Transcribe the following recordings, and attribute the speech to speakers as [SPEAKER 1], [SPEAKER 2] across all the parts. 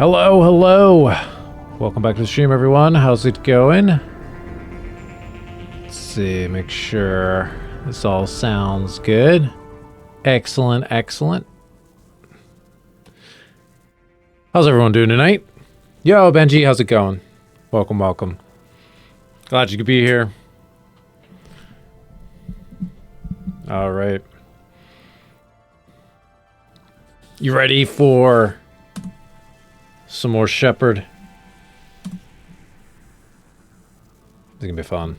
[SPEAKER 1] Hello, hello. Welcome back to the stream, everyone. How's it going? Let's see, make sure this all sounds good. Excellent, excellent. How's everyone doing tonight? Yo, Benji, how's it going? Welcome, welcome. Glad you could be here. All right. You ready for some more Shepherd? It's gonna be fun.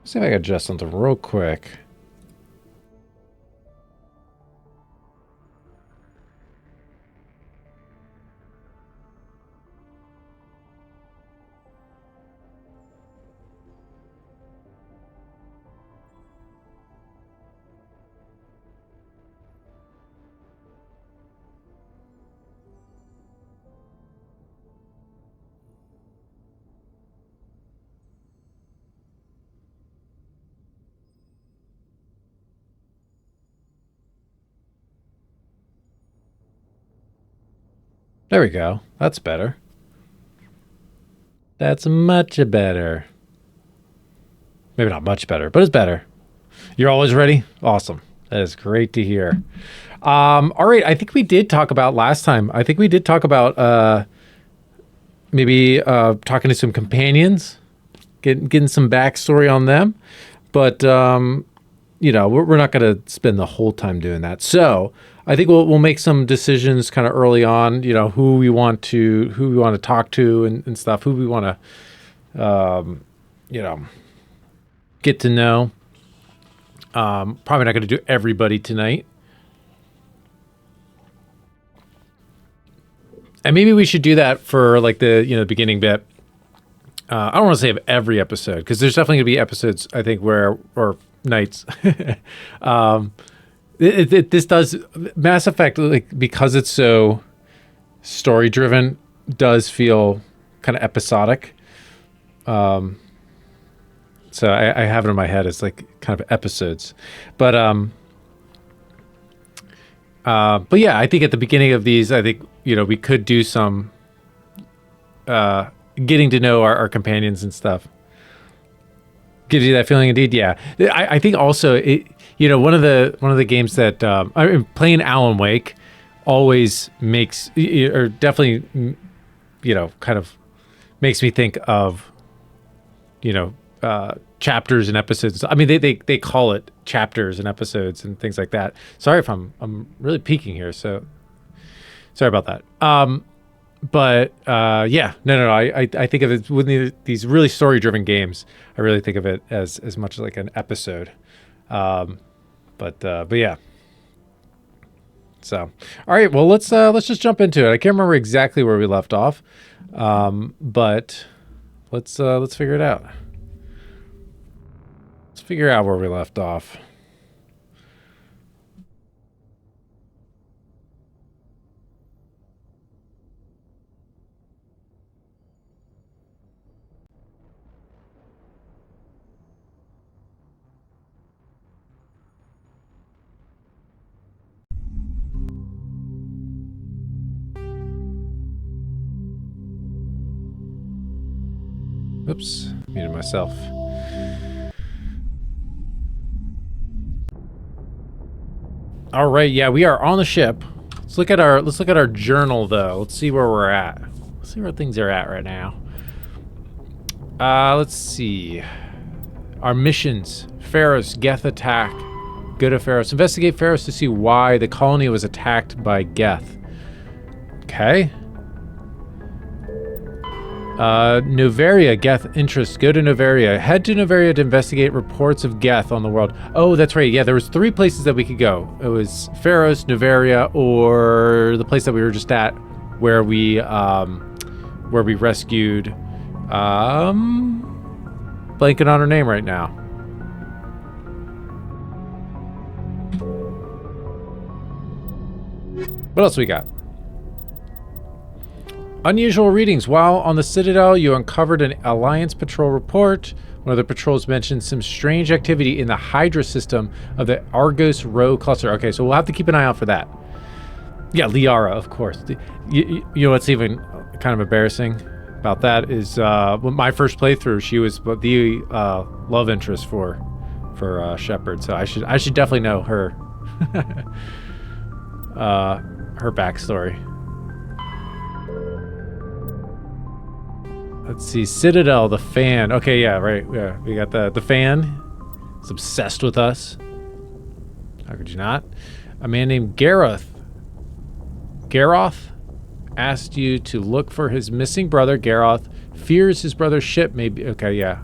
[SPEAKER 1] Let's see if I can adjust something real quick. There we go. That's better. That's much better. Maybe not much better, but it's better. You're always ready? Awesome. That is great to hear. All right. I think we did talk about last time. I think we did talk about maybe talking to some companions, getting some backstory on them. But, you know, we're not going to spend the whole time doing that. So I think we'll make some decisions kind of early on, you know, who we want to talk to and stuff, who we want to, you know, get to know. Probably not going to do everybody tonight. And maybe we should do that for like the, you know, the beginning bit. I don't want to say of every episode, because there's definitely going to be episodes, I think, or nights. This does Mass Effect, like, because it's so story driven, does feel kind of episodic. So I have it in my head as like kind of episodes, but yeah, I think at the beginning of these, I think, you know, we could do some getting to know our companions and stuff. Gives you that feeling, indeed. Yeah, I think also it. You know, one of the games that I mean, playing Alan Wake always makes, or definitely, you know, kind of makes me think of, you know, chapters and episodes. I mean, they call it chapters and episodes and things like that. Sorry if I'm really peeking here, so sorry about that. But yeah, no. I think of it with these really story driven games. I really think of it as much like an episode. But yeah. So, all right. Well, let's just jump into it. I can't remember exactly where we left off, but let's figure it out. Let's figure out where we left off. Oops, muted myself. All right, yeah, we are on the ship. Let's look at our journal though. Let's see where we're at. Let's see where things are at right now. Let's see. Our missions: Pharos, Geth attack. Go to Pharos. Investigate Pharos to see why the colony was attacked by Geth. Okay. Novaria, Geth interest. Go to Novaria. Head to Novaria to investigate reports of Geth on the world. Oh, that's right. Yeah, there was 3 places that we could go. It was Pharos, Novaria, or the place that we were just at, where we rescued, blanking on her name right now. What else we got? Unusual readings. While on the Citadel, you uncovered an Alliance patrol report. One of the patrols mentioned some strange activity in the Hydra system of the Argos Rho cluster. Okay, so we'll have to keep an eye out for that. Yeah, Liara, of course. You know what's even kind of embarrassing about that is my first playthrough. She was the love interest for Shepard, so I should definitely know her her backstory. Let's see, Citadel, the fan. Okay, yeah, right. Yeah, we got the fan. Is obsessed with us. How could you not? A man named Gareth asked you to look for his missing brother. Gareth fears his brother's ship may be... Okay, yeah.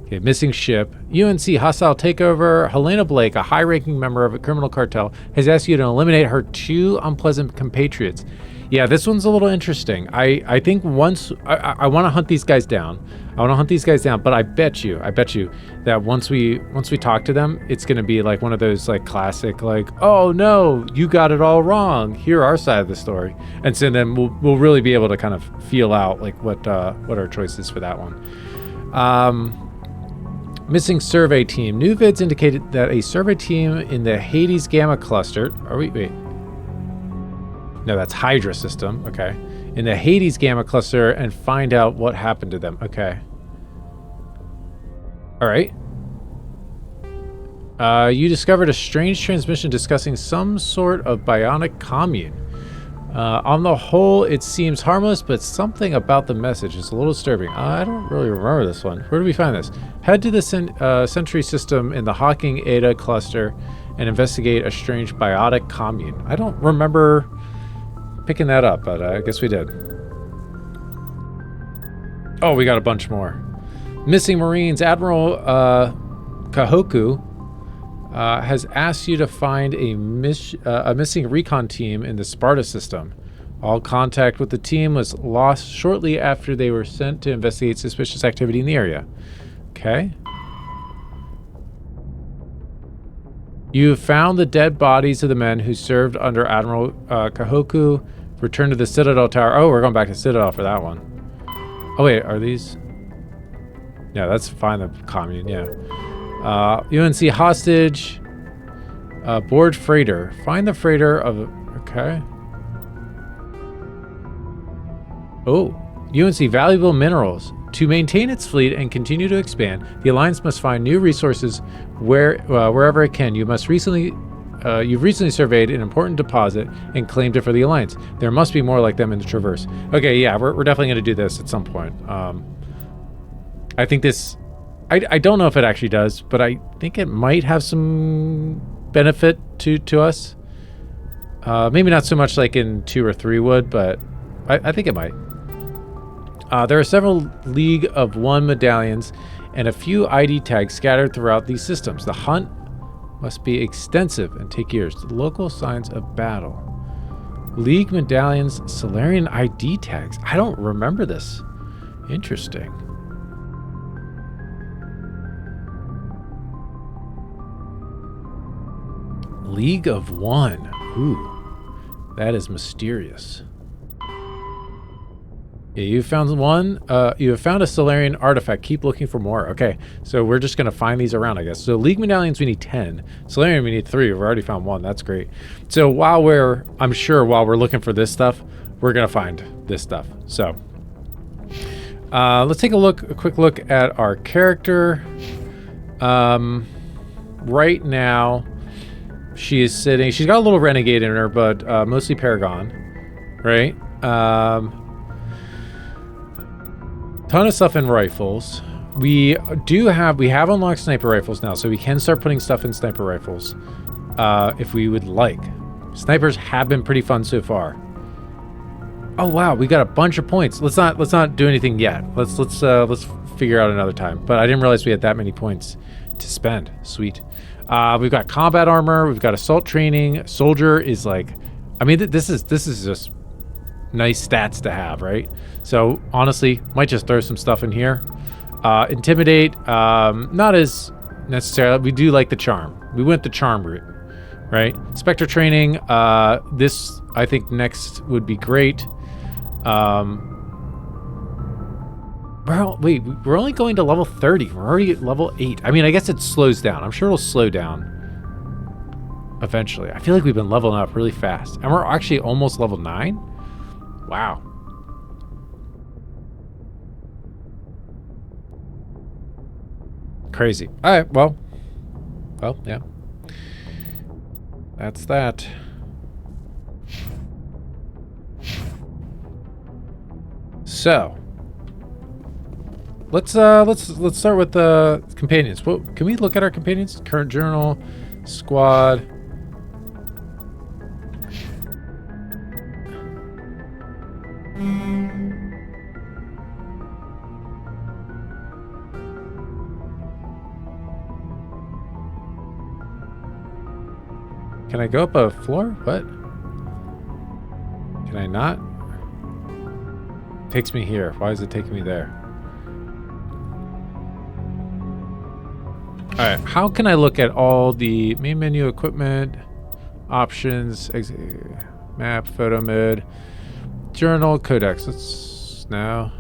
[SPEAKER 1] Okay, missing ship. UNC hostile takeover. Helena Blake, a high-ranking member of a criminal cartel, has asked you to eliminate her 2 unpleasant compatriots. Yeah, this one's a little interesting. I think once... I want to hunt these guys down. But I bet you that once we talk to them, it's going to be like one of those like classic, like, oh no, you got it all wrong. Hear our side of the story. And so then we'll really be able to kind of feel out like what our choice is for that one. Missing survey team. New vids indicated that a survey team in the Hades Gamma cluster... Wait. No, that's Hydra system. Okay. In the Hades Gamma cluster and find out what happened to them. Okay. All right. You discovered a strange transmission discussing some sort of bionic commune. On the whole, it seems harmless, but something about the message is a little disturbing. I don't really remember this one. Where do we find this? Head to the Sentry system in the Hawking Eta cluster and investigate a strange biotic commune. I don't remember picking that up, but I guess we did. Oh, we got a bunch more. Missing Marines. Admiral Kahoku has asked you to find a missing recon team in the Sparta system. All contact with the team was lost shortly after they were sent to investigate suspicious activity in the area. Okay. You found the dead bodies of the men who served under Admiral Kahoku. Return to the Citadel Tower. Oh, we're going back to Citadel for that one. Oh, wait, are these? Yeah, that's fine, the commune, yeah. UNC hostage. Board freighter. Find the freighter of... Okay. Oh, UNC valuable minerals. To maintain its fleet and continue to expand, the Alliance must find new resources wherever it can. You've recently surveyed an important deposit and claimed it for the Alliance. There must be more like them in the Traverse. Okay, yeah, we're definitely going to do this at some point. I think this... I don't know if it actually does, but I think it might have some benefit to us. Maybe not so much like in 2 or 3 would, but I think it might. There are several League of One medallions and a few ID tags scattered throughout these systems. The hunt must be extensive and take years. Local signs of battle. League medallions, Solarian ID tags. I don't remember this. Interesting. League of One. Ooh, that is mysterious. Yeah, you found one. You have found a Solarian artifact. Keep looking for more. Okay, so we're just going to find these around, I guess. So League medallions, we need 10. Solarian, we need 3. We've already found 1. That's great. So I'm sure while we're looking for this stuff, we're going to find this stuff. So let's take a quick look at our character. Right now, she's got a little renegade in her, but mostly Paragon, right? Ton of stuff in rifles. We have unlocked sniper rifles now, so we can start putting stuff in sniper rifles if we would like. Snipers have been pretty fun so far. Oh wow, we got a bunch of points. Let's not do anything yet. Let's figure out another time. But I didn't realize we had that many points to spend. Sweet. We've got combat armor. We've got assault training. Soldier is like, I mean, this is just nice stats to have, right? So honestly, might just throw some stuff in here. Intimidate, not as necessarily. We do like the charm. We went the charm route, right? Spectre training. This I think next would be great. Wait, we're only going to level 30. We're already at level 8. I mean, I guess it slows down. I'm sure it'll slow down. eventually. I feel like we've been leveling up really fast. And we're actually almost level 9? Wow. Crazy. All right, well, yeah. That's that. So, let's start with the companions. Well, can we look at our companions? Current journal, squad. Can I go up a floor? What? Can I not? It takes me here. Why is it taking me there? Alright, how can I look at all the main menu equipment, options, map, photo mode, journal, codex? Let's no.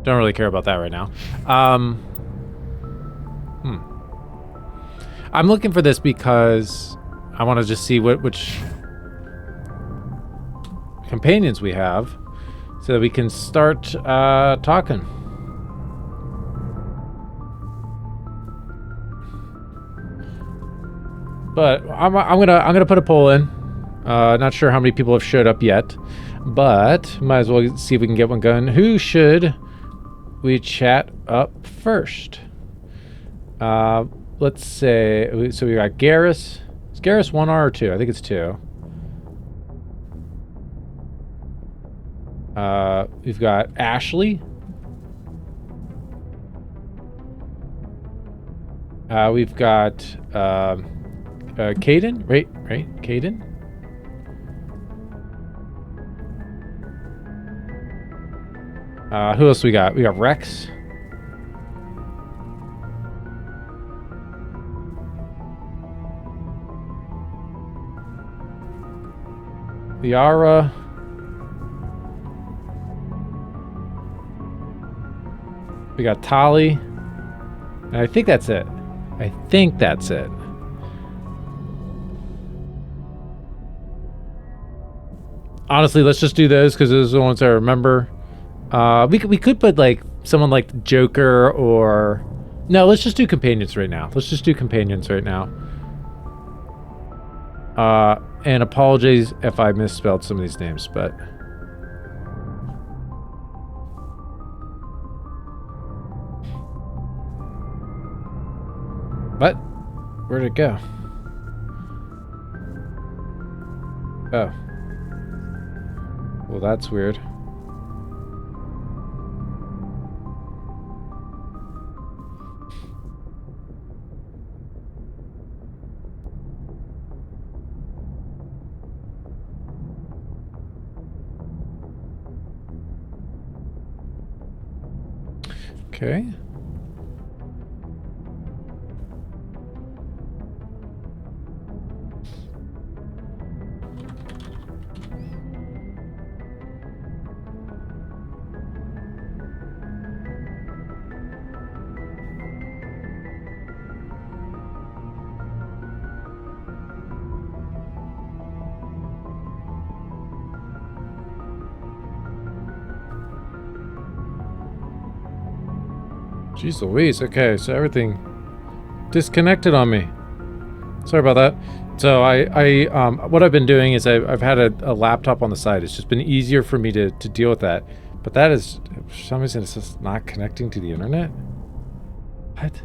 [SPEAKER 1] Don't really care about that right now. I'm looking for this because I want to just see which companions we have so that we can start talking. But I'm gonna put a poll in. Not sure how many people have showed up yet, but might as well see if we can get one going. Who should we chat up first? Let's say, so we got Garrus. Is Garrus 1R or 2? I think it's 2. We've got Ashley. We've got Caden. Right, Caden. Who else we got? We got Rex. Liara. We got Tali. And I think that's it. Honestly, let's just do those because those are the ones I remember. We could put like someone like Joker or... No, let's just do companions right now. And apologies if I misspelled some of these names, but... What? Where'd it go? Oh. Well, that's weird. Okay. Jeez Louise. Okay, so everything disconnected on me. Sorry about that. So what I've been doing is I've had a laptop on the side. It's just been easier for me to deal with that. But that is, for some reason, it's just not connecting to the internet. What?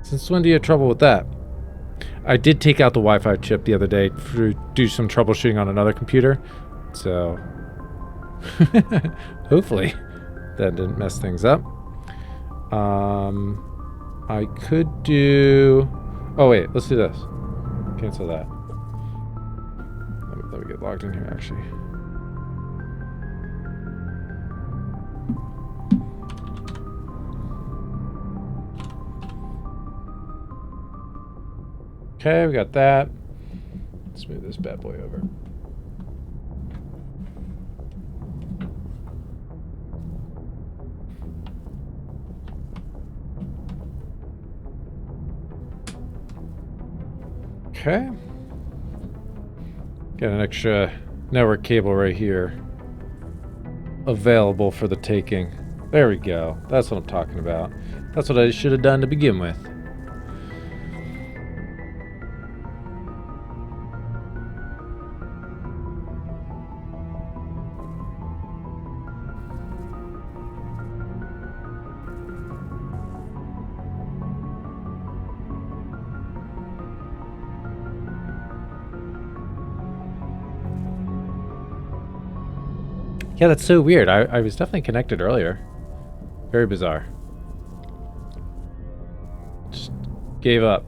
[SPEAKER 1] Since when do you have trouble with that? I did take out the Wi-Fi chip the other day to do some troubleshooting on another computer. So hopefully that didn't mess things up. I could do... Oh wait, let's do this. Cancel that. Let me get logged in here actually. Okay, we got that. Let's move this bad boy over. Okay. Got an extra network cable right here. Available for the taking. There we go. That's what I'm talking about. That's what I should have done to begin with. Yeah, that's so weird. I was definitely connected earlier. Very bizarre. Just gave up.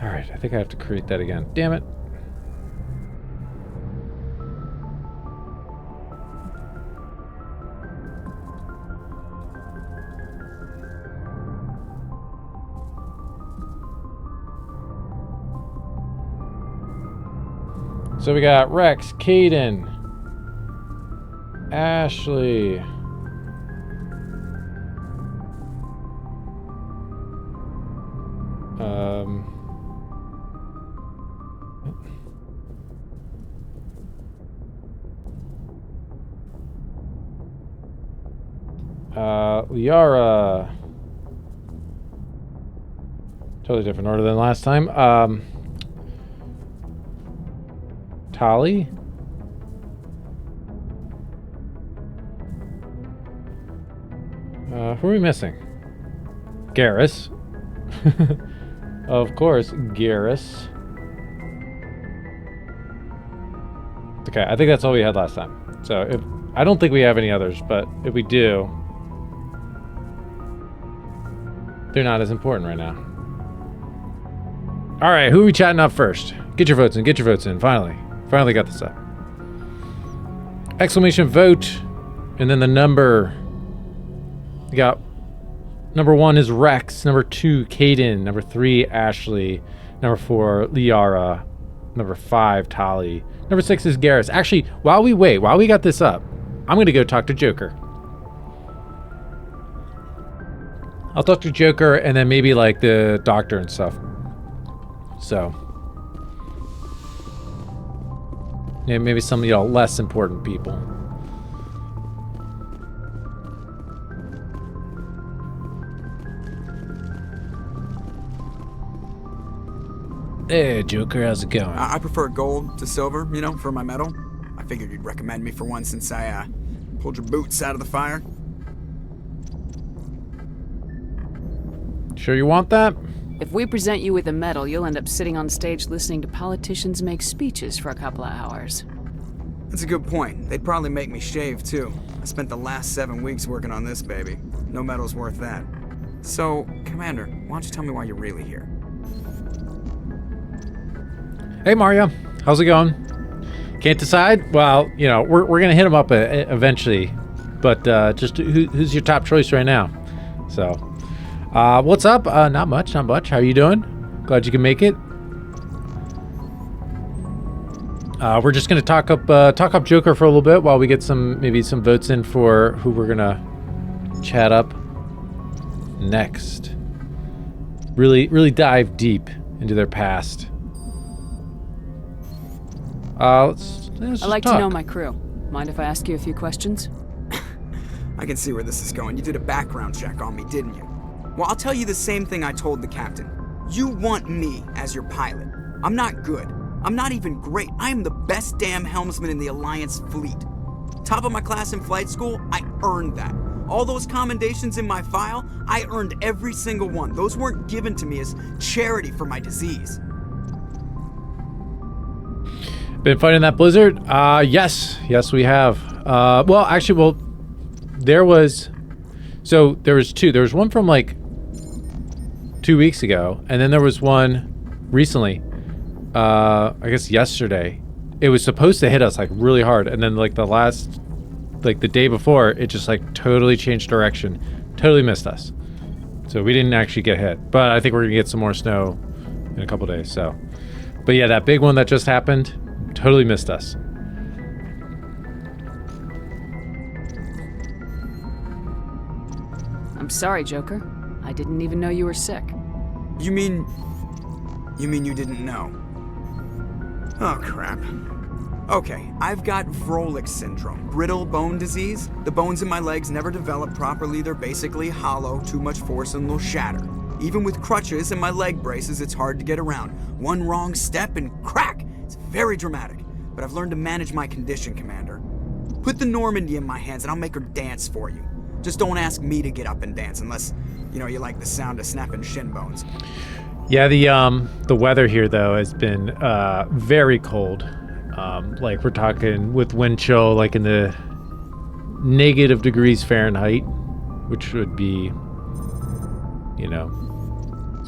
[SPEAKER 1] Alright, I think I have to create that again. Damn it. So we got Rex, Caden, Ashley. Liara. Totally different order than last time. Tali. Who are we missing? Garrus. Of course, Garrus. Okay, I think that's all we had last time. So if I don't think we have any others, but if we do, they're not as important right now. All right, who are we chatting up first? Get your votes in. Get your votes in. Finally got this up. Exclamation vote, and then the number. We got number 1 is Rex, number 2 Caden, number 3 Ashley, number 4 Liara, number 5 Tali, number 6 is Garrus. Actually, while we got this up, I'm gonna go talk to Joker. I'll talk to Joker and then maybe like the doctor and stuff. So yeah, maybe some less important people. Hey, Joker, how's it going?
[SPEAKER 2] I prefer gold to silver, for my medal. I figured you'd recommend me for one since I pulled your boots out of the fire.
[SPEAKER 1] Sure you want that?
[SPEAKER 3] If we present you with a medal, you'll end up sitting on stage listening to politicians make speeches for a couple of hours.
[SPEAKER 2] That's a good point. They'd probably make me shave, too. I spent the last 7 weeks working on this baby. No medal's worth that. So, Commander, why don't you tell me why you're really here?
[SPEAKER 1] Hey, Mario. How's it going? Can't decide? Well, we're going to hit him up eventually. But just who's your top choice right now? So, what's up? Not much. How are you doing? Glad you can make it. We're just going to talk up Joker for a little bit while we get maybe some votes in for who we're going to chat up next. Really dive deep into their past. Let's
[SPEAKER 3] I'd like to know my crew. Mind if I ask you a few questions?
[SPEAKER 2] I can see where this is going. You did a background check on me, didn't you? Well, I'll tell you the same thing I told the captain. You want me as your pilot. I'm not good. I'm not even great. I am the best damn helmsman in the Alliance fleet. Top of my class in flight school, I earned that. All those commendations in my file, I earned every single one. Those weren't given to me as charity for my disease.
[SPEAKER 1] Been fighting that blizzard? Yes, we have. There was two. There was one from like 2 weeks ago, and then there was one recently. I guess yesterday. It was supposed to hit us like really hard, and then like the day before, it just like totally changed direction, totally missed us. So we didn't actually get hit, but I think we're gonna get some more snow in a couple days. So, but yeah, that big one that just happened. Totally missed us.
[SPEAKER 3] I'm sorry, Joker. I didn't even know you were sick.
[SPEAKER 2] You mean You mean you didn't know? Oh, crap. Okay, I've got Vrolik syndrome, brittle bone disease. The bones in my legs never develop properly. They're basically hollow, too much force and they'll shatter. Even with crutches and my leg braces, it's hard to get around. One wrong step and crack! It's very dramatic, but I've learned to manage my condition, Commander. Put the Normandy in my hands and I'll make her dance for you. Just don't ask me to get up and dance unless, you like the sound of snapping shin bones.
[SPEAKER 1] Yeah, the weather here though has been very cold. Like we're talking with wind chill like in the negative degrees Fahrenheit, which would be,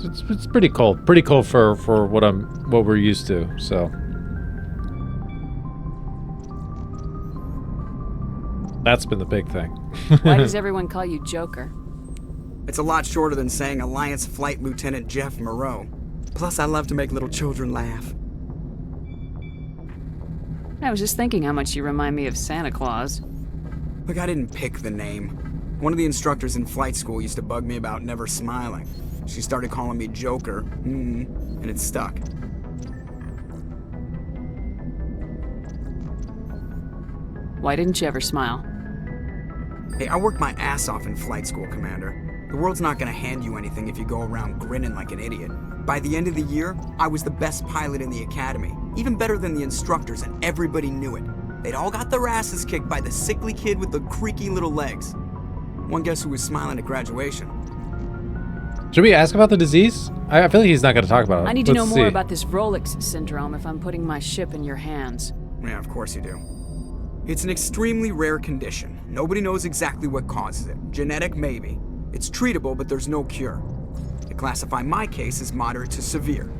[SPEAKER 1] it's pretty cold. Pretty cold for what we're used to. So that's been the big thing.
[SPEAKER 3] Why does everyone call you Joker?
[SPEAKER 2] It's a lot shorter than saying Alliance Flight Lieutenant Jeff Moreau. Plus, I love to make little children laugh.
[SPEAKER 3] I was just thinking how much you remind me of Santa Claus.
[SPEAKER 2] Look, I didn't pick the name. One of the instructors in flight school used to bug me about never smiling. She started calling me Joker, and it stuck.
[SPEAKER 3] Why didn't you ever smile?
[SPEAKER 2] Hey, I worked my ass off in flight school, Commander. The world's not gonna hand you anything if you go around grinning like an idiot. By the end of the year, I was the best pilot in the academy, even better than the instructors, and everybody knew it. They'd all got their asses kicked by the sickly kid with the creaky little legs. One guess who was smiling at graduation?
[SPEAKER 1] Should we ask about the disease? I feel like he's not going to talk about it.
[SPEAKER 3] I need to know
[SPEAKER 1] Let's
[SPEAKER 3] more
[SPEAKER 1] see.
[SPEAKER 3] about this Vrolik syndrome if I'm putting my ship in your hands.
[SPEAKER 2] Yeah, of course you do. It's an extremely rare condition. Nobody knows exactly what causes it. Genetic, maybe. It's treatable, but there's no cure. They classify my case as moderate to severe.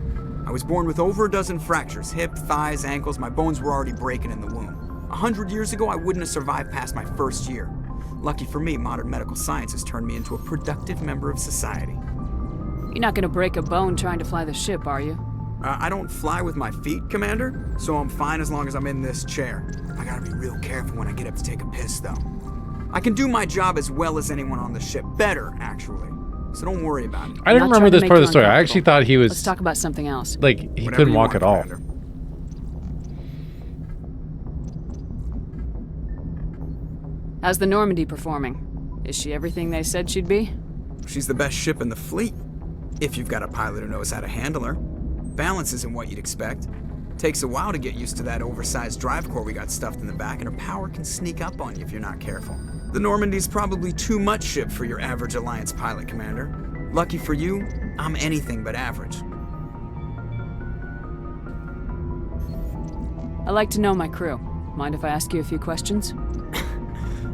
[SPEAKER 2] I was born with over a dozen fractures, hip, thighs, ankles. My bones were already breaking in the womb. 100 years ago, I wouldn't have survived past my first year. Lucky for me, modern medical science has turned me into a productive member of society.
[SPEAKER 3] You're not gonna break a bone trying to fly the ship, are you?
[SPEAKER 2] I don't fly with my feet, Commander, so I'm fine as long as I'm in this chair. I gotta be real careful when I get up to take a piss, though. I can do my job as well as anyone on the ship. Better, actually. So don't worry about it.
[SPEAKER 1] I didn't remember this part of the story. I actually thought he was...
[SPEAKER 3] Let's talk about something else.
[SPEAKER 1] Like, he
[SPEAKER 2] Whatever
[SPEAKER 1] couldn't
[SPEAKER 2] you
[SPEAKER 1] walk
[SPEAKER 2] want,
[SPEAKER 1] at all.
[SPEAKER 2] Commander.
[SPEAKER 3] How's the Normandy performing? Is she everything they said she'd be?
[SPEAKER 2] She's the best ship in the fleet. If you've got a pilot who knows how to handle her. Balance isn't what you'd expect. Takes a while to get used to that oversized drive core we got stuffed in the back, and her power can sneak up on you if you're not careful. The Normandy's probably too much ship for your average Alliance pilot, Commander. Lucky for you, I'm anything but average.
[SPEAKER 3] I like to know my crew. Mind if I ask you a few questions?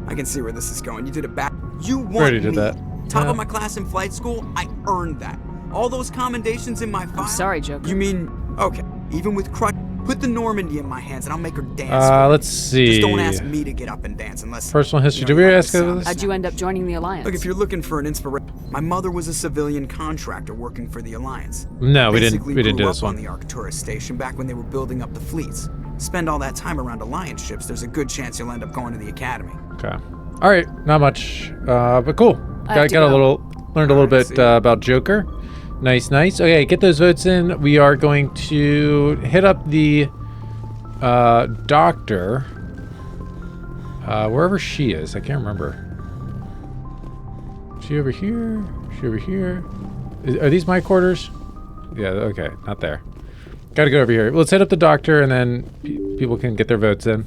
[SPEAKER 2] I can see where this is going. You did it back. You want
[SPEAKER 1] Already
[SPEAKER 2] me.
[SPEAKER 1] did that.
[SPEAKER 2] Top
[SPEAKER 1] Yeah.
[SPEAKER 2] of my class in flight school, I earned that. All those commendations in my file.
[SPEAKER 3] I'm sorry, Joker.
[SPEAKER 2] You mean, okay, even with crutch, put the Normandy in my hands and I'll make her dance. For you.
[SPEAKER 1] Let's see.
[SPEAKER 2] Just don't ask me to get up and dance unless...
[SPEAKER 1] Personal history.
[SPEAKER 2] you know,
[SPEAKER 1] Did we
[SPEAKER 2] you like
[SPEAKER 1] ask
[SPEAKER 2] the sound
[SPEAKER 1] about
[SPEAKER 2] of
[SPEAKER 1] this?
[SPEAKER 3] How'd you end up joining the Alliance?
[SPEAKER 2] Look, if you're looking for an inspiration, my mother was a civilian contractor working for the Alliance.
[SPEAKER 1] No, we
[SPEAKER 2] Basically
[SPEAKER 1] didn't do
[SPEAKER 2] grew
[SPEAKER 1] this
[SPEAKER 2] up on
[SPEAKER 1] one.
[SPEAKER 2] the Arcturus station back when they were building up the fleets. Spend all that time around Alliance ships, there's a good chance you'll end up going to the Academy.
[SPEAKER 1] Okay. All right. Not much, but cool.
[SPEAKER 3] I have to
[SPEAKER 1] Got a
[SPEAKER 3] go.
[SPEAKER 1] learned a little
[SPEAKER 2] Alright,
[SPEAKER 1] bit
[SPEAKER 2] see ya.
[SPEAKER 1] about Joker. Nice. Okay, get those votes in. We are going to hit up the doctor, wherever she is. I can't remember. Is she over here? Is she over here? Are these my quarters? Yeah. Okay. Not there. Got to go over here. Let's hit up the doctor, and then people can get their votes in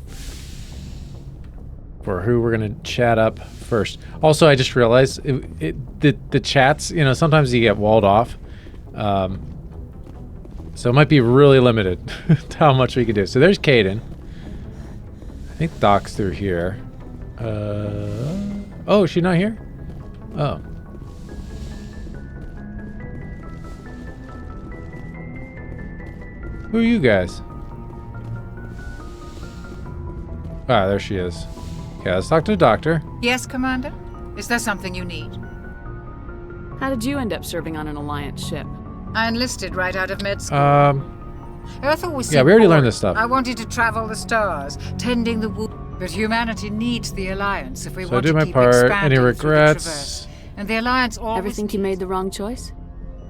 [SPEAKER 1] for who we're gonna chat up first. Also, I just realized the chats. Sometimes you get walled off, so it might be really limited to how much we can do. So there's Caden. I think Doc's through here. Oh, is she not here? Oh. Who are you guys? Ah, there she is. Okay, let's talk to the doctor.
[SPEAKER 4] Yes, Commander? Is there something you need?
[SPEAKER 3] How did you end up serving on an Alliance ship?
[SPEAKER 4] I enlisted right out of med school. Earth always
[SPEAKER 1] yeah,
[SPEAKER 4] seemed
[SPEAKER 1] we already learned
[SPEAKER 4] boring.
[SPEAKER 1] this stuff.
[SPEAKER 4] I wanted to travel the stars, tending the wound. But humanity needs the Alliance if we
[SPEAKER 1] So I
[SPEAKER 4] want
[SPEAKER 1] do
[SPEAKER 4] to
[SPEAKER 1] my
[SPEAKER 4] keep
[SPEAKER 1] part.
[SPEAKER 4] expanding
[SPEAKER 1] Any
[SPEAKER 4] through the
[SPEAKER 1] regrets?
[SPEAKER 4] Traverse. And the Alliance always...
[SPEAKER 3] Ever think you made the wrong choice?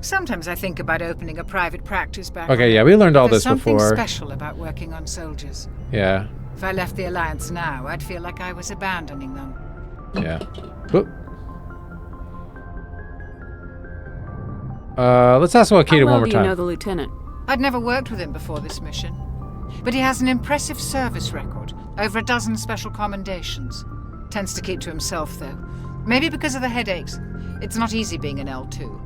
[SPEAKER 4] Sometimes I think about opening a private practice back
[SPEAKER 1] Okay,
[SPEAKER 4] home.
[SPEAKER 1] yeah, we learned all
[SPEAKER 4] There's
[SPEAKER 1] this
[SPEAKER 4] something
[SPEAKER 1] before.
[SPEAKER 4] special about working on soldiers.
[SPEAKER 1] Yeah.
[SPEAKER 4] If I left the Alliance now, I'd feel like I was abandoning them.
[SPEAKER 1] Yeah. Whoop. Let's ask about Kaden
[SPEAKER 3] How well
[SPEAKER 1] one more
[SPEAKER 3] do
[SPEAKER 1] time.
[SPEAKER 3] you know the lieutenant?
[SPEAKER 4] I'd never worked with him before this mission. But he has an impressive service record. Over a dozen special commendations. Tends to keep to himself, though. Maybe because of the headaches. It's not easy being an L2.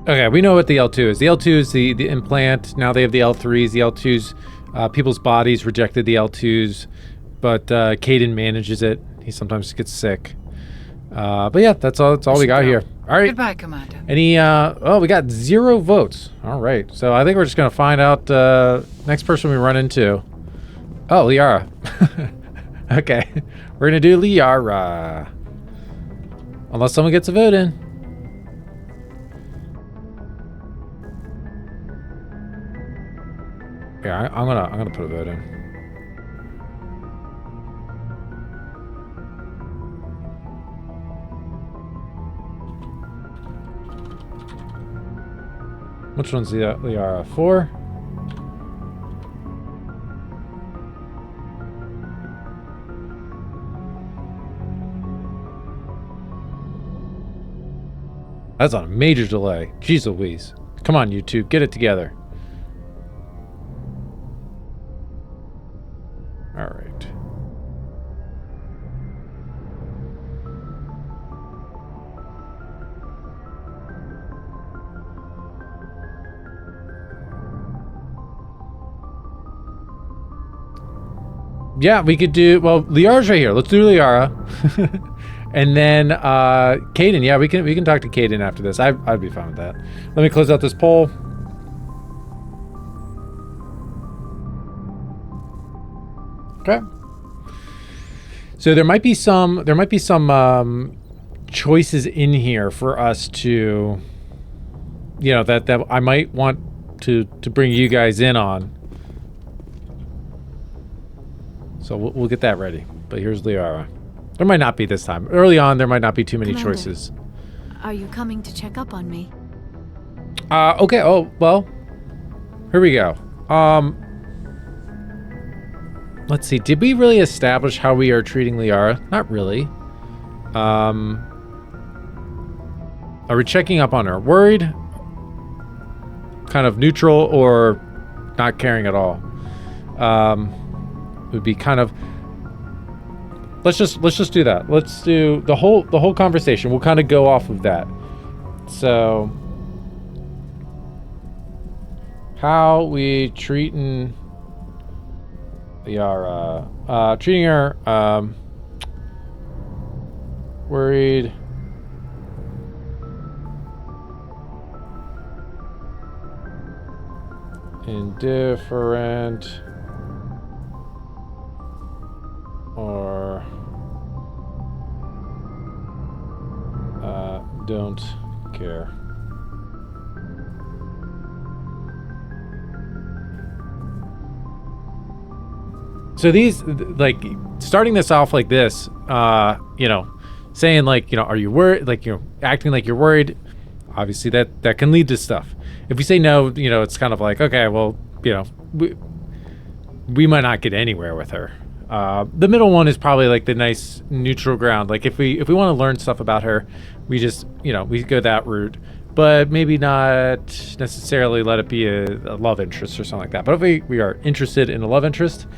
[SPEAKER 1] Okay, we know what the L2 is. The L2 is the implant. Now they have the L3s. The L2s, people's bodies rejected the L2s, but Kaden manages it. He sometimes gets sick. But yeah, that's all we got here. All right.
[SPEAKER 4] Goodbye, Commander.
[SPEAKER 1] Any, we got 0 votes. All right. So I think we're just going to find out next person we run into. Oh, Liara. Okay. We're going to do Liara. Unless someone gets a vote in. Yeah, I'm gonna put a vote in. Which one's the Liara? 4? That's on a major delay. Jeez Louise. Come on, you two, get it together. All right. Yeah, we could do, well, Liara's right here. Let's do Liara. And then Kaden, yeah, we can talk to Kaden after this. I'd be fine with that. Let me close out this poll. Okay. So there might be some choices in here for us to, you know, that I might want to bring you guys in on. So we'll get that ready. But here's Liara. There might not be this time. Early on, there might not be too many
[SPEAKER 5] Commander,
[SPEAKER 1] choices.
[SPEAKER 5] Are you coming to check up on me?
[SPEAKER 1] Okay. Oh, well. Here we go. Let's see. Did we really establish how we are treating Liara? Not really. Are we checking up on her? Worried? Kind of neutral or not caring at all? Would be kind of. Let's just do that. Let's do the whole conversation. We'll kind of go off of that. So, how we treating Liara? Treating her worried, indifferent, or don't care. So these, like, starting this off like this, you know, saying like, you know, are you worried? Like, you know, acting like you're worried. Obviously, that can lead to stuff. If we say no, you know, it's kind of like, okay, well, you know, we might not get anywhere with her. The middle one is probably like the nice neutral ground. Like if we want to learn stuff about her, we just, you know, we go that route, but maybe not necessarily let it be a love interest or something like that. But if we are interested in a love interest,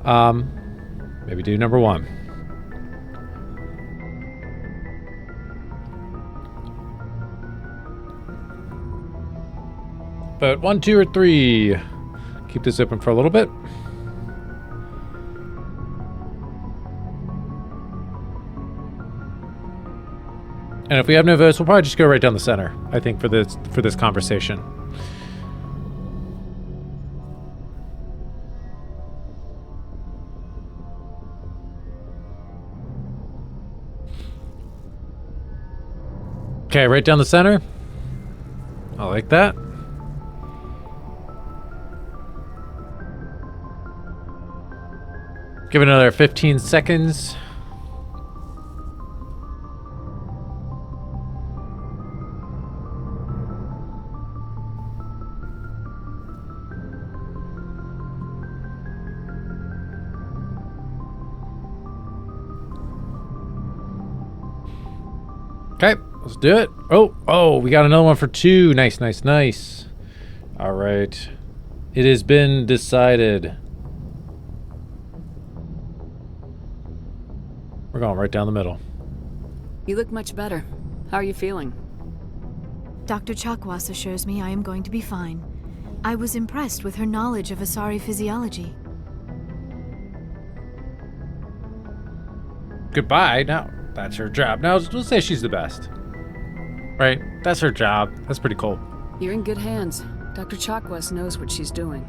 [SPEAKER 1] maybe do number 1. But 1, 2, or 3. Keep this open for a little bit. And if we have no votes, we'll probably just go right down the center, I think, for this conversation. Okay, right down the center. I like that. Give it another 15 seconds. Okay, let's do it. Oh, we got another one for 2. Nice, nice, nice. All right. It has been decided. We're going right down the middle.
[SPEAKER 3] You look much better. How are you feeling?
[SPEAKER 5] Dr. Chakwas assures me I am going to be fine. I was impressed with her knowledge of Asari physiology.
[SPEAKER 1] Goodbye. No, that's her job. Now, let's say she's the best. Right? That's her job. That's pretty cool.
[SPEAKER 3] You're in good hands. Dr. Chakwas knows what she's doing.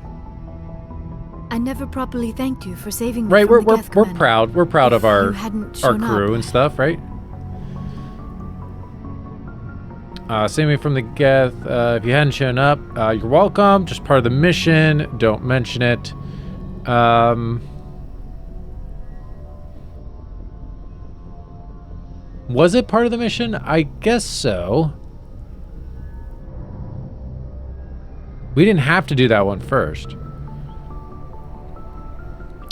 [SPEAKER 5] I never properly thanked you for saving me
[SPEAKER 1] Right,
[SPEAKER 5] from
[SPEAKER 1] we're
[SPEAKER 5] the Geth Commander.
[SPEAKER 1] proud. We're proud of
[SPEAKER 5] If
[SPEAKER 1] our
[SPEAKER 5] you hadn't
[SPEAKER 1] our
[SPEAKER 5] shown
[SPEAKER 1] crew
[SPEAKER 5] up,
[SPEAKER 1] and stuff, right? Save me from the Geth. If you hadn't shown up, you're welcome. Just part of the mission. Don't mention it. Was it part of the mission? I guess so. We didn't have to do that one first.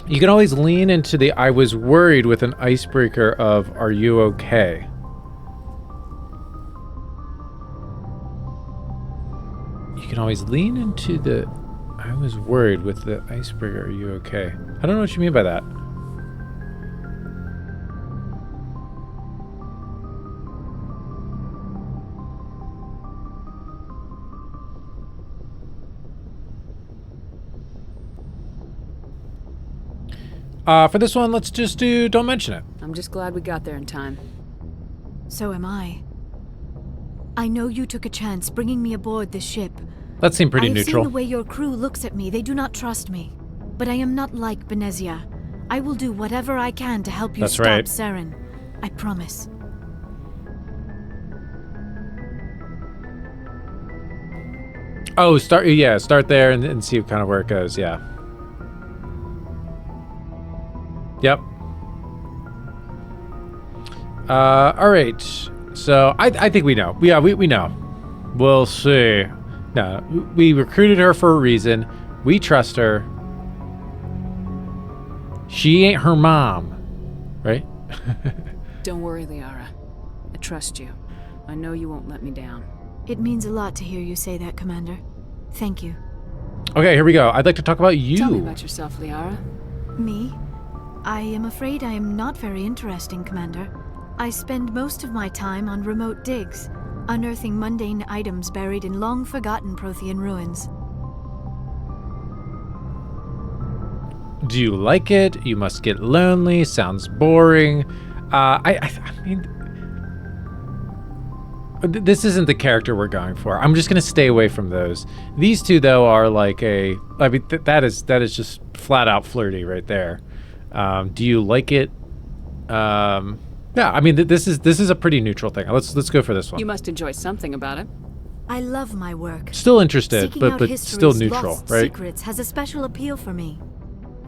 [SPEAKER 1] You can always lean into the I was worried with an icebreaker of are you okay? You can always lean into the I was worried with the icebreaker, are you okay? I don't know what you mean by that. For this one, let's just do don't mention it.
[SPEAKER 3] I'm just glad we got there in time.
[SPEAKER 5] So am I. I know you took a chance bringing me aboard this ship.
[SPEAKER 1] That seemed pretty
[SPEAKER 5] I have
[SPEAKER 1] neutral.
[SPEAKER 5] seen the way your crew looks at me. They do not trust me. But I am not like Benezia. I will do whatever I can to help you
[SPEAKER 1] That's
[SPEAKER 5] stop
[SPEAKER 1] right.
[SPEAKER 5] Saren. I promise.
[SPEAKER 1] Oh, start there and see kind of where it goes, yeah. Yep. All right. So I think we know. Yeah, we know. We'll see. No, we recruited her for a reason. We trust her. She ain't her mom, right?
[SPEAKER 3] Don't worry, Liara. I trust you. I know you won't let me down.
[SPEAKER 5] It means a lot to hear you say that, Commander. Thank you.
[SPEAKER 1] Okay, here we go. I'd like to talk about you.
[SPEAKER 3] Tell me about yourself, Liara.
[SPEAKER 5] Me? I am afraid I am not very interesting, Commander. I spend most of my time on remote digs, unearthing mundane items buried in long-forgotten Prothean ruins.
[SPEAKER 1] Do you like it? You must get lonely. Sounds boring. I mean, this isn't the character we're going for. I'm just gonna stay away from those. These two, though, are like I mean, that is just flat out flirty right there. Do you like it? Yeah, I mean, this is a pretty neutral thing. Let's go for this one.
[SPEAKER 3] You must enjoy something about it.
[SPEAKER 5] I love my work.
[SPEAKER 1] Still interested,
[SPEAKER 5] Seeking out
[SPEAKER 1] but
[SPEAKER 5] history's
[SPEAKER 1] still neutral,
[SPEAKER 5] lost
[SPEAKER 1] right?
[SPEAKER 5] secrets has a special appeal for me.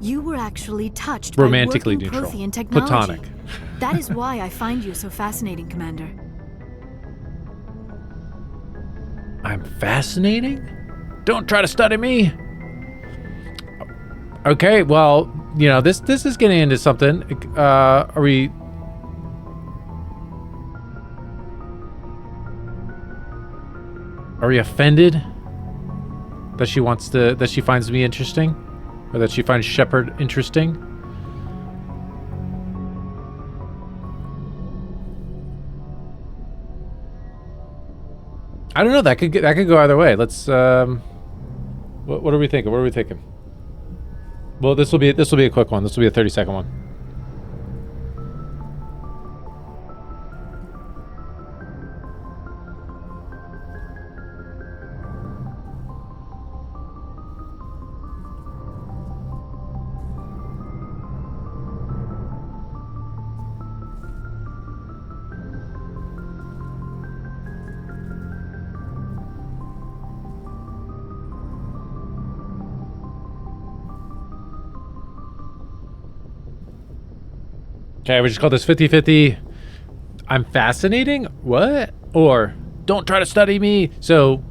[SPEAKER 5] You were actually touched
[SPEAKER 1] Romantically
[SPEAKER 5] by working
[SPEAKER 1] neutral.
[SPEAKER 5] Prothean technology.
[SPEAKER 1] Platonic.
[SPEAKER 5] That is why I find you so fascinating, Commander.
[SPEAKER 1] I'm fascinating? Don't try to study me. Okay, well, you know, this is getting into something. Are we... Are we offended that she finds me interesting? Or that she finds Shepard interesting? I don't know. That could go either way. Let's. What are we thinking? What are we thinking? Well, this will be a quick one. This will be a 30-second one. Okay, we just call this 50-50. I'm fascinating? What? Or don't try to study me. So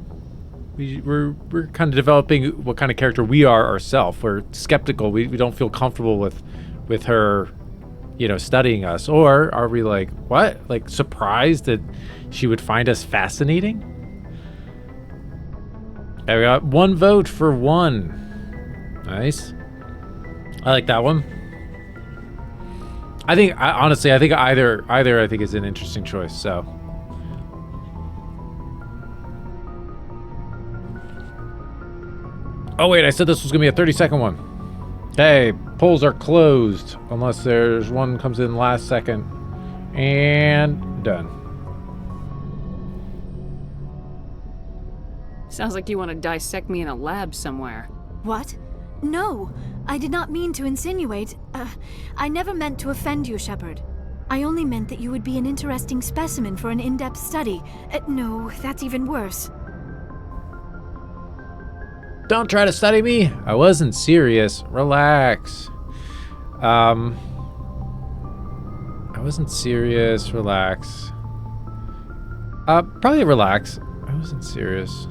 [SPEAKER 1] we're kind of developing what kind of character we are ourselves. We're skeptical. We don't feel comfortable with her studying us? Or are we like, what? Like surprised that she would find us fascinating? Okay, we got 1 vote for 1. Nice. I like that one. Honestly, I think either I think is an interesting choice, so. Oh wait, I said this was gonna be a 30-second one. Okay, polls are closed unless there's one comes in last second. And done.
[SPEAKER 3] Sounds like you want to dissect me in a lab somewhere.
[SPEAKER 5] What? No, I did not mean to insinuate. I never meant to offend you, Shepard. I only meant that you would be an interesting specimen for an in-depth study. No, that's even worse.
[SPEAKER 1] Don't try to study me. I wasn't serious. Relax. I wasn't serious. Relax. Probably relax. I wasn't serious.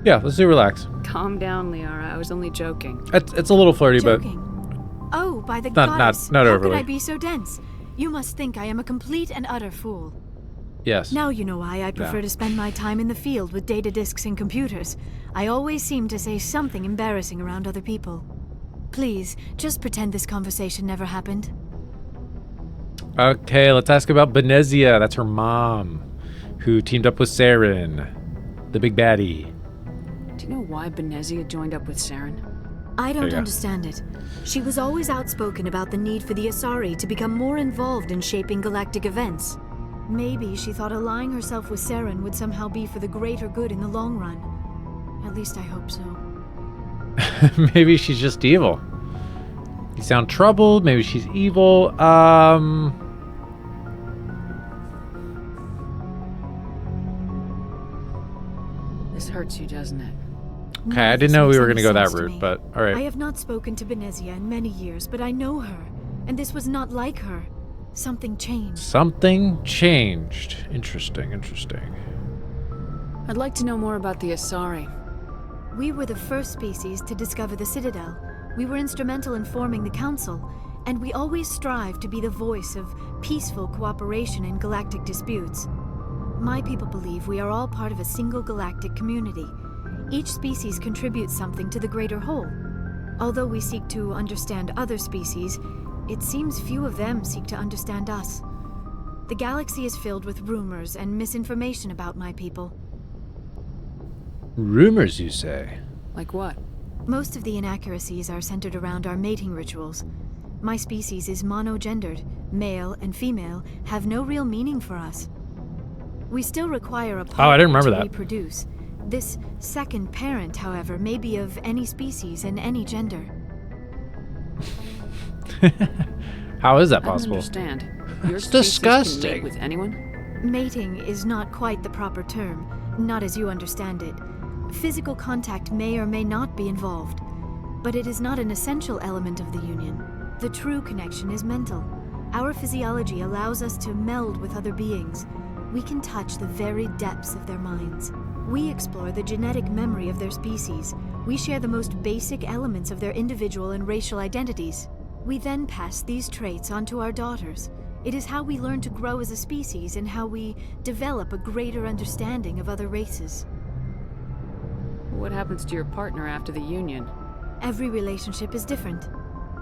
[SPEAKER 1] Yeah, let's do relax.
[SPEAKER 3] Calm down, Liara. I was only joking.
[SPEAKER 1] It's a little flirty,
[SPEAKER 5] Joking. Oh, by the
[SPEAKER 1] Not-
[SPEAKER 5] goddess.
[SPEAKER 1] not
[SPEAKER 5] How
[SPEAKER 1] overly.
[SPEAKER 5] could I be so dense? You must think I am a complete and utter fool.
[SPEAKER 1] but yes.
[SPEAKER 5] Now you know why I prefer
[SPEAKER 1] Yeah.
[SPEAKER 5] to spend my time in the field with data disks and computers. I always seem to say something embarrassing around other people. Please, just pretend this conversation never happened.
[SPEAKER 1] Okay, let's ask about Benezia. That's her mom, who teamed up with Saren, the big baddie.
[SPEAKER 3] Do you know why Benezia joined up with Saren?
[SPEAKER 5] I
[SPEAKER 1] There
[SPEAKER 5] don't
[SPEAKER 1] you go.
[SPEAKER 5] understand it. She was always outspoken about the need for the Asari to become more involved in shaping galactic events. Maybe she thought allying herself with Saren would somehow be for the greater good in the long run. At least I hope so.
[SPEAKER 1] Maybe she's just evil. You sound troubled. Maybe she's evil.
[SPEAKER 3] This hurts you, doesn't it?
[SPEAKER 1] Okay, I
[SPEAKER 5] None of
[SPEAKER 1] didn't
[SPEAKER 5] this
[SPEAKER 1] know we
[SPEAKER 5] makes
[SPEAKER 1] were
[SPEAKER 5] any
[SPEAKER 1] gonna go that
[SPEAKER 5] sense to
[SPEAKER 1] route,
[SPEAKER 5] me.
[SPEAKER 1] but all right.
[SPEAKER 5] I have not spoken to Benezia in many years, but I know her, and this was not like her. Something changed.
[SPEAKER 1] Something changed. Interesting.
[SPEAKER 3] I'd like to know more about the Asari.
[SPEAKER 5] We were the first species to discover the Citadel. We were instrumental in forming the Council, and we always strive to be the voice of peaceful cooperation in galactic disputes. My people believe we are all part of a single galactic community. Each species contributes something to the greater whole. Although we seek to understand other species, it seems few of them seek to understand us. The galaxy is filled with rumors and misinformation about my people.
[SPEAKER 1] Rumors, you say?
[SPEAKER 3] Like what?
[SPEAKER 5] Most of the inaccuracies are centered around our mating rituals. My species is monogendered. Male and female have no real meaning for us. We still require a partner
[SPEAKER 1] I didn't remember
[SPEAKER 5] to
[SPEAKER 1] that.
[SPEAKER 5] reproduce. This second parent, however, may be of any species and any gender.
[SPEAKER 1] How is that
[SPEAKER 3] I don't
[SPEAKER 1] possible?
[SPEAKER 3] understand. Your
[SPEAKER 1] It's
[SPEAKER 3] species can
[SPEAKER 1] disgusting.
[SPEAKER 3] mate with anyone?
[SPEAKER 5] Mating is not quite the proper term, not as you understand it. Physical contact may or may not be involved, but it is not an essential element of the union. The true connection is mental. Our physiology allows us to meld with other beings. We can touch the very depths of their minds. We explore the genetic memory of their species. We share the most basic elements of their individual and racial identities. We then pass these traits on to our daughters. It is how we learn to grow as a species and how we develop a greater understanding of other races.
[SPEAKER 3] What happens to your partner after the union?
[SPEAKER 5] Every relationship is different.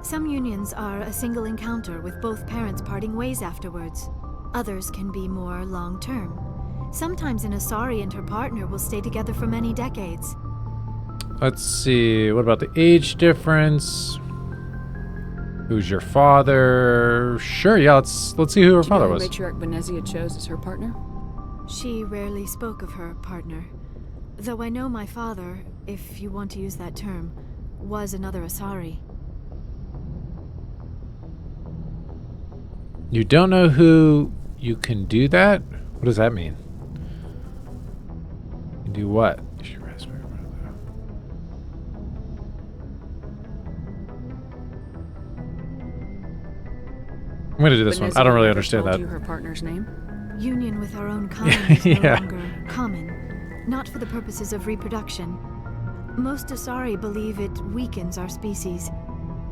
[SPEAKER 5] Some unions are a single encounter with both parents parting ways afterwards. Others can be more long-term. Sometimes an Asari and her partner will stay together for many decades.
[SPEAKER 1] Let's see. What about the age difference? Who's your father? Sure, yeah. Let's see who her
[SPEAKER 3] Do you
[SPEAKER 1] father
[SPEAKER 3] know
[SPEAKER 1] was.
[SPEAKER 3] who Matriarch Benezia chose as her partner?
[SPEAKER 5] She rarely spoke of her partner. Though I know my father, if you want to use that term, was another Asari.
[SPEAKER 1] You don't know who you can do that? What does that mean? You do what? I'm gonna do this one. I don't really
[SPEAKER 3] Benezia
[SPEAKER 1] understand
[SPEAKER 3] told
[SPEAKER 1] that.
[SPEAKER 3] you her partner's name?
[SPEAKER 5] Union with our own kind is no
[SPEAKER 1] Yeah.
[SPEAKER 5] longer common, not for the purposes of reproduction. Most Asari believe it weakens our species.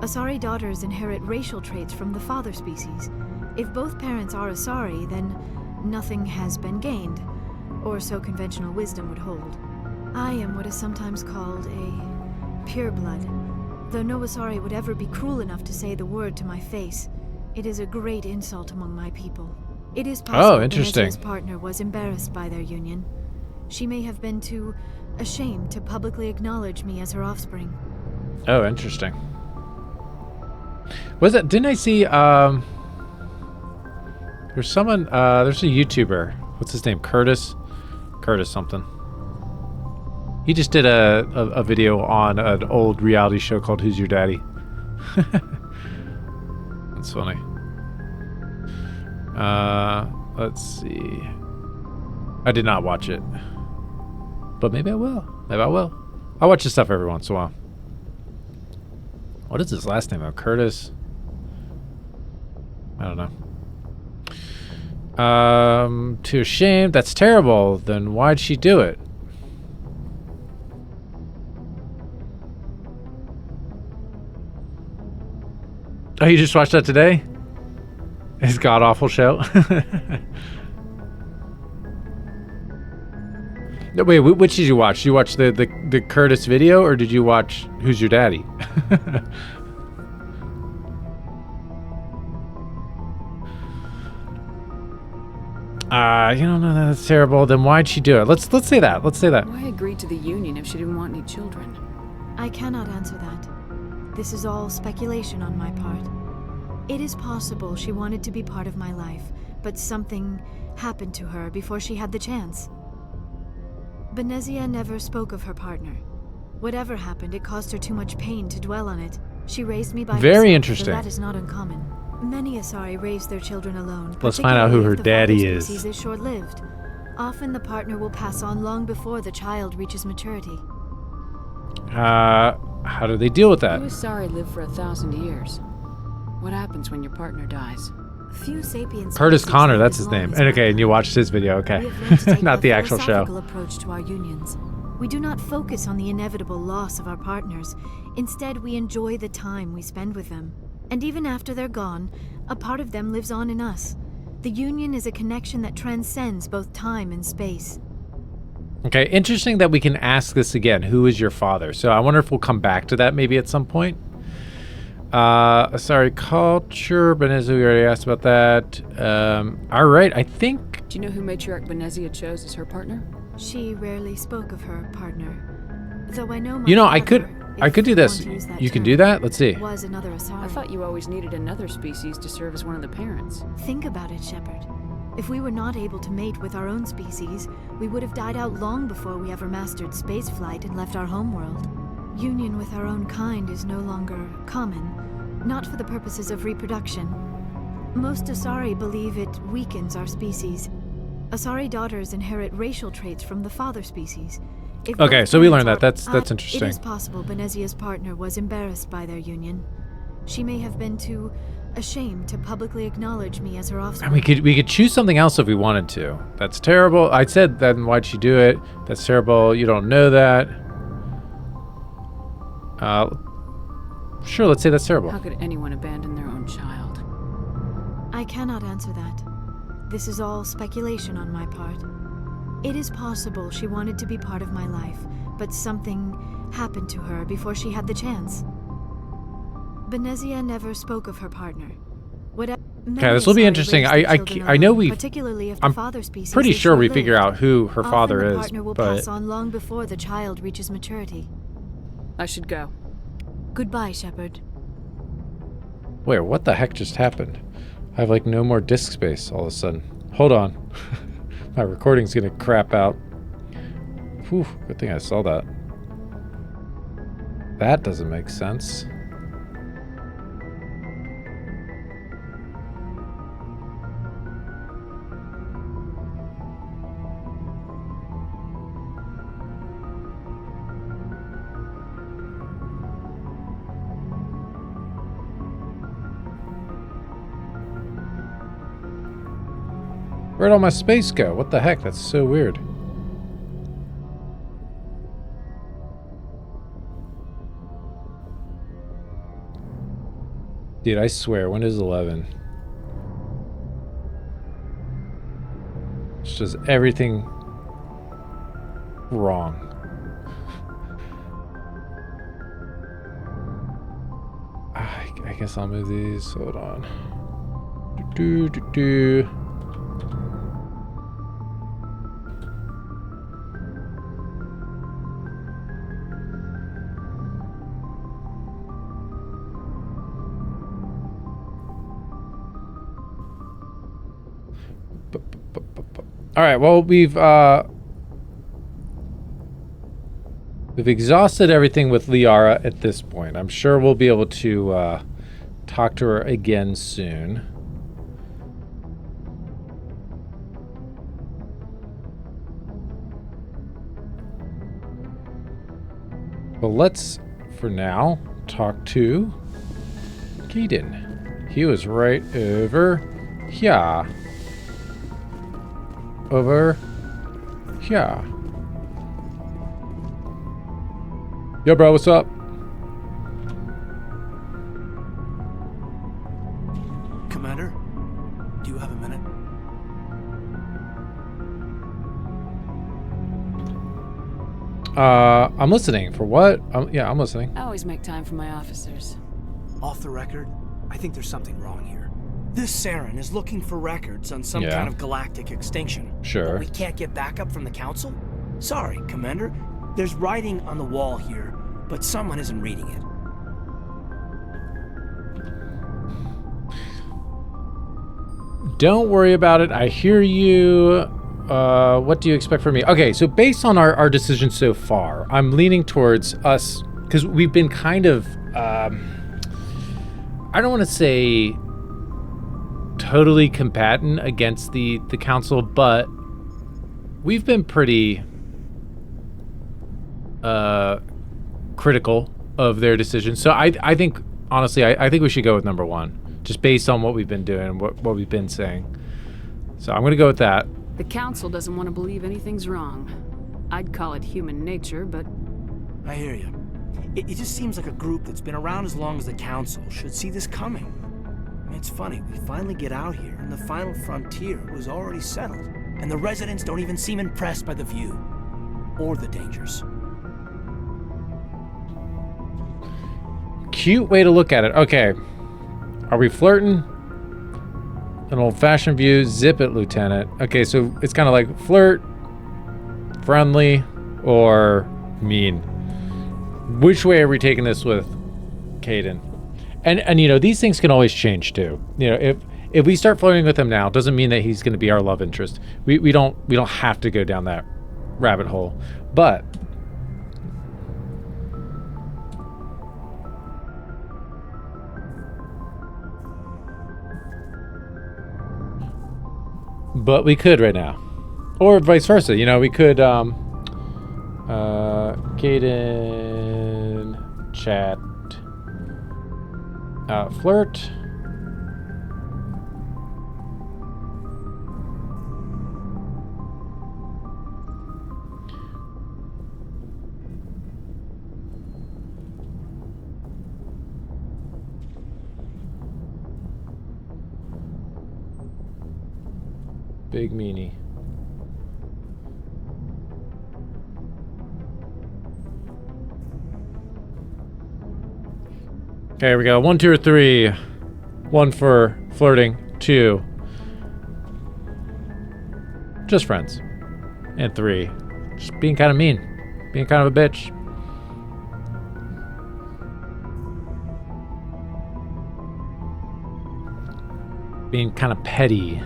[SPEAKER 5] Asari daughters inherit racial traits from the father species. If both parents are Asari, then nothing has been gained, or so conventional wisdom would hold. I am what is sometimes called a pureblood. Though no Asari would ever be cruel enough to say the word to my face, it is a great insult among my people. It is possible Venezia's partner was embarrassed by their union. She may have been too ashamed to publicly acknowledge me as her offspring.
[SPEAKER 1] Oh, interesting. Was it? Didn't I see? There's someone. There's a YouTuber. What's his name? Curtis something. He just did a video on an old reality show called Who's Your Daddy? That's funny. Let's see. I did not watch it, but maybe I will. Maybe I will. I watch this stuff every once in a while. What is his last name though? Curtis? I don't know. Too ashamed. That's terrible. Then why'd she do it? Oh, you just watched that today? His god-awful show? No, wait, which did you watch? Did you watch the Curtis video, or did you watch Who's Your Daddy? You don't know that's terrible. Then why'd she do it? Let's say that. Let's say that.
[SPEAKER 3] Why agree to the union if she didn't want any children?
[SPEAKER 5] I cannot answer that. This is all speculation on my part. It is possible she wanted to be part of my life, but something happened to her before she had the chance. Venezia never spoke of her partner. Whatever happened, it caused her too much pain to dwell on it. She raised me by herself,
[SPEAKER 1] Very interesting.
[SPEAKER 5] though that is not uncommon. Many Asari raise their children alone.
[SPEAKER 1] Let's find out who her daddy is.
[SPEAKER 5] Species is short-lived. Often the partner will pass on long before the child reaches maturity.
[SPEAKER 1] How do they deal with that?
[SPEAKER 3] You Asari live for 1,000 years. What happens when your partner dies?
[SPEAKER 5] Few sapiens.
[SPEAKER 1] Curtis
[SPEAKER 5] species
[SPEAKER 1] Connor,
[SPEAKER 5] live
[SPEAKER 1] that's
[SPEAKER 5] as
[SPEAKER 1] his
[SPEAKER 5] long
[SPEAKER 1] name.
[SPEAKER 5] as
[SPEAKER 1] And okay,
[SPEAKER 5] my
[SPEAKER 1] and you
[SPEAKER 5] kind.
[SPEAKER 1] watched his video, okay.
[SPEAKER 5] We have learned to take
[SPEAKER 1] Not
[SPEAKER 5] a
[SPEAKER 1] the actual show.
[SPEAKER 5] philosophical approach to our unions. We do not focus on the inevitable loss of our partners. Instead, we enjoy the time we spend with them. And even after they're gone, a part of them lives on in us. The union is a connection that transcends both time and space.
[SPEAKER 1] Okay, interesting that we can ask this again. Who is your father? So I wonder if we'll come back to that maybe at some point. Sorry, culture. Benezia, we already asked about that. All right, I think...
[SPEAKER 3] Do you know who matriarch Venezia chose as her partner?
[SPEAKER 5] She rarely spoke of her partner. Though I know my
[SPEAKER 1] You know, I
[SPEAKER 5] father,
[SPEAKER 1] could do
[SPEAKER 5] if
[SPEAKER 1] this.
[SPEAKER 5] want to use that
[SPEAKER 1] You can
[SPEAKER 5] term,
[SPEAKER 1] do that? Let's see.
[SPEAKER 5] was another Asari.
[SPEAKER 3] I thought you always needed another species to serve as one of the parents.
[SPEAKER 5] Think about it, Shepard. If we were not able to mate with our own species, we would have died out long before we ever mastered spaceflight and left our homeworld. Union with our own kind is no longer common, not for the purposes of reproduction. Most Asari believe it weakens our species. Asari daughters inherit racial traits from the father species. If
[SPEAKER 1] Okay,
[SPEAKER 5] both
[SPEAKER 1] so we
[SPEAKER 5] parents
[SPEAKER 1] learned that.
[SPEAKER 5] are-
[SPEAKER 1] That's
[SPEAKER 5] It
[SPEAKER 1] interesting.
[SPEAKER 5] is possible Venezia's partner was embarrassed by their union. She may have been too ashamed to publicly acknowledge me as her offspring.
[SPEAKER 1] And we could choose something else if we wanted to. That's terrible. I said then why'd she do it? That's terrible. You don't know that. Sure, let's say that's terrible.
[SPEAKER 3] How could anyone abandon their own child?
[SPEAKER 5] I cannot answer that. This is all speculation on my part. It is possible she wanted to be part of my life, but something happened to her before she had the chance. Venezia never spoke of her partner. Okay,
[SPEAKER 1] this will be interesting. I know we.
[SPEAKER 5] particularly if the
[SPEAKER 1] I'm
[SPEAKER 5] father species
[SPEAKER 1] pretty
[SPEAKER 5] is
[SPEAKER 1] sure we
[SPEAKER 5] short-lived.
[SPEAKER 1] figure out who her
[SPEAKER 5] Often
[SPEAKER 1] father
[SPEAKER 5] the
[SPEAKER 1] is,
[SPEAKER 5] partner will
[SPEAKER 1] but
[SPEAKER 5] pass on long before the child reaches maturity.
[SPEAKER 3] I should go.
[SPEAKER 5] Goodbye, Shepard.
[SPEAKER 1] wait, what the heck just happened? I have like no more disk space all of a sudden. Hold on, my recording's gonna crap out. Whew, good thing I saw that. That doesn't make sense. Where'd all my space go? What the heck? That's so weird. Dude, I swear, Windows 11. It's just everything wrong. I guess I'll move these. Hold on. Do, do, do, do. All right. Well, we've exhausted everything with Liara at this point. I'm sure we'll be able to talk to her again soon. But let's, for now, talk to Kaden. He was right over here. Over here. Yo, bro, what's up?
[SPEAKER 6] Commander, do you have a minute?
[SPEAKER 1] I'm listening. For what? Yeah, I'm listening.
[SPEAKER 3] I always make time for my officers.
[SPEAKER 6] Off the record, I think there's something wrong here. This Saren is looking for records on some
[SPEAKER 1] Yeah.
[SPEAKER 6] kind of galactic extinction.
[SPEAKER 1] Sure.
[SPEAKER 6] But we can't get backup from the Council? Sorry, Commander. There's writing on the wall here, but someone isn't reading it.
[SPEAKER 1] Don't worry about it. I hear you. What do you expect from me? Okay, so based on our decision so far, I'm leaning towards us, because we've been kind of, I don't want to say totally combatant against the council, but we've been pretty critical of their decisions. So I think, honestly, I think we should go with number one, just based on what we've been doing and what we've been saying. So I'm going to go with that.
[SPEAKER 3] The council doesn't want to believe anything's wrong. I'd call it human nature, but
[SPEAKER 6] I hear you. It just seems like a group that's been around as long as the Council should see this coming. I mean, it's funny, we finally get out here, and the final frontier was already settled. And the residents don't even seem impressed by the view. Or the dangers.
[SPEAKER 1] Cute way to look at it. Okay. Are we flirting? An old-fashioned view. Zip it, Lieutenant. Okay, so it's kind of like flirt, friendly, or mean. Which way are we taking this with Kaden? And you know, these things can always change too. You know, if we start flirting with him now, doesn't mean that he's going to be our love interest. We don't have to go down that rabbit hole. But we could right now, or vice versa. You know, we could Kaden chat flirt. Big meanie. Okay, here we go. 1, 2, or 3. 1 for flirting. 2. Just friends. And 3. Just being kind of mean. Being kind of a bitch. Being kind of petty.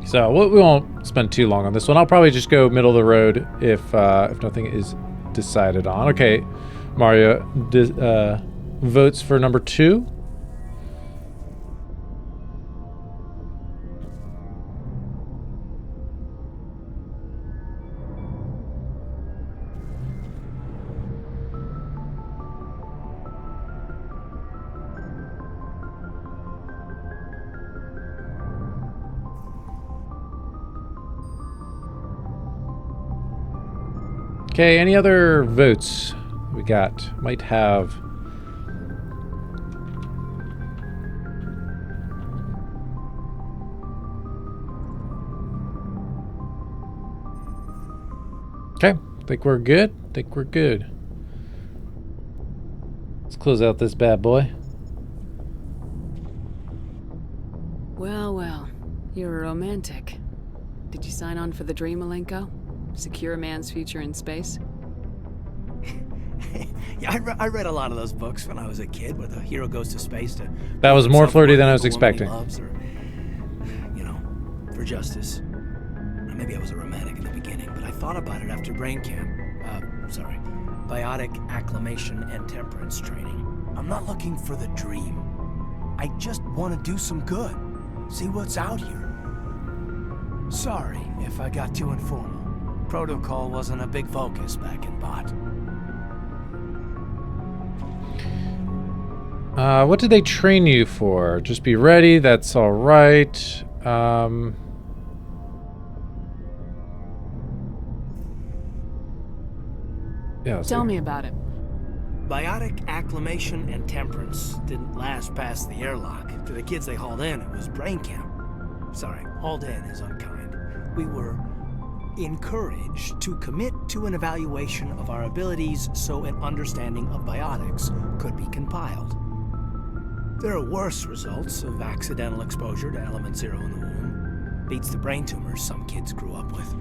[SPEAKER 1] So we won't spend too long on this one. I'll probably just go middle of the road if nothing is decided on. Okay, Mario votes for number 2. Okay, any other votes we got? Might have Okay, think we're good. Think we're good. Let's close out this bad boy.
[SPEAKER 3] Well, well. You're a romantic. Did you sign on for the dream, Malenko? Secure a man's future in space?
[SPEAKER 6] Yeah, I read a lot of those books when I was a kid, where the hero goes to space to...
[SPEAKER 1] That was more flirty than I was
[SPEAKER 6] the woman he
[SPEAKER 1] expecting.
[SPEAKER 6] loves, or, you know, for justice. Or maybe I was a romantic in the beginning, but I thought about it after brain camp. Biotic acclimation and temperance training. I'm not looking for the dream. I just want to do some good. See what's out here. Sorry if I got too informal. Protocol wasn't a big focus back in Bot.
[SPEAKER 1] What did they train you for? Just be ready, that's alright. Yeah,
[SPEAKER 3] Tell me about it.
[SPEAKER 6] Biotic acclimation and temperance didn't last past the airlock. To the kids they hauled in, it was brain camp. Sorry, hauled in is unkind. We were encouraged to commit to an evaluation of our abilities so an understanding of biotics could be compiled. There are worse results of accidental exposure to element 0 in the womb. Beats the brain tumors some kids grew up with.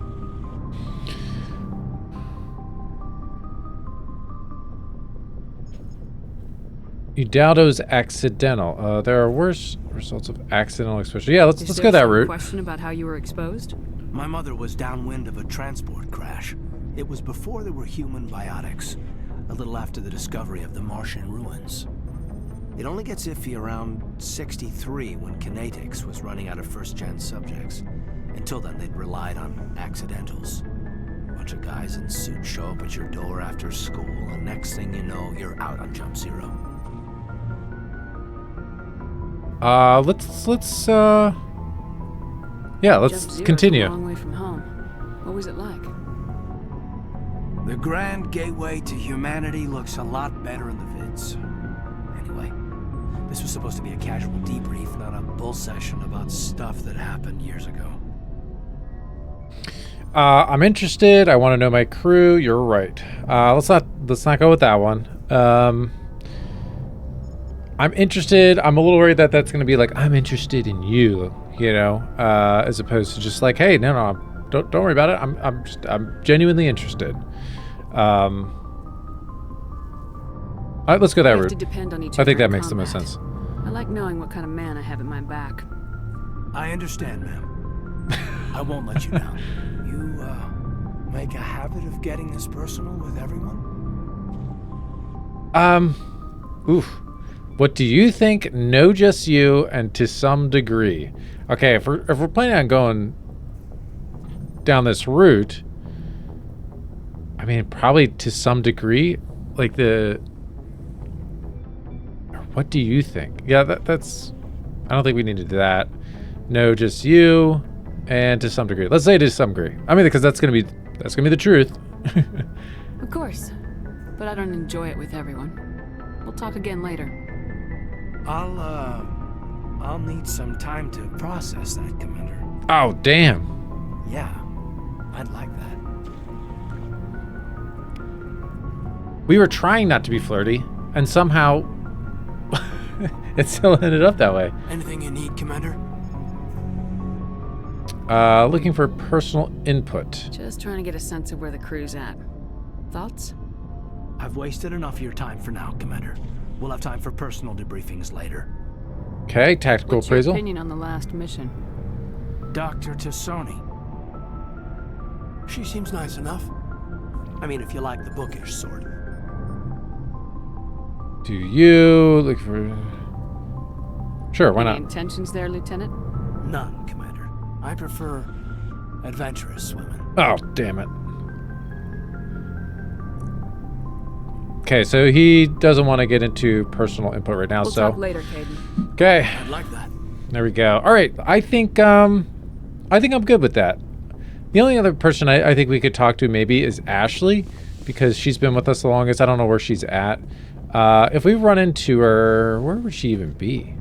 [SPEAKER 1] Udaldo's accidental. There are worse results of accidental exposure. Yeah, let's go that route.
[SPEAKER 3] Question about how you were exposed?
[SPEAKER 6] My mother was downwind of a transport crash. It was before there were human biotics, a little after the discovery of the Martian ruins. It only gets iffy around 63 when Kinetics was running out of first-gen subjects. Until then, they'd relied on accidentals. A bunch of guys in suits show up at your door after school, and next thing you know, you're out on Jump Zero.
[SPEAKER 1] Let's continue.
[SPEAKER 3] A long way from home. What was it like?
[SPEAKER 6] The grand gateway to humanity looks a lot better in the vids. Anyway, this was supposed to be a casual debrief, not a bull session about stuff that happened years ago.
[SPEAKER 1] I'm interested. I want to know my crew. You're right. Let's not go with that one. I'm interested. I'm a little worried that that's going to be like, I'm interested in you, you know, as opposed to just like, hey, no, don't worry about it. I'm genuinely interested. All right, let's go that route. I think that makes the most sense.
[SPEAKER 3] I like knowing what kind of man I have at my back.
[SPEAKER 6] I understand, ma'am. I won't let you down. You, make a habit of getting this personal with everyone?
[SPEAKER 1] What do you think? No, just you, and to some degree. Okay, if we're planning on going down this route, I mean, probably to some degree, like what do you think? Yeah, that's. I don't think we need to do that. No, just you, and to some degree. Let's say to some degree. I mean, because that's gonna be the truth.
[SPEAKER 3] Of course, but I don't enjoy it with everyone. We'll talk again later.
[SPEAKER 6] I'll need some time to process that, Commander.
[SPEAKER 1] Oh, damn.
[SPEAKER 6] Yeah, I'd like that.
[SPEAKER 1] We were trying not to be flirty, and somehow it still ended up that way.
[SPEAKER 6] Anything you need, Commander?
[SPEAKER 1] Looking for personal input.
[SPEAKER 3] Just trying to get a sense of where the crew's at. Thoughts?
[SPEAKER 6] I've wasted enough of your time for now, Commander. We'll have time for personal debriefings later.
[SPEAKER 1] Okay, tactical
[SPEAKER 3] What's your
[SPEAKER 1] appraisal.
[SPEAKER 3] opinion on the last mission?
[SPEAKER 6] Dr. Tassoni. She seems nice enough. I mean, if you like the bookish sort.
[SPEAKER 1] Do you look for... Sure, why
[SPEAKER 3] Any
[SPEAKER 1] not?
[SPEAKER 3] intentions there, Lieutenant?
[SPEAKER 6] None, Commander. I prefer adventurous women.
[SPEAKER 1] Oh, damn it. Okay, so he doesn't want to get into personal input right now,
[SPEAKER 3] We'll
[SPEAKER 1] so...
[SPEAKER 3] talk later, Caden.
[SPEAKER 1] Okay,
[SPEAKER 6] I'd like that.
[SPEAKER 1] there we go. All right, I think I'm good with that. The only other person I think we could talk to maybe is Ashley, because she's been with us the longest. I don't know where she's at. If we run into her, where would she even be?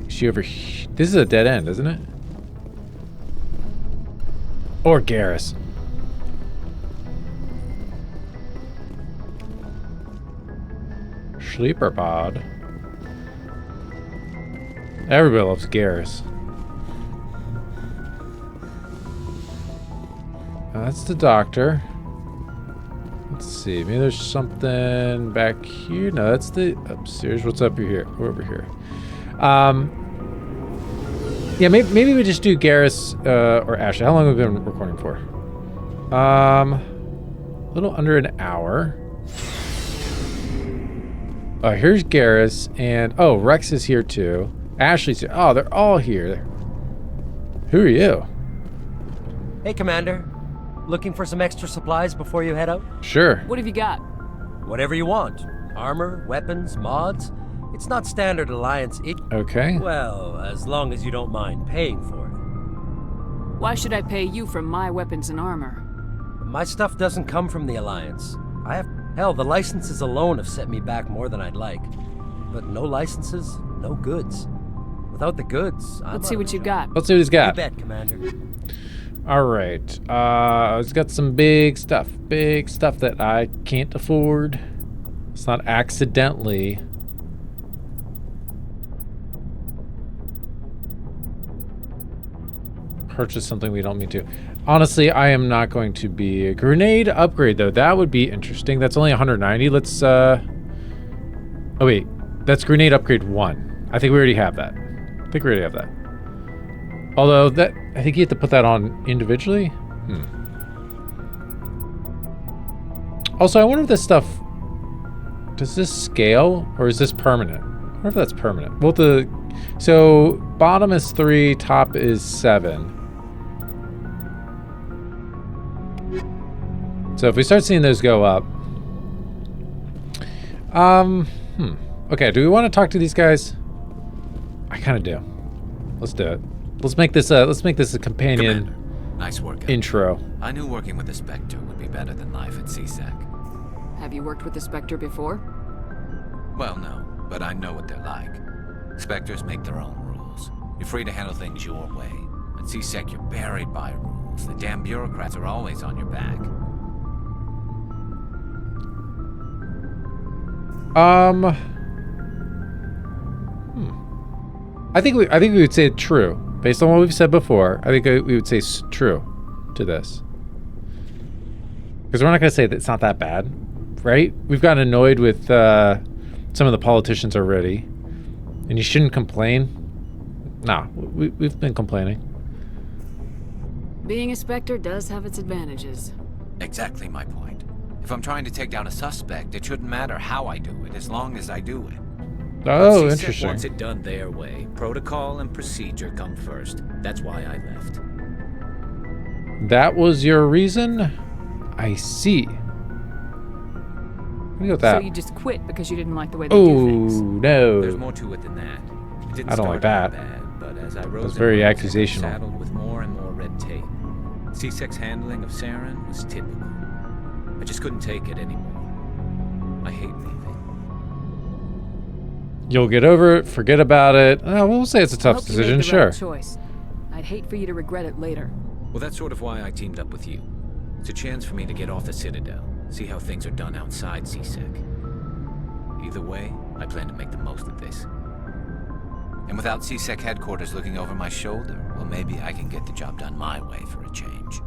[SPEAKER 1] Is she over here? This is a dead end, isn't it? Or Garrus. sleeper pod. Everybody loves Garrus. That's the doctor. Let's see. Maybe there's something back here. No, that's the upstairs. What's up here? We're over here. Yeah, maybe we just do Garrus or Ashley. How long have we been recording for? A little under an hour. Oh, here's Garrus, and oh, Rex is here too. Ashley's here. Oh, they're all here. Who are you?
[SPEAKER 7] Hey, Commander. Looking for some extra supplies before you head out?
[SPEAKER 1] Sure.
[SPEAKER 3] What have you got?
[SPEAKER 7] Whatever you want. Armor, weapons, mods. It's not standard Alliance.
[SPEAKER 1] Okay.
[SPEAKER 7] Well, as long as you don't mind paying for it.
[SPEAKER 3] Why should I pay you for my weapons and armor?
[SPEAKER 7] My stuff doesn't come from the Alliance. Hell, the licenses alone have set me back more than I'd like. But no licenses, no goods. Without the goods,
[SPEAKER 3] Let's see what you got.
[SPEAKER 1] Let's see what he's
[SPEAKER 7] You
[SPEAKER 1] got.
[SPEAKER 7] bet, Commander.
[SPEAKER 1] All right. He's got some big stuff that I can't afford. It's not accidentally. Purchase something we don't mean to. Honestly, I am not going to be a grenade upgrade though. That would be interesting. That's only 190. Let's oh wait, that's grenade upgrade 1. I think we already have that. Although that, I think you have to put that on individually. Also, I wonder if this stuff, does this scale or is this permanent? I wonder if that's permanent. Well, so bottom is 3, top is 7. So if we start seeing those go up, okay, do we want to talk to these guys? I kind of do. Let's do it. Let's make this a companion.
[SPEAKER 8] Commander, nice work.
[SPEAKER 1] Intro.
[SPEAKER 8] I knew working with the Spectre would be better than life at CSEC.
[SPEAKER 3] Have you worked with the Spectre before?
[SPEAKER 8] Well, no, but I know what they're like. Spectres make their own rules. You're free to handle things your way. At CSEC, you're buried by rules. The damn bureaucrats are always on your back.
[SPEAKER 1] I think we would say true based on what we've said before. I think we would say true to this because we're not going to say that it's not that bad, right? We've gotten annoyed with some of the politicians already, and you shouldn't complain. Nah, we've been complaining.
[SPEAKER 3] Being a Spectre does have its advantages.
[SPEAKER 8] Exactly my point. If I'm trying to take down a suspect, it shouldn't matter how I do it, as long as I do it.
[SPEAKER 1] Oh,
[SPEAKER 9] CSEC
[SPEAKER 1] interesting.
[SPEAKER 9] wants it done their way. Protocol and procedure come first. That's why I left.
[SPEAKER 1] That was your reason? I see. Let me go with that.
[SPEAKER 3] So you just quit because you didn't like the way they
[SPEAKER 1] Oh,
[SPEAKER 3] do things?
[SPEAKER 1] no.
[SPEAKER 9] There's more to it than that. It didn't
[SPEAKER 1] I don't
[SPEAKER 9] start
[SPEAKER 1] like that.
[SPEAKER 9] out bad, but as I rose
[SPEAKER 1] That's
[SPEAKER 9] in
[SPEAKER 1] very
[SPEAKER 9] ranks, I was
[SPEAKER 1] accusational.
[SPEAKER 9] saddled with more and more red tape. CSEC's handling of Saren was typical. I just couldn't take it anymore. I hate leaving.
[SPEAKER 1] You'll get over it, forget about it. We'll say it's a
[SPEAKER 3] I
[SPEAKER 1] tough
[SPEAKER 3] hope you
[SPEAKER 1] decision,
[SPEAKER 3] made the
[SPEAKER 1] sure.
[SPEAKER 3] right choice. I'd hate for you to regret it later.
[SPEAKER 9] Well, that's sort of why I teamed up with you. It's a chance for me to get off the Citadel, see how things are done outside CSEC. Either way, I plan to make the most of this.
[SPEAKER 8] And without CSEC headquarters looking over my shoulder, well, maybe I can get the job done my way for a change.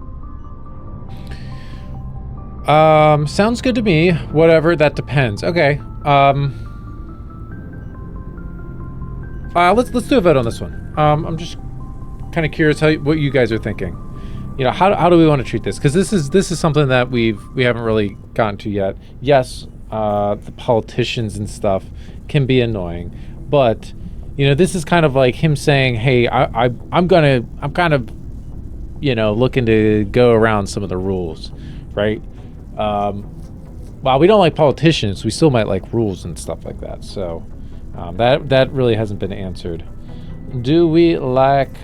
[SPEAKER 1] Sounds good to me. Whatever, that depends. Okay. Let's do a vote on this one. I'm just kind of curious what you guys are thinking. You know, how do we want to treat this? Because this is something that we haven't really gotten to yet. Yes, the politicians and stuff can be annoying, but you know, this is kind of like him saying, "Hey, I'm kind of, you know, looking to go around some of the rules, right?" While we don't like politicians, we still might like rules and stuff like that. So that really hasn't been answered. Do we like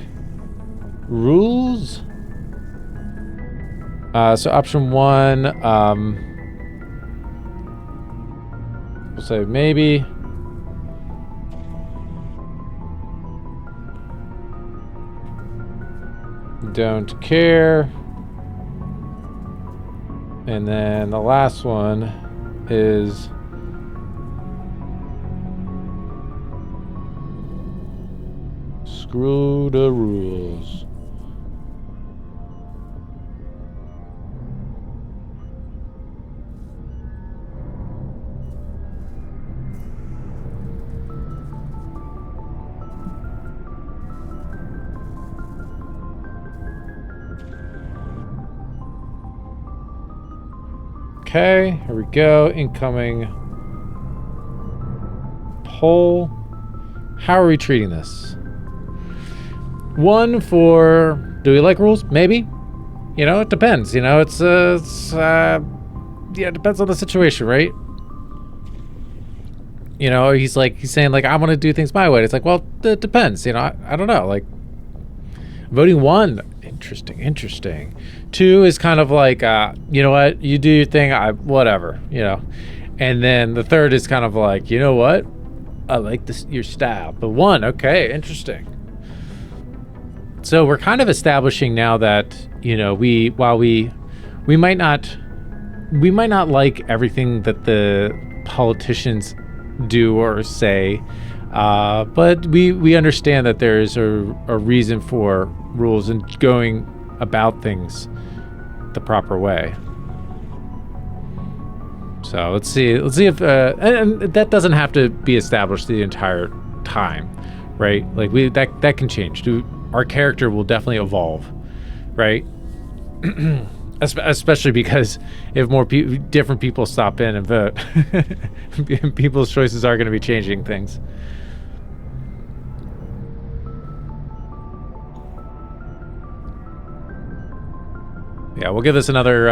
[SPEAKER 1] rules? So option 1, we'll say maybe. Don't care. And then the last one is Screw the rules. Okay, here we go. Incoming poll. How are we treating this? 1 for, do we like rules? Maybe. You know, it depends. You know, it depends on the situation, right? You know, he's saying like, I want to do things my way. It's like, well, it depends. You know, I don't know. Like, voting 1, interesting. 2 is kind of like, you know what, you do your thing, whatever, you know. And then the 3rd is kind of like, you know what, I like your style. But 1, okay, interesting. So we're kind of establishing now that, you know, while we might not like everything that the politicians do or say, but we understand that there's a reason for rules and going about things the proper way. So let's see if and that doesn't have to be established the entire time, right? Like that can change. Our character will definitely evolve, right? Especially because if more different people stop in and vote, people's choices are going to be changing things. Yeah, we'll give this another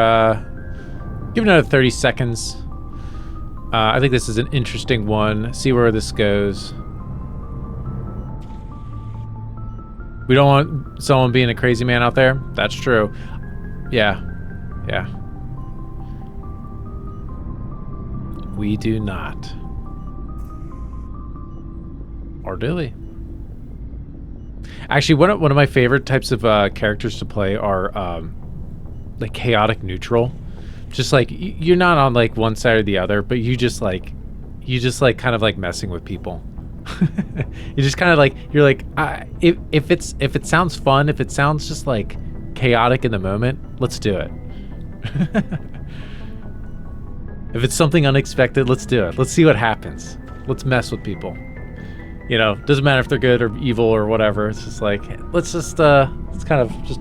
[SPEAKER 1] 30 seconds. I think this is an interesting one. See where this goes. We don't want someone being a crazy man out there. That's true. Yeah. We do not. Or do we? Actually, one of my favorite types of characters to play are like chaotic neutral. Just like you're not on like one side or the other, but you just like kind of like messing with people. You just kind of like, you're like, if it sounds fun, if it sounds just like chaotic in the moment, let's do it. If it's something unexpected, let's do it. Let's see what happens. Let's mess with people. You know, doesn't matter if they're good or evil or whatever. It's just like, let's kind of just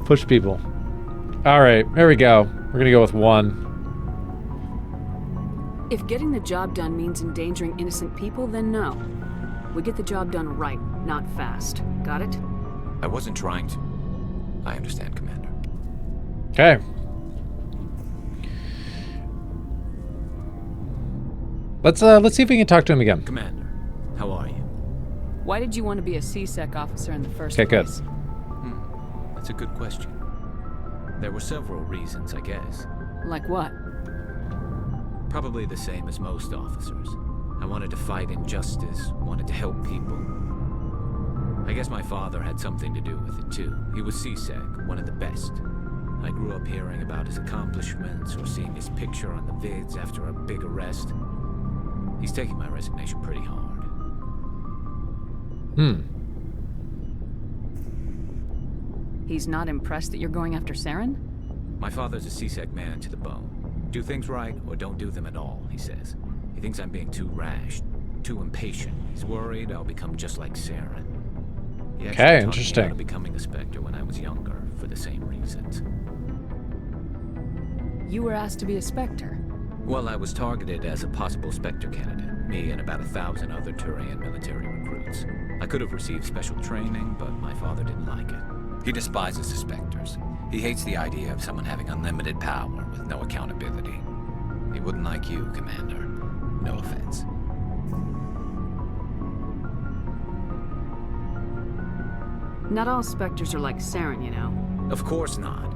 [SPEAKER 1] push people. All right, there we go. We're gonna go with 1.
[SPEAKER 3] If getting the job done means endangering innocent people, then no. We get the job done right, not fast. Got it?
[SPEAKER 9] I wasn't trying to. I understand, Commander.
[SPEAKER 1] Okay. Let's see if we can talk to him again.
[SPEAKER 9] Commander, how are you?
[SPEAKER 3] Why did you want to be a CSEC officer in the first
[SPEAKER 1] Okay, good.
[SPEAKER 3] place?
[SPEAKER 9] That's a good question. There were several reasons, I guess.
[SPEAKER 3] Like what?
[SPEAKER 9] Probably the same as most officers. I wanted to fight injustice, wanted to help people. I guess my father had something to do with it too. He was CSEC, one of the best. I grew up hearing about his accomplishments or seeing his picture on the vids after a big arrest. He's taking my resignation pretty hard.
[SPEAKER 3] He's not impressed that you're going after Saren?
[SPEAKER 9] My father's a CSEC man to the bone. Do things right or don't do them at all, he says. He thinks I'm being too rash, too impatient. He's worried I'll become just like Saren. He actually
[SPEAKER 1] Okay,
[SPEAKER 9] talked
[SPEAKER 1] interesting.
[SPEAKER 9] me out of becoming a Spectre when I was younger for the same reasons.
[SPEAKER 3] You were asked to be a Spectre.
[SPEAKER 9] Well, I was targeted as a possible Spectre candidate, me and about 1,000 other Turian military recruits. I could have received special training, but my father didn't like it. He despises the Spectres. He hates the idea of someone having unlimited power with no accountability. He wouldn't like you, Commander. No offense.
[SPEAKER 3] Not all Spectres are like Saren, you know.
[SPEAKER 9] Of course not.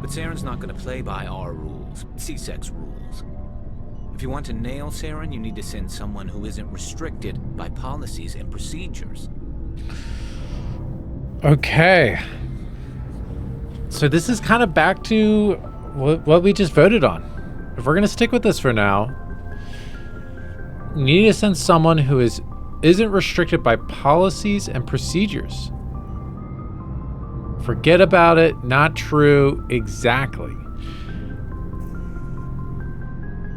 [SPEAKER 9] But Saren's not going to play by our rules, CSEC's rules. If you want to nail Saren, you need to send someone who isn't restricted by policies and procedures.
[SPEAKER 1] Okay. So this is kind of back to what we just voted on. If we're going to stick with this for now, we need to send someone who is isn't restricted by policies and procedures. Forget about it. Not true. Exactly.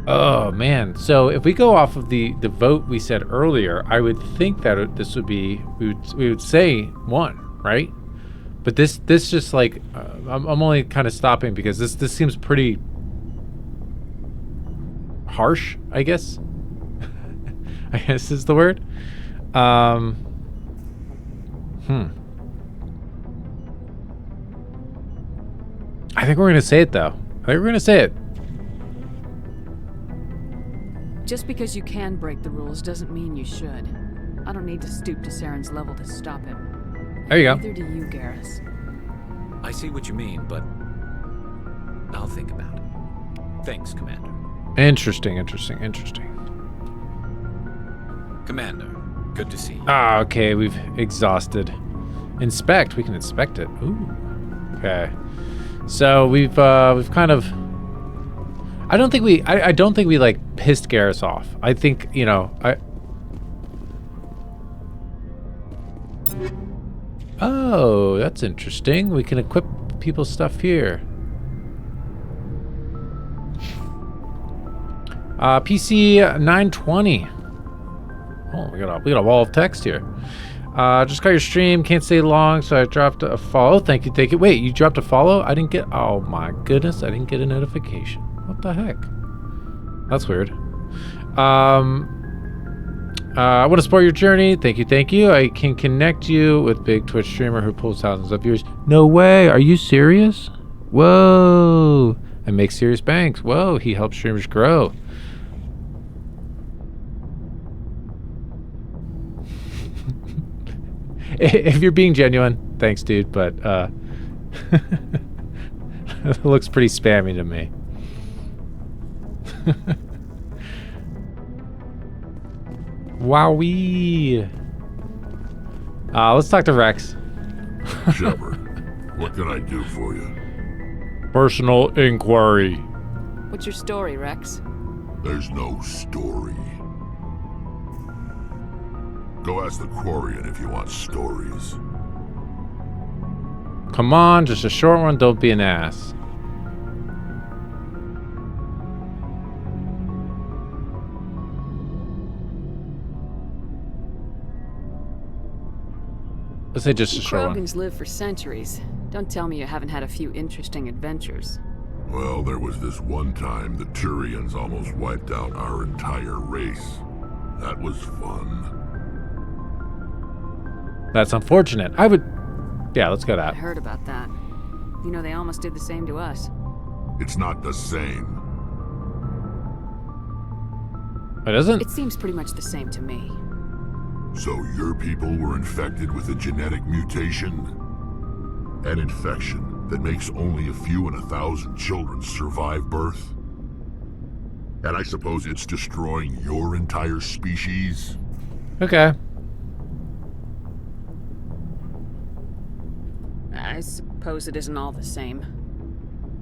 [SPEAKER 1] Oh, man. So if we go off of the vote we said earlier, I would think that this would be, we would say 1, right? But this just like, I'm only kind of stopping because this seems pretty harsh, I guess. I guess is the word. I think we're going to say it, though. I think we're going to say it.
[SPEAKER 3] Just because you can break the rules doesn't mean you should. I don't need to stoop to Saren's level to stop him.
[SPEAKER 1] There you go.
[SPEAKER 3] Neither do you, Garrus.
[SPEAKER 9] I see what you mean, but I'll think about it. Thanks, Commander.
[SPEAKER 1] Interesting.
[SPEAKER 9] Commander, good to see you.
[SPEAKER 1] Ah, okay. We've exhausted. Inspect. We can inspect it. Ooh. Okay. So we've kind of. I don't think we like pissed Garrus off. I think, you know, Oh, that's interesting. We can equip people's stuff here. PC 920. Oh, we got a wall of text here. Just got your stream. Can't stay long, so I dropped a follow. Thank you. Wait, you dropped a follow? I didn't get. Oh my goodness, I didn't get a notification. What the heck? That's weird. I want to support your journey. Thank you. I can connect you with big Twitch streamer who pulls thousands of viewers. No way. Are you serious? Whoa. And makes serious banks. Whoa. He helps streamers grow. If you're being genuine, thanks, dude. But it looks pretty spammy to me. Wowee. Let's talk to Rex.
[SPEAKER 10] Shepard, what can I do for you?
[SPEAKER 1] Personal inquiry.
[SPEAKER 3] What's your story, Rex?
[SPEAKER 10] There's no story. Go ask the Quarian if you want stories.
[SPEAKER 1] Come on, just a short one. Don't be an ass. Let's say just a short one.
[SPEAKER 3] Krogans live for centuries. Don't tell me you haven't had a few interesting adventures.
[SPEAKER 10] Well, there was this one time the Turians almost wiped out our entire race. That was fun.
[SPEAKER 1] That's unfortunate. I would... Yeah, let's go
[SPEAKER 3] I
[SPEAKER 1] that.
[SPEAKER 3] heard about that. You know, they almost did the same to us.
[SPEAKER 10] It's not the same.
[SPEAKER 1] It isn't?
[SPEAKER 3] It seems pretty much the same to me.
[SPEAKER 10] So your people were infected with a genetic mutation? An infection that makes only a few in 1,000 children survive birth? And I suppose it's destroying your entire species?
[SPEAKER 1] Okay.
[SPEAKER 3] I suppose it isn't all the same.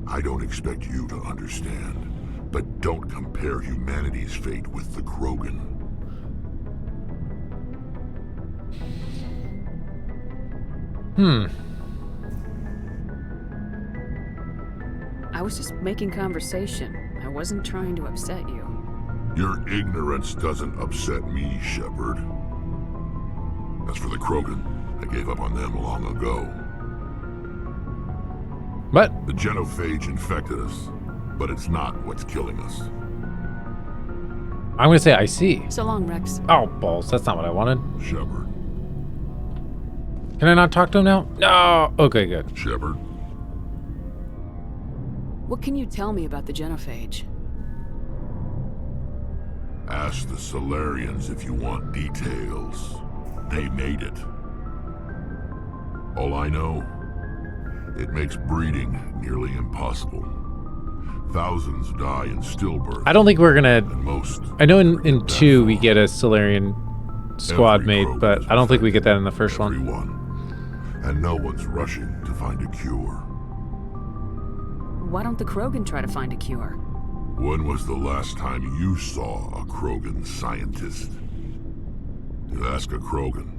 [SPEAKER 10] I don't expect you to understand, but don't compare humanity's fate with the Krogan.
[SPEAKER 3] I was just making conversation. I wasn't trying to upset you.
[SPEAKER 10] Your ignorance doesn't upset me, Shepard. As for the Krogan, I gave up on them long ago.
[SPEAKER 1] What?
[SPEAKER 10] The genophage infected us, but it's not what's killing us.
[SPEAKER 1] I'm going to say I see.
[SPEAKER 3] So long, Rex.
[SPEAKER 1] Oh, balls. That's not what I wanted.
[SPEAKER 10] Shepard.
[SPEAKER 1] Can I not talk to him now? No. Okay, good.
[SPEAKER 10] Shepard.
[SPEAKER 3] What can you tell me about the genophage?
[SPEAKER 10] Ask the Solarians if you want details. They made it. All I know, it makes breeding nearly impossible. Thousands die in stillbirth.
[SPEAKER 1] I don't think we're gonna.
[SPEAKER 10] Most.
[SPEAKER 1] I know in 2 we get a Solarian squad made, but I don't think we get that in the first one.
[SPEAKER 10] And no one's rushing to find a cure.
[SPEAKER 3] Why don't the Krogan try to find a cure?
[SPEAKER 10] When was the last time you saw a Krogan scientist? You ask a Krogan,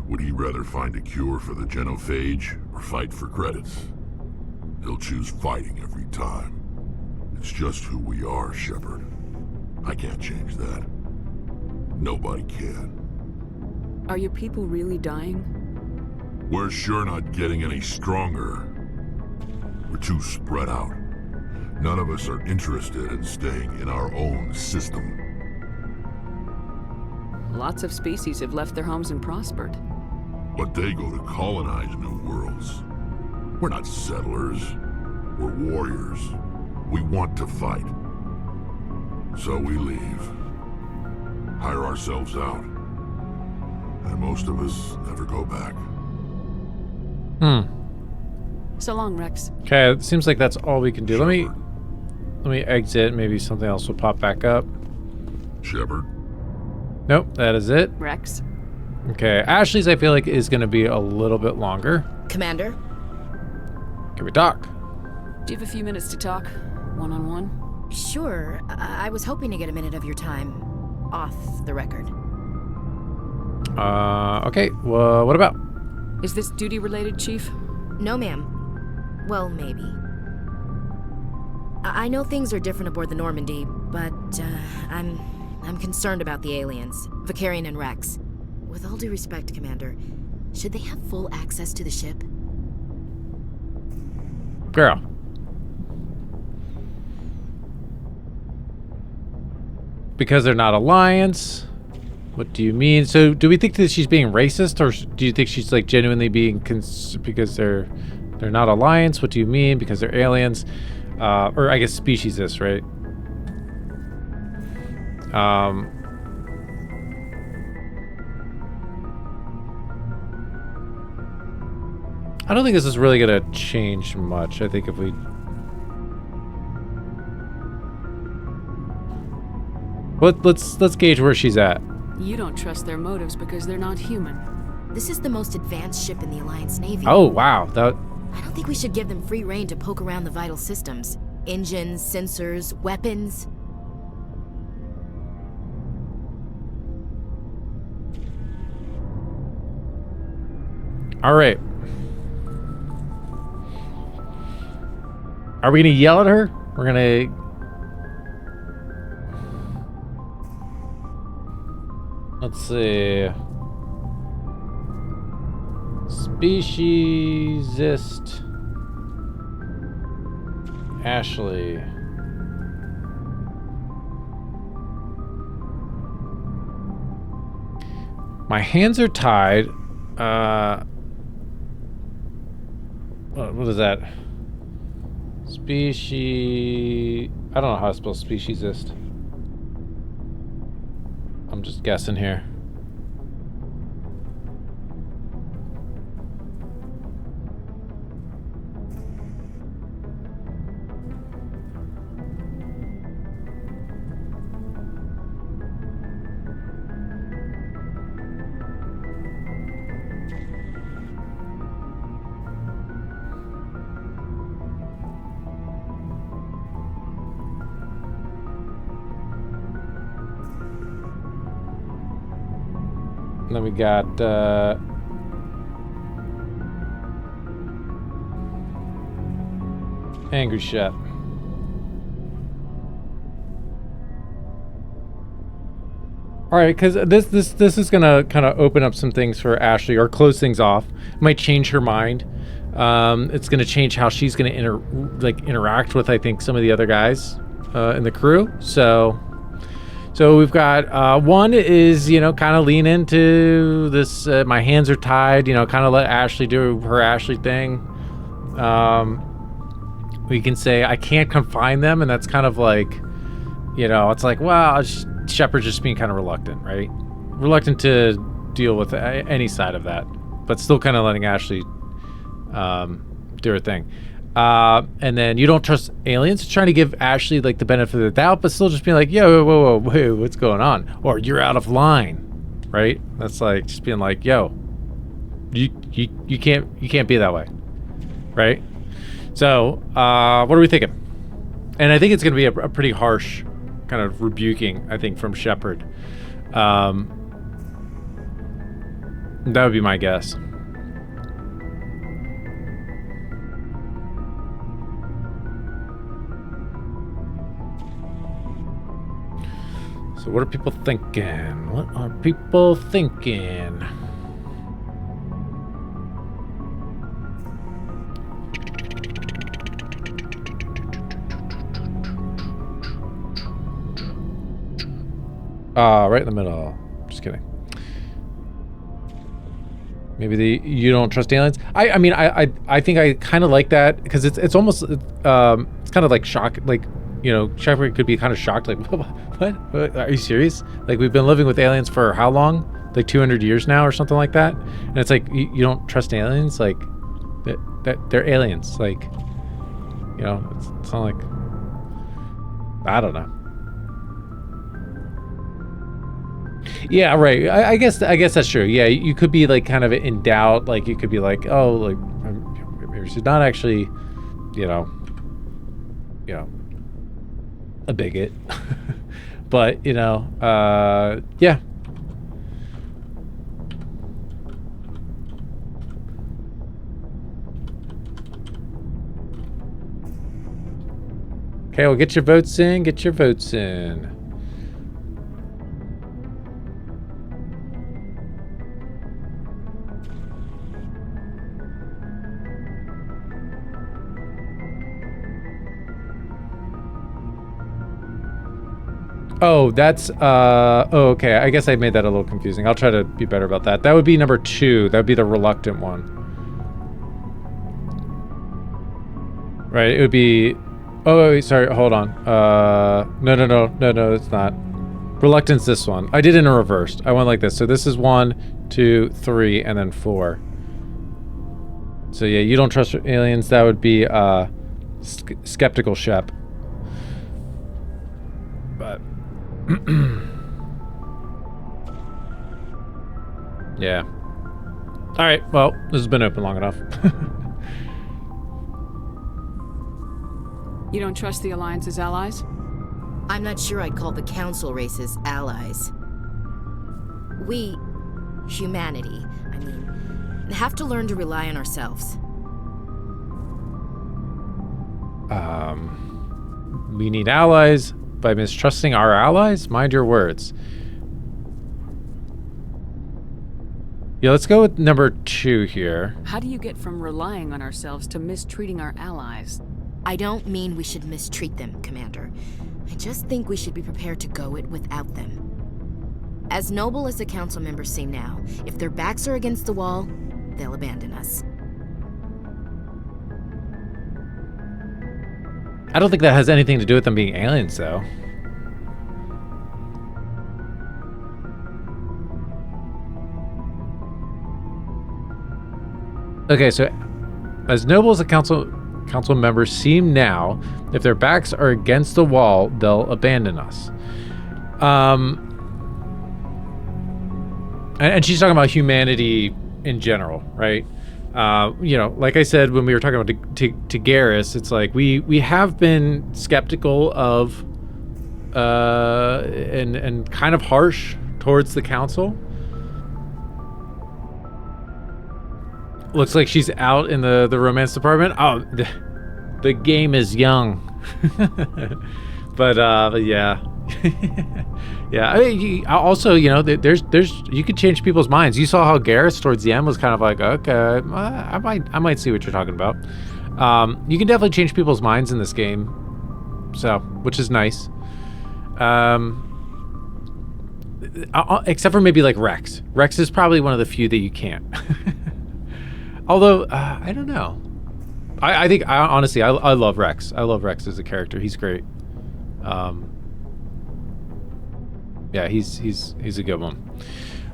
[SPEAKER 10] would he rather find a cure for the genophage or fight for credits? He'll choose fighting every time. It's just who we are, Shepard. I can't change that. Nobody can.
[SPEAKER 3] Are your people really dying?
[SPEAKER 10] We're sure not getting any stronger. We're too spread out. None of us are interested in staying in our own system.
[SPEAKER 3] Lots of species have left their homes and prospered.
[SPEAKER 10] But they go to colonize new worlds. We're not settlers. We're warriors. We want to fight. So we leave. Hire ourselves out. And most of us never go back.
[SPEAKER 3] So long, Rex.
[SPEAKER 1] Okay, it seems like that's all we can do. Let me exit. Maybe something else will pop back up.
[SPEAKER 10] Shepard?
[SPEAKER 1] Nope, that is it.
[SPEAKER 3] Rex?
[SPEAKER 1] Okay, Ashley's I feel like is going to be a little bit longer.
[SPEAKER 11] Commander?
[SPEAKER 1] Can we talk?
[SPEAKER 3] Do you have a few minutes to talk? One-on-one?
[SPEAKER 11] Sure. I was hoping to get a minute of your time off the record.
[SPEAKER 1] Okay, well, what about?
[SPEAKER 3] Is this duty-related, Chief?
[SPEAKER 11] No, ma'am. Well, maybe. I know things are different aboard the Normandy, but I'm concerned about the aliens, Vicarian and Rex. With all due respect, Commander, should they have full access to the ship?
[SPEAKER 1] Girl. Because they're not Alliance? What do you mean? So do we think that she's being racist, or do you think she's like genuinely being because they're not Alliance? What do you mean? Because they're aliens? Or I guess speciesist, right? I don't think this is really gonna change much. I think if we let's gauge where she's at.
[SPEAKER 3] You don't trust their motives because they're not human.
[SPEAKER 11] This is the most advanced ship in the Alliance Navy.
[SPEAKER 1] Oh wow, that.
[SPEAKER 11] I don't think we should give them free rein to poke around the vital systems. Engines, sensors, weapons.
[SPEAKER 1] All right. Are we gonna yell at her? We're gonna. Let's see. Speciesist. Ashley. My hands are tied. What is that? Species. I don't know how to spell speciesist. I'm just guessing here. Then we got Angry Shep. All right, because this is gonna kind of open up some things for Ashley, or close things off. Might change her mind. It's gonna change how she's gonna interact with, I think, some of the other guys in the crew. So we've got one is, kind of lean into this, my hands are tied, kind of let Ashley do her Ashley thing. We can say, I can't confine them, and that's kind of like, it's like, well, Shepard's just being kind of reluctant, right? Reluctant to deal with any side of that, but still kind of letting Ashley do her thing. And then you don't trust aliens, trying to give Ashley like the benefit of the doubt, but still just being like, yo, whoa, what's going on? Or you're out of line, right? That's like just being like, yo, you can't be that way, right? So what are we thinking? And I think it's gonna be a pretty harsh kind of rebuking, I think, from Shepard. That would be my guess. So what are people thinking? What are people thinking? Right in the middle. Just kidding. Maybe you don't trust aliens. I mean I think I kind of like that because it's almost it's kind of like shock, like, you know, Shepard could be kind of shocked, like what? Are you serious? Like, we've been living with aliens for how long? Like 200 years now or something like that. And it's like you don't trust aliens, like that they're aliens, like, you know, it's not like, I don't know. Yeah, right. I guess that's true. Yeah, you could be like kind of in doubt. Like, you could be like, oh, like maybe she's not actually, you know, a bigot. But, you know, yeah. Okay, well, get your votes in. Get your votes in. Oh, that's, oh, okay. I guess I made that a little confusing. I'll try to be better about that. That would be number 2. That would be the reluctant one. Right, it would be, oh, wait, sorry, hold on. No, it's not. Reluctance, this one. I did it in reversed. I went like this. So this is 1, 2, 3, and then 4. So yeah, you don't trust aliens. That would be, skeptical Shep. But... yeah. Alright, well, this has been open long enough.
[SPEAKER 3] You don't trust the Alliance's allies?
[SPEAKER 11] I'm not sure I'd call the Council races allies. We, humanity, I mean, have to learn to rely on ourselves.
[SPEAKER 1] We need allies by mistrusting our allies? Mind your words. Yeah, let's go with number 2 here.
[SPEAKER 3] How do you get from relying on ourselves to mistreating our allies?
[SPEAKER 11] I don't mean we should mistreat them, Commander. I just think we should be prepared to go it without them. As noble as the Council members seem now, if their backs are against the wall, they'll abandon us.
[SPEAKER 1] I don't think that has anything to do with them being aliens, though. Okay, so as noble as the council members seem now, if their backs are against the wall, they'll abandon us. And she's talking about humanity in general, right? You know, like I said when we were talking about to Garrus, it's like we have been skeptical of and kind of harsh towards the council. Looks like she's out in the romance department. Oh, the game is young. but yeah. Yeah, I mean, also, you know, there's you could change people's minds. You saw how Garrus towards the end was kind of like, okay, I might see what you're talking about. You can definitely change people's minds in this game, so, which is nice. Except for maybe like Rex. Rex is probably one of the few that you can't. Although I don't know. I think honestly I love Rex. I love Rex as a character. He's great. Yeah, he's a good one.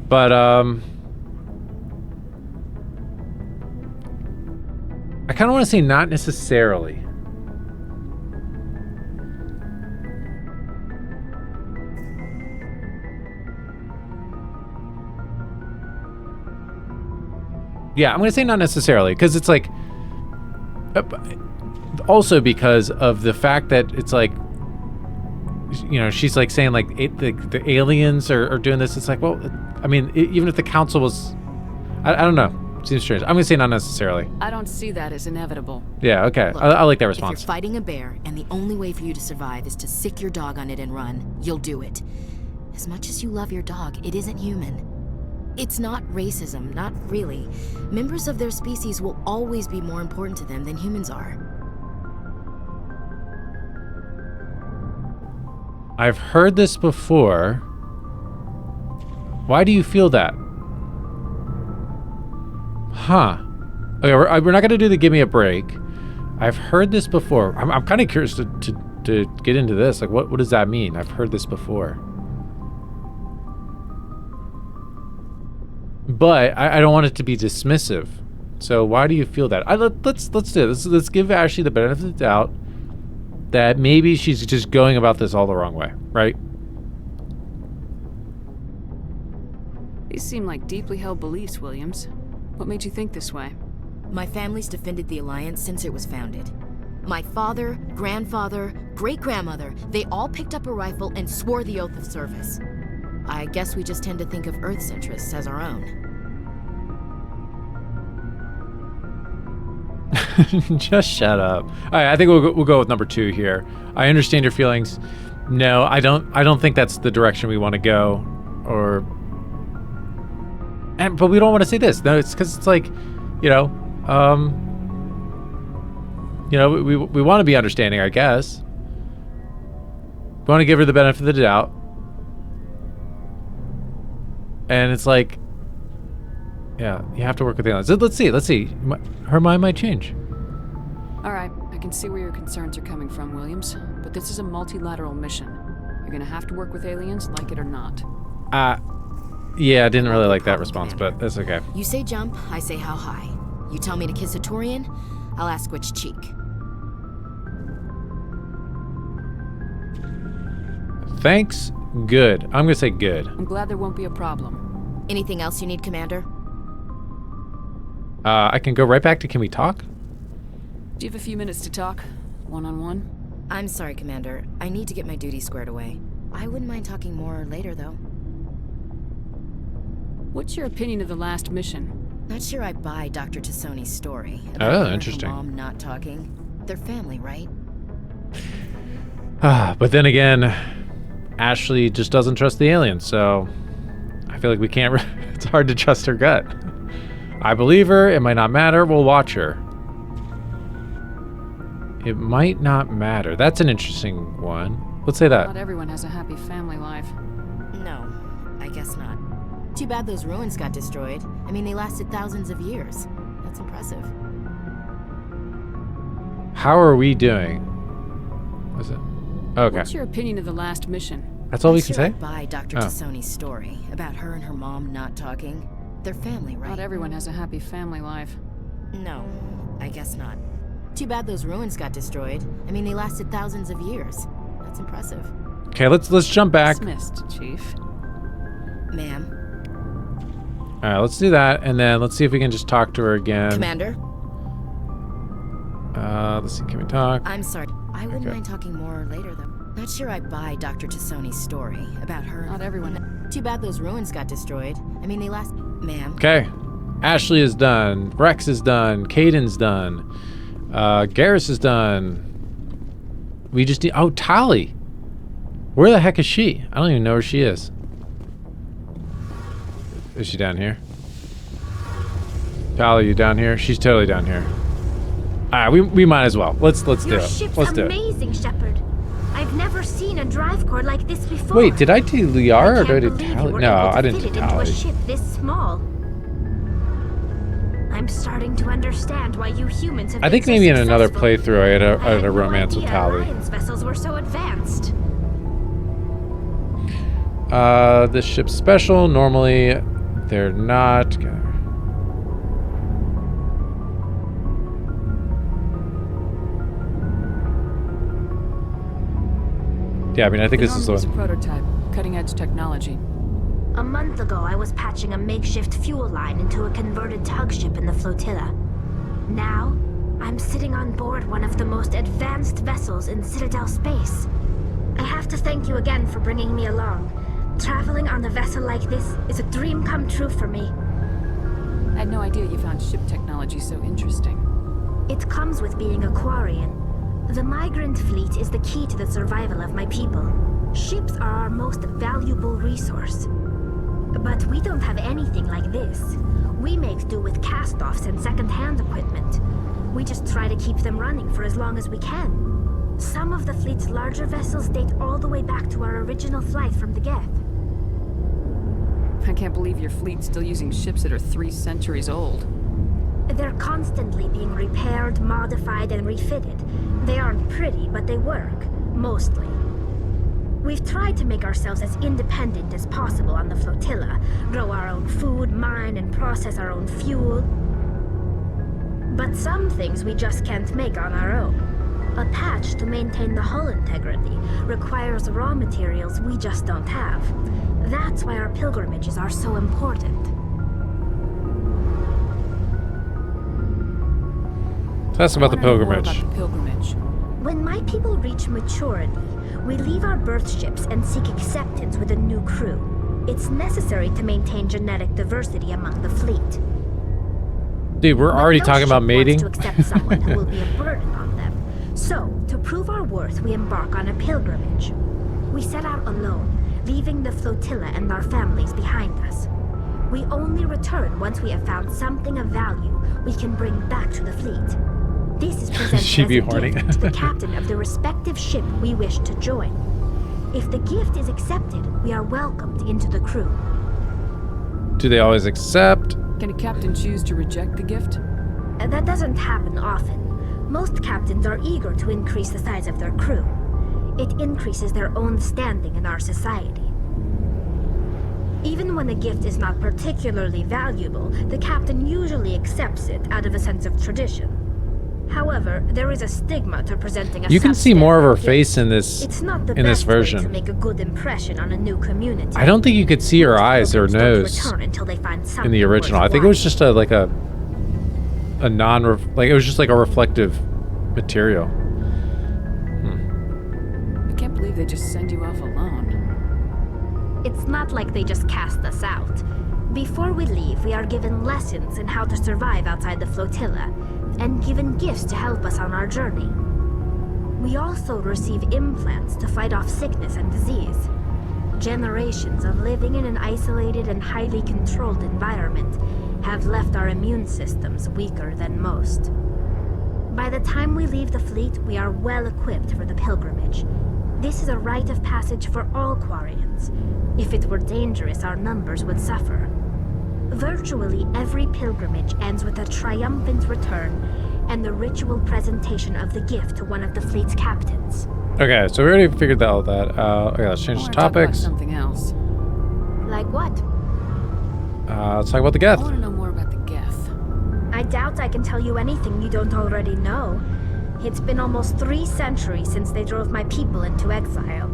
[SPEAKER 1] But I kind of want to say not necessarily. Yeah, I'm going to say not necessarily, because it's like, also because of the fact that it's like, you know, she's like saying like the aliens are doing this. It's like, well, I mean, even if the council was I don't know. Seems strange. I'm gonna say not necessarily.
[SPEAKER 3] I don't see that as inevitable.
[SPEAKER 1] Yeah, okay.
[SPEAKER 11] Look,
[SPEAKER 1] I like that
[SPEAKER 11] if
[SPEAKER 1] response.
[SPEAKER 11] you're fighting a bear and the only way for you to survive is to sick your dog on it and run, you'll do it. As much as you love your dog, it isn't human. It's not racism, not really. Members of their species will always be more important to them than humans are.
[SPEAKER 1] I've heard this before. Why do you feel that? Huh. Okay, we're not going to do the give me a break. I've heard this before. I'm kind of curious to get into this. Like, what does that mean? I've heard this before. But I don't want it to be dismissive. So why do you feel that? Let's do this. Let's give Ashley the benefit of the doubt that maybe she's just going about this all the wrong way, right?
[SPEAKER 3] These seem like deeply held beliefs, Williams. What made you think this way?
[SPEAKER 11] My family's defended the Alliance since it was founded. My father, grandfather, great-grandmother, they all picked up a rifle and swore the oath of service. I guess we just tend to think of Earth's interests as our own.
[SPEAKER 1] Just shut up. All right, I think we'll go with number 2 here. I understand your feelings. No, I don't think that's the direction we want to go. But we don't want to say this. No, it's because it's like, we want to be understanding, I guess. We want to give her the benefit of the doubt. And it's like, yeah, you have to work with the aliens. Let's see. Her mind might change.
[SPEAKER 3] All right, I can see where your concerns are coming from, Williams. But this is a multilateral mission. You're gonna have to work with aliens, like it or not.
[SPEAKER 1] Yeah, I didn't really like that response, but that's okay.
[SPEAKER 11] You say jump, I say how high. You tell me to kiss a Turian, I'll ask which cheek.
[SPEAKER 1] Thanks. Good. I'm gonna say good.
[SPEAKER 3] I'm glad there won't be a problem.
[SPEAKER 11] Anything else you need, Commander?
[SPEAKER 1] I can go right back to can we talk?
[SPEAKER 3] Do you have a few minutes to talk? One-on-one?
[SPEAKER 11] I'm sorry, Commander. I need to get my duties squared away. I wouldn't mind talking more later, though.
[SPEAKER 3] What's your opinion of the last mission?
[SPEAKER 11] Not sure I buy Dr. Tassoni's story.
[SPEAKER 1] Oh, interesting.
[SPEAKER 11] Mom not talking. They're family, right?
[SPEAKER 1] But then again, Ashley just doesn't trust the aliens, so I feel like we can't. It's hard to trust her gut. I believe her. It might not matter. We'll watch her. It might not matter. That's an interesting one. Let's say that.
[SPEAKER 3] Not everyone has a happy family life.
[SPEAKER 11] No, I guess not. Too bad those ruins got destroyed. I mean, they lasted thousands of years. That's impressive.
[SPEAKER 1] How are we doing? What is it? Okay.
[SPEAKER 3] What's your opinion of the last mission?
[SPEAKER 1] That's all we can say?
[SPEAKER 11] I buy Dr. Tassoni's story about her and her mom not talking. They're family, right?
[SPEAKER 3] Not everyone has a happy family life.
[SPEAKER 11] No, I guess not. Too bad those ruins got destroyed. I mean, they lasted thousands of years. That's impressive.
[SPEAKER 1] Okay, let's jump back.
[SPEAKER 3] Dismissed, Chief.
[SPEAKER 11] Ma'am.
[SPEAKER 1] All right, let's do that, and then let's see if we can just talk to her again.
[SPEAKER 11] Commander.
[SPEAKER 1] Let's see. Can we talk?
[SPEAKER 11] I'm sorry. I wouldn't mind talking more later, though. Not sure I buy Dr. Tassoni's story about her.
[SPEAKER 3] Not everyone.
[SPEAKER 11] Too bad those ruins got destroyed. I mean, they last. Ma'am.
[SPEAKER 1] Okay. Ashley is done. Rex is done. Caden's done. Garrus is done. We just need. Oh, Tali. Where the heck is she? I don't even know where she is. Is she down here? Tali, you down here? She's totally down here. Alright, we might as well. Let's do it. Let's do it.
[SPEAKER 12] Amazing, Shepard. I've never seen a drive core like this before.
[SPEAKER 1] Wait, did I do Liara or did I do Tali? No, I didn't do
[SPEAKER 12] Into a
[SPEAKER 1] Tali.
[SPEAKER 12] ship this small. I'm starting to understand why you humans have
[SPEAKER 1] I think
[SPEAKER 12] been
[SPEAKER 1] maybe
[SPEAKER 12] so
[SPEAKER 1] in another
[SPEAKER 12] successful.
[SPEAKER 1] playthrough I
[SPEAKER 12] I
[SPEAKER 1] had a
[SPEAKER 12] no
[SPEAKER 1] romance with
[SPEAKER 12] idea
[SPEAKER 1] Tali.
[SPEAKER 12] Alliance vessels were so advanced.
[SPEAKER 1] This ship's special. Normally, they're not. Yeah, I mean, I think this is the
[SPEAKER 3] a
[SPEAKER 1] one.
[SPEAKER 3] prototype, cutting-edge technology.
[SPEAKER 12] A month ago, I was patching a makeshift fuel line into a converted tug ship in the flotilla. Now, I'm sitting on board one of the most advanced vessels in Citadel space. I have to thank you again for bringing me along. Traveling on a vessel like this is a dream come true for me.
[SPEAKER 3] no idea you found ship technology so interesting.
[SPEAKER 12] It comes with being a Quarian. The migrant fleet is the key to the survival of my people. Ships are our most valuable resource. But we don't have anything like this. We make do with cast-offs and second-hand equipment. We just try to keep them running for as long as we can. Some of the fleet's larger vessels date all the way back to our original flight from the Geth.
[SPEAKER 3] I can't believe your fleet's still using ships that are 3 centuries old.
[SPEAKER 12] They're constantly being repaired, modified, and refitted. They aren't pretty, but they work. Mostly. We've tried to make ourselves as independent as possible on the flotilla, grow our own food, mine, and process our own fuel. But some things we just can't make on our own. A patch to maintain the hull integrity requires raw materials we just don't have. That's why our pilgrimages are so important.
[SPEAKER 1] Tell us about the pilgrimage.
[SPEAKER 3] More about the pilgrimage.
[SPEAKER 12] When my people reach maturity, we leave our birth ships and seek acceptance with a new crew. It's necessary to maintain genetic diversity among the fleet.
[SPEAKER 1] Dude, we're already
[SPEAKER 12] No
[SPEAKER 1] talking about
[SPEAKER 12] ship
[SPEAKER 1] mating.
[SPEAKER 12] wants to accept someone who will be a burden on them. So, to prove our worth, we embark on a pilgrimage. We set out alone, leaving the flotilla and our families behind us. We only return once we have found something of value we can bring back to the fleet. This is presented
[SPEAKER 1] She'd
[SPEAKER 12] as
[SPEAKER 1] be
[SPEAKER 12] a
[SPEAKER 1] horny.
[SPEAKER 12] gift to the captain of the respective ship we wish to join. If the gift is accepted, we are welcomed into the crew.
[SPEAKER 1] Do they always accept?
[SPEAKER 3] Can a captain choose to reject the gift?
[SPEAKER 12] That doesn't happen often. Most captains are eager to increase the size of their crew. It increases their own standing in our society. Even when a gift is not particularly valuable, the captain usually accepts it out of a sense of tradition. However, there is a stigma to presenting a
[SPEAKER 1] You can see more of her
[SPEAKER 12] substandard
[SPEAKER 1] face in
[SPEAKER 12] gift.
[SPEAKER 1] this
[SPEAKER 12] It's not the
[SPEAKER 1] in this
[SPEAKER 12] best way
[SPEAKER 1] version.
[SPEAKER 12] to make a good impression on a new community.
[SPEAKER 1] I don't think you could see her
[SPEAKER 12] Most
[SPEAKER 1] eyes or
[SPEAKER 12] pilgrims don't
[SPEAKER 1] nose
[SPEAKER 12] return until they find
[SPEAKER 1] in the
[SPEAKER 12] something
[SPEAKER 1] original. I think it was
[SPEAKER 12] worthwhile.
[SPEAKER 1] just a non like it was just like a reflective material.
[SPEAKER 3] I can't believe they just send you off alone.
[SPEAKER 12] It's not like they just cast us out. Before we leave, we are given lessons in how to survive outside the flotilla, and given gifts to help us on our journey. We also receive implants to fight off sickness and disease. Generations of living in an isolated and highly controlled environment have left our immune systems weaker than most. By the time we leave the fleet, we are well equipped for the pilgrimage. This is a rite of passage for all Quarians. If it were dangerous, our numbers would suffer. Virtually every pilgrimage ends with a triumphant return and the ritual presentation of the gift to one of the fleet's captains.
[SPEAKER 1] Okay, so we already figured all that out. Okay, let's change the
[SPEAKER 3] I wanna talk about
[SPEAKER 1] topics.
[SPEAKER 3] something else.
[SPEAKER 12] Like what?
[SPEAKER 1] Let's talk about the Geth.
[SPEAKER 3] I want to know more about the Geth.
[SPEAKER 12] I doubt I can tell you anything you don't already know. It's been almost 3 centuries since they drove my people into exile.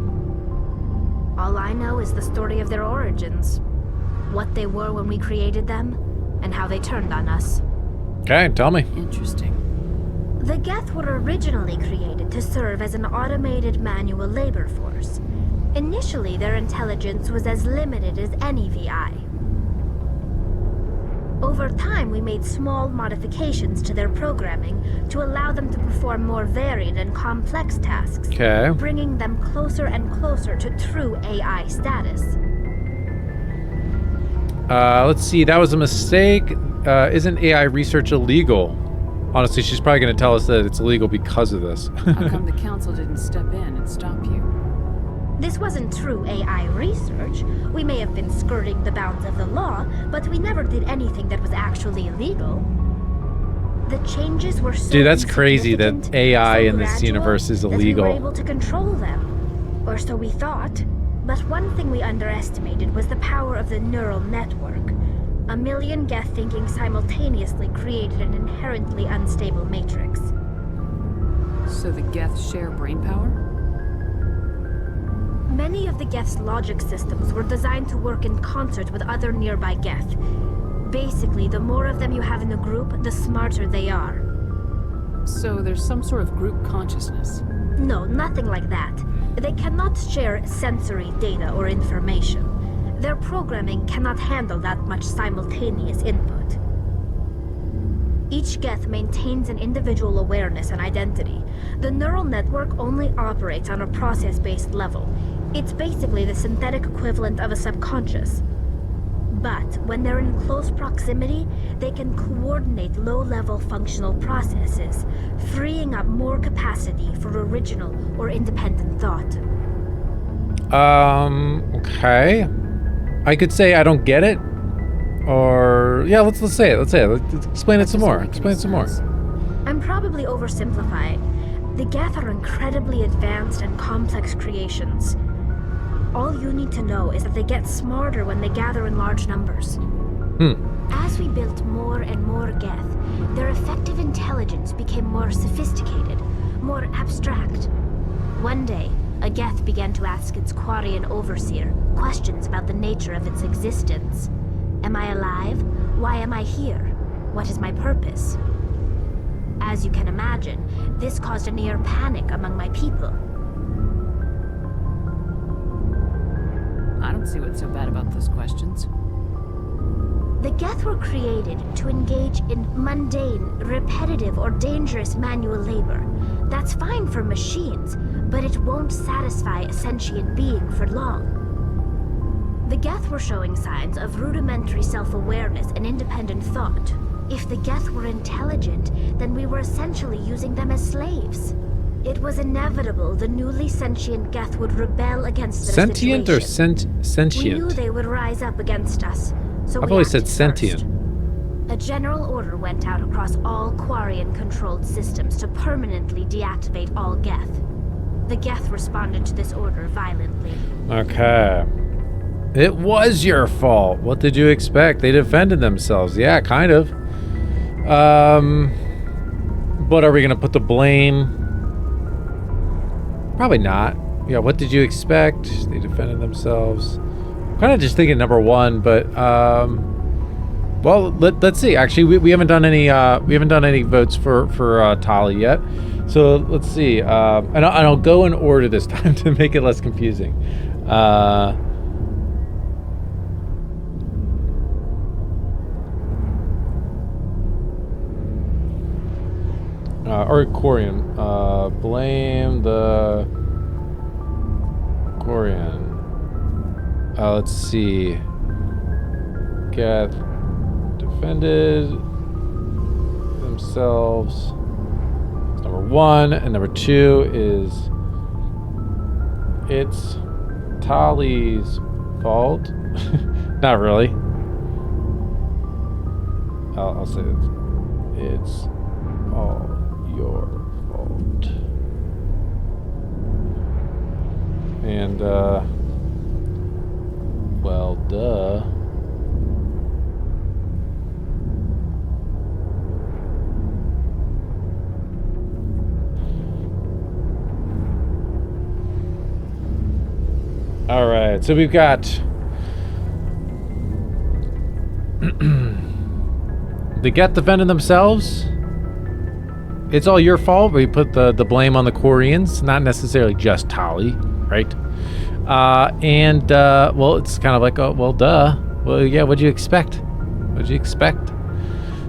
[SPEAKER 12] All I know is the story of their origins. What they were when we created them, and how they turned on us.
[SPEAKER 1] Okay, tell me.
[SPEAKER 3] Interesting.
[SPEAKER 12] The Geth were originally created to serve as an automated manual labor force. Initially, their intelligence was as limited as any VI. Over time, we made small modifications to their programming to allow them to perform more varied and complex tasks,
[SPEAKER 1] Okay.
[SPEAKER 12] bringing them closer and closer to true AI status.
[SPEAKER 1] Let's see. That was a mistake. Isn't AI research illegal? Honestly, she's probably going to tell us that it's illegal because of this.
[SPEAKER 3] How come the council didn't step in and stop you?
[SPEAKER 12] This wasn't true AI research. We may have been skirting the bounds of the law, but we never did anything that was actually illegal. The changes were so
[SPEAKER 1] Dude, that's crazy that
[SPEAKER 12] insignificant,
[SPEAKER 1] AI
[SPEAKER 12] so
[SPEAKER 1] in this
[SPEAKER 12] gradual,
[SPEAKER 1] universe is
[SPEAKER 12] that
[SPEAKER 1] illegal.
[SPEAKER 12] we were able to control them. Or so we thought. But one thing we underestimated was the power of the neural network. A million Geth thinking simultaneously created an inherently unstable matrix.
[SPEAKER 3] So the Geth share brain power?
[SPEAKER 12] Many of the Geth's logic systems were designed to work in concert with other nearby Geth. Basically, the more of them you have in a group, the smarter they are.
[SPEAKER 3] So there's some sort of group consciousness.
[SPEAKER 12] No, nothing like that. They cannot share sensory data or information. Their programming cannot handle that much simultaneous input. Each Geth maintains an individual awareness and identity. The neural network only operates on a process-based level. It's basically the synthetic equivalent of a subconscious. But when they're in close proximity, they can coordinate low-level functional processes, freeing up more capacity for original or independent thought.
[SPEAKER 1] Okay. I could say I don't get it. Or yeah, let's say it. Let's explain it some more. Explain it some more.
[SPEAKER 12] I'm probably oversimplifying. The Geth are incredibly advanced and complex creations. All you need to know is that they get smarter when they gather in large numbers. As we built more and more Geth, their effective intelligence became more sophisticated, more abstract. One day, a Geth began to ask its Quarian overseer questions about the nature of its existence. Am I alive? Why am I here? What is my purpose? As you can imagine, this caused a near panic among my people.
[SPEAKER 3] I don't see what's so bad about those questions.
[SPEAKER 12] The Geth were created to engage in mundane, repetitive, or dangerous manual labor. That's fine for machines, but it won't satisfy a sentient being for long. The Geth were showing signs of rudimentary self-awareness and independent thought. If the Geth were intelligent, then we were essentially using them as slaves. It was inevitable the newly sentient Geth would rebel against their
[SPEAKER 1] Sentient or sentient?
[SPEAKER 12] We knew they would rise up against us, so
[SPEAKER 1] I've
[SPEAKER 12] we
[SPEAKER 1] always said
[SPEAKER 12] acted
[SPEAKER 1] sentient.
[SPEAKER 12] first. A general order went out across all Quarian-controlled systems to permanently deactivate all Geth. The Geth responded to this order violently.
[SPEAKER 1] Okay. It was your fault. What did you expect? They defended themselves. Yeah, kind of. But are we going to put the blame? Probably not. Yeah, what did you expect? They defended themselves. Kind of just thinking number one, but well, let's see. Actually, we haven't done any votes for Tali yet. So let's see. And I'll go in order this time to make it less confusing. Or Quarian. Blame the Quarian. Let's see. Geth defended themselves. That's number one. And number two is it's Tali's fault. Not really. I'll say this. It's all your fault. And, well, duh. All right, so we've got the Geth defending themselves. It's all your fault. We put the blame on the Quarians, not necessarily just Tali, right? Well, it's kind of like, oh, well, duh. Well, yeah, what'd you expect? What'd you expect?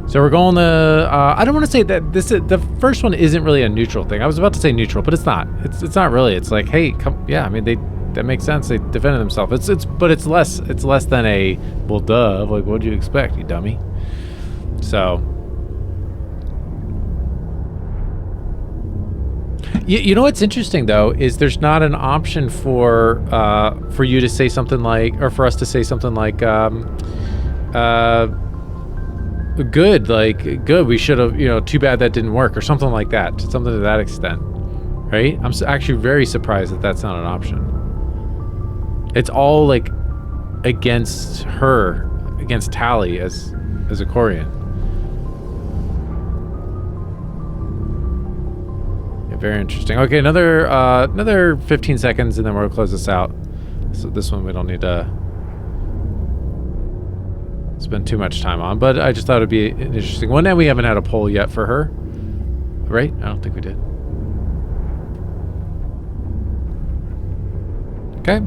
[SPEAKER 1] So we're going to, I don't want to say that the first one isn't really a neutral thing. I was about to say neutral, but it's not. It's not really. It's like, hey, come, yeah, I mean, that makes sense. They defended themselves. But it's less than a, well, duh. Like, what'd you expect, you dummy? So, you know what's interesting though is there's not an option for you to say something like, or for us to say something like, good, like good. We should have, too bad that didn't work, or something like that. Something to that extent, right? I'm actually very surprised that that's not an option. It's all like against her, against Tali as a Quarian. Very interesting. Okay, another 15 seconds, and then we'll close this out. So this one we don't need to spend too much time on, but I just thought it'd be an interesting one. And we haven't had a poll yet for her, right? I don't think we did. Okay,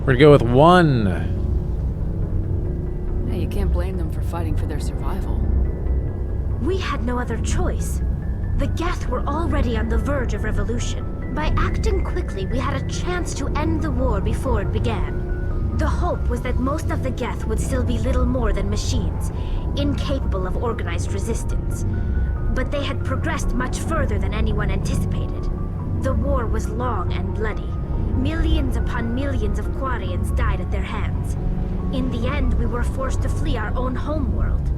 [SPEAKER 1] we're gonna go with one.
[SPEAKER 3] Hey, you can't blame them for fighting for their survival.
[SPEAKER 12] We had no other choice. The Geth were already on the verge of revolution. By acting quickly, we had a chance to end the war before it began. The hope was that most of the Geth would still be little more than machines, incapable of organized resistance. But they had progressed much further than anyone anticipated. The war was long and bloody. Millions upon millions of Quarians died at their hands. In the end, we were forced to flee our own homeworld.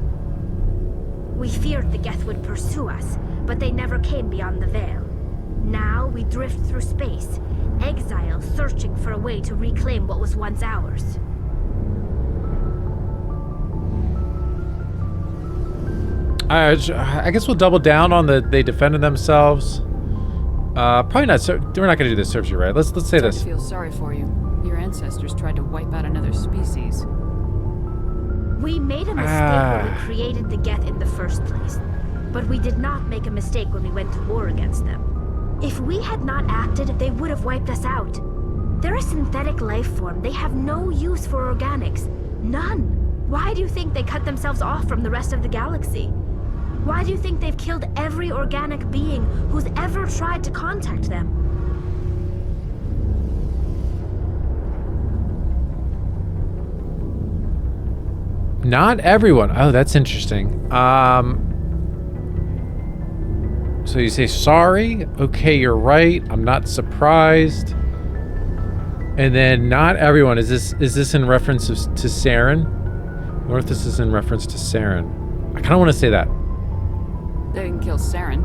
[SPEAKER 12] We feared the Geth would pursue us, but they never came beyond the Veil. Now we drift through space, exiles searching for a way to reclaim what was once ours.
[SPEAKER 1] I guess we'll double down on they defended themselves. Probably not. We're not going to do this, serves you right. Let's say this.
[SPEAKER 3] I feel sorry for you. Your ancestors tried to wipe out another species.
[SPEAKER 12] We made a mistake when we created the Geth in the first place. But we did not make a mistake when we went to war against them. If we had not acted, they would have wiped us out. They're a synthetic life form. They have no use for organics. None. Why do you think they cut themselves off from the rest of the galaxy? Why do you think they've killed every organic being who's ever tried to contact them?
[SPEAKER 1] Not everyone. Oh, that's interesting. So you say sorry? Okay, you're right. I'm not surprised. And then not everyone. Is this in reference to Saren? I wonder if this is in reference to Saren. I kind of want to say that.
[SPEAKER 3] They didn't kill Saren.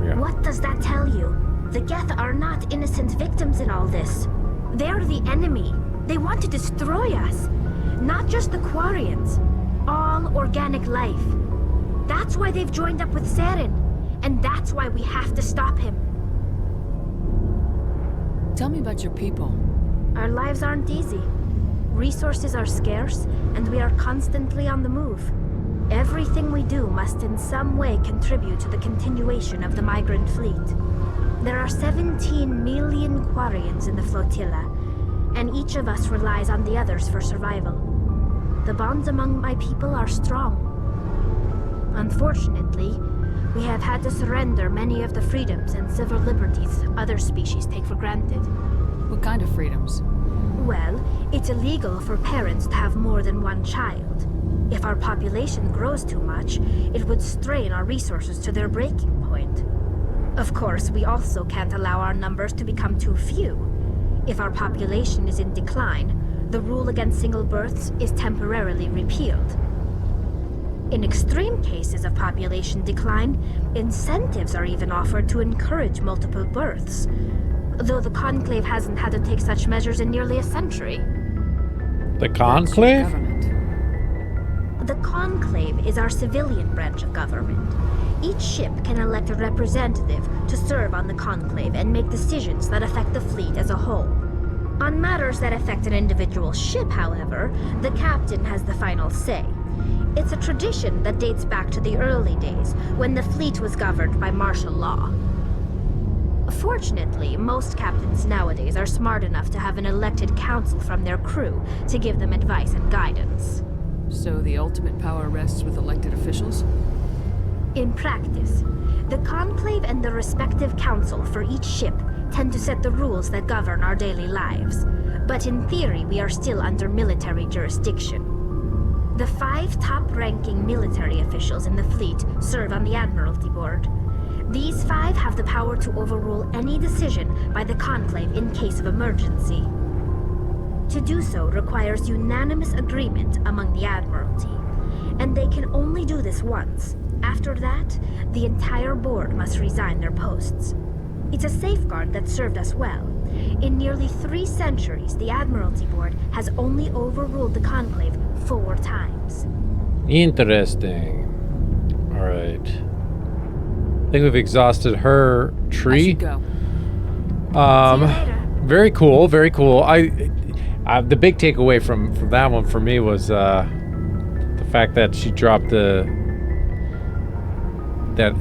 [SPEAKER 1] Yeah.
[SPEAKER 12] What does that tell you? The Geth are not innocent victims in all this. They are the enemy. They want to destroy us. Not just the Quarians. All organic life. That's why they've joined up with Saren. And that's why we have to stop him.
[SPEAKER 3] Tell me about your people.
[SPEAKER 12] Our lives aren't easy. Resources are scarce, and we are constantly on the move. Everything we do must in some way contribute to the continuation of the migrant fleet. There are 17 million Quarians in the flotilla, and each of us relies on the others for survival. The bonds among my people are strong. Unfortunately, we have had to surrender many of the freedoms and civil liberties other species take for granted.
[SPEAKER 3] What kind of freedoms?
[SPEAKER 12] Well, it's illegal for parents to have more than one child. If our population grows too much, it would strain our resources to their breaking point. Of course, we also can't allow our numbers to become too few. If our population is in decline, the rule against single births is temporarily repealed. In extreme cases of population decline, incentives are even offered to encourage multiple births, though the Conclave hasn't had to take such measures in nearly a century.
[SPEAKER 1] The Conclave?
[SPEAKER 12] The Conclave is our civilian branch of government. Each ship can elect a representative to serve on the Conclave and make decisions that affect the fleet as a whole. On matters that affect an individual ship, however, the captain has the final say. It's a tradition that dates back to the early days, when the fleet was governed by martial law. Fortunately, most captains nowadays are smart enough to have an elected council from their crew to give them advice and guidance.
[SPEAKER 3] So the ultimate power rests with elected officials?
[SPEAKER 12] In practice, the Conclave and the respective council for each ship tend to set the rules that govern our daily lives. But in theory, we are still under military jurisdiction. The 5 top-ranking military officials in the fleet serve on the Admiralty Board. These 5 have the power to overrule any decision by the Conclave in case of emergency. To do so requires unanimous agreement among the Admiralty, and they can only do this once. After that, the entire board must resign their posts. It's a safeguard that served us well. In nearly 3 centuries, the Admiralty Board has only overruled the Conclave 4 times.
[SPEAKER 1] Interesting. All right. I think we've exhausted her tree.
[SPEAKER 3] I should go.
[SPEAKER 12] See you later.
[SPEAKER 1] Very cool. Very cool. The big takeaway from that one for me was the fact that she dropped that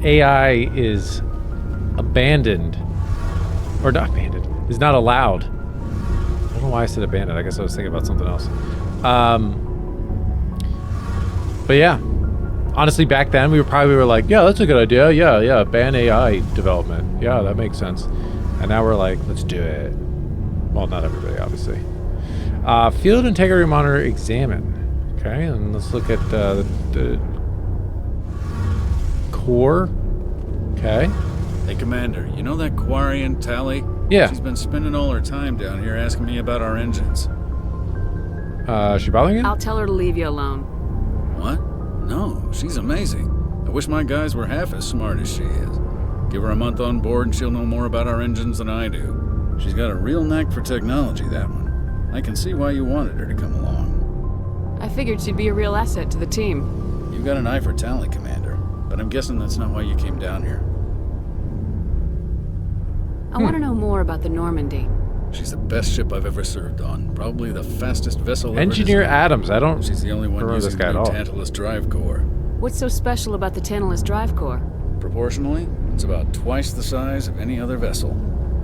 [SPEAKER 1] AI is abandoned, or not abandoned, is not allowed. I don't know why I said abandoned. I guess I was thinking about something else. But yeah, honestly, back then, we probably were like, yeah, that's a good idea. Yeah, ban AI development. Yeah, that makes sense. And now we're like, let's do it. Well, not everybody, obviously. Field integrity monitor examine. Okay, and let's look at the core. Okay.
[SPEAKER 13] Hey, Commander, you know that Quarian, Tally?
[SPEAKER 1] Yeah.
[SPEAKER 13] She's been spending all her time down here asking me about our engines.
[SPEAKER 1] She bothering you?
[SPEAKER 3] I'll tell her to leave you alone.
[SPEAKER 13] What? No, she's amazing. I wish my guys were half as smart as she is. Give her a month on board and she'll know more about our engines than I do. She's got a real knack for technology, that one. I can see why you wanted her to come along.
[SPEAKER 3] I figured she'd be a real asset to the team.
[SPEAKER 13] You've got an eye for talent, Commander, but I'm guessing that's not why you came down here.
[SPEAKER 3] I want to know more about the Normandy.
[SPEAKER 13] She's the best ship I've ever served on. Probably the fastest vessel ever
[SPEAKER 1] Engineer
[SPEAKER 13] designed.
[SPEAKER 1] Adams. I don't.
[SPEAKER 13] She's the only one
[SPEAKER 1] remember
[SPEAKER 13] using
[SPEAKER 1] this guy
[SPEAKER 13] the
[SPEAKER 1] at
[SPEAKER 13] new
[SPEAKER 1] all.
[SPEAKER 13] Tantalus drive core.
[SPEAKER 3] What's so special about the Tantalus drive core?
[SPEAKER 13] Proportionally, it's about twice the size of any other vessel.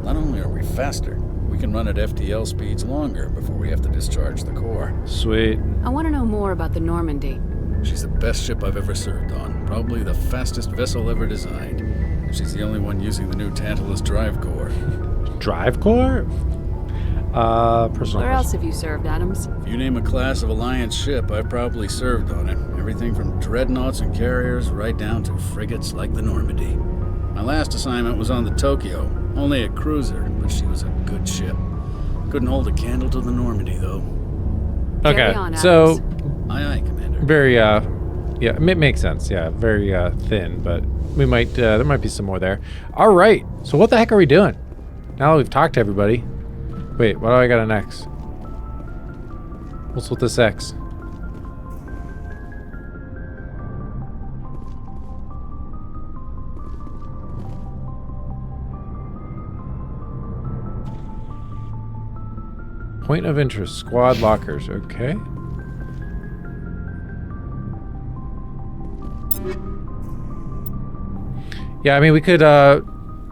[SPEAKER 13] Not only are we faster, we can run at FTL speeds longer before we have to discharge the core.
[SPEAKER 1] Sweet.
[SPEAKER 3] I want to know more about the Normandy.
[SPEAKER 13] She's the best ship I've ever served on. Probably the fastest vessel ever designed. She's the only one using the new Tantalus drive core.
[SPEAKER 1] Drive core? Personal.
[SPEAKER 3] Where else have you served, Adams?
[SPEAKER 13] If you name a class of Alliance ship, I've probably served on it. Everything from dreadnoughts and carriers right down to frigates like the Normandy. My last assignment was on the Tokyo, only a cruiser, but she was a good ship. Couldn't hold a candle to the Normandy, though.
[SPEAKER 1] Okay,
[SPEAKER 3] on,
[SPEAKER 1] so
[SPEAKER 13] Aye, Commander.
[SPEAKER 1] very yeah, it makes sense. Yeah, very thin, but we might there might be some more there. All right, so what the heck are we doing? Now that we've talked to everybody. Wait, what do I got next? What's with this X? Point of interest, squad lockers, okay. Yeah, I mean, we could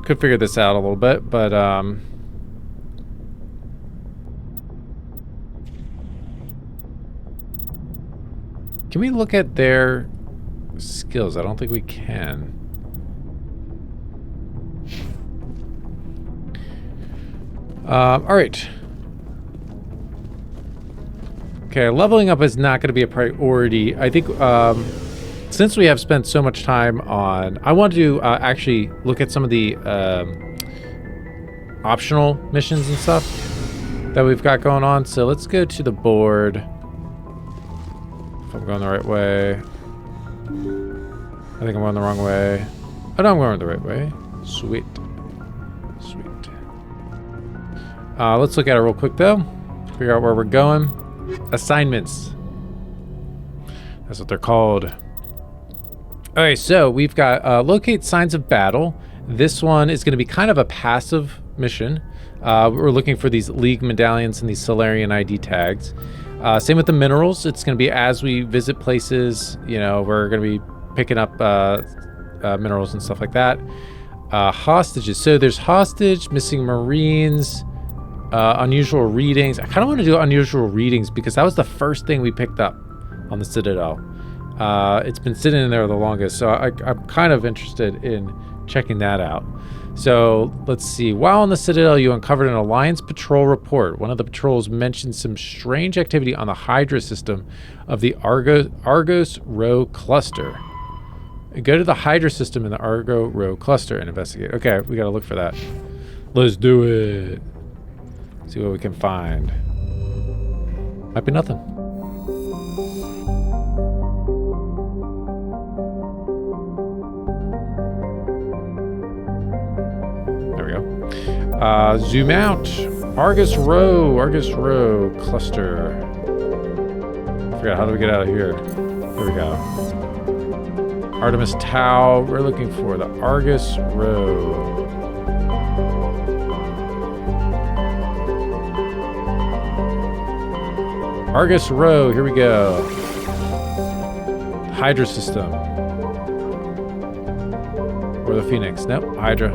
[SPEAKER 1] figure this out a little bit, but can we look at their skills? I don't think we can. All right. Okay, leveling up is not going to be a priority. I think since we have spent so much time on, I want to actually look at some of the optional missions and stuff that we've got going on. So let's go to the board. If I'm going the right way. I think I'm going the wrong way. Oh no, I'm going the right way. Sweet. Sweet. Let's look at it real quick though. Figure out where we're going. Assignments. That's what they're called. Okay, so we've got locate signs of battle. This one is going to be kind of a passive mission. We're looking for these League medallions and these Solarian ID tags. Same with the minerals. It's going to be as we visit places, you know, we're going to be picking up minerals and stuff like that. Hostages. So there's hostage, missing Marines, unusual readings. I kind of want to do unusual readings because that was the first thing we picked up on the Citadel. It's been sitting in there the longest, so I'm kind of interested in checking that out. So let's see. While on the Citadel, you uncovered an Alliance patrol report. One of the patrols mentioned some strange activity on the Hydra system of the Argos Rho cluster. Go to the Hydra system in the Argo Rho cluster and investigate. Okay, we gotta look for that. Let's do it. See what we can find. Might be nothing. There we go. Zoom out. Argus Rho cluster. I forgot, how do we get out of here? There we go. Artemis Tau. We're looking for the Argus Rho. Argus Rho, here we go. Hydra system. Or the Phoenix. Nope, Hydra.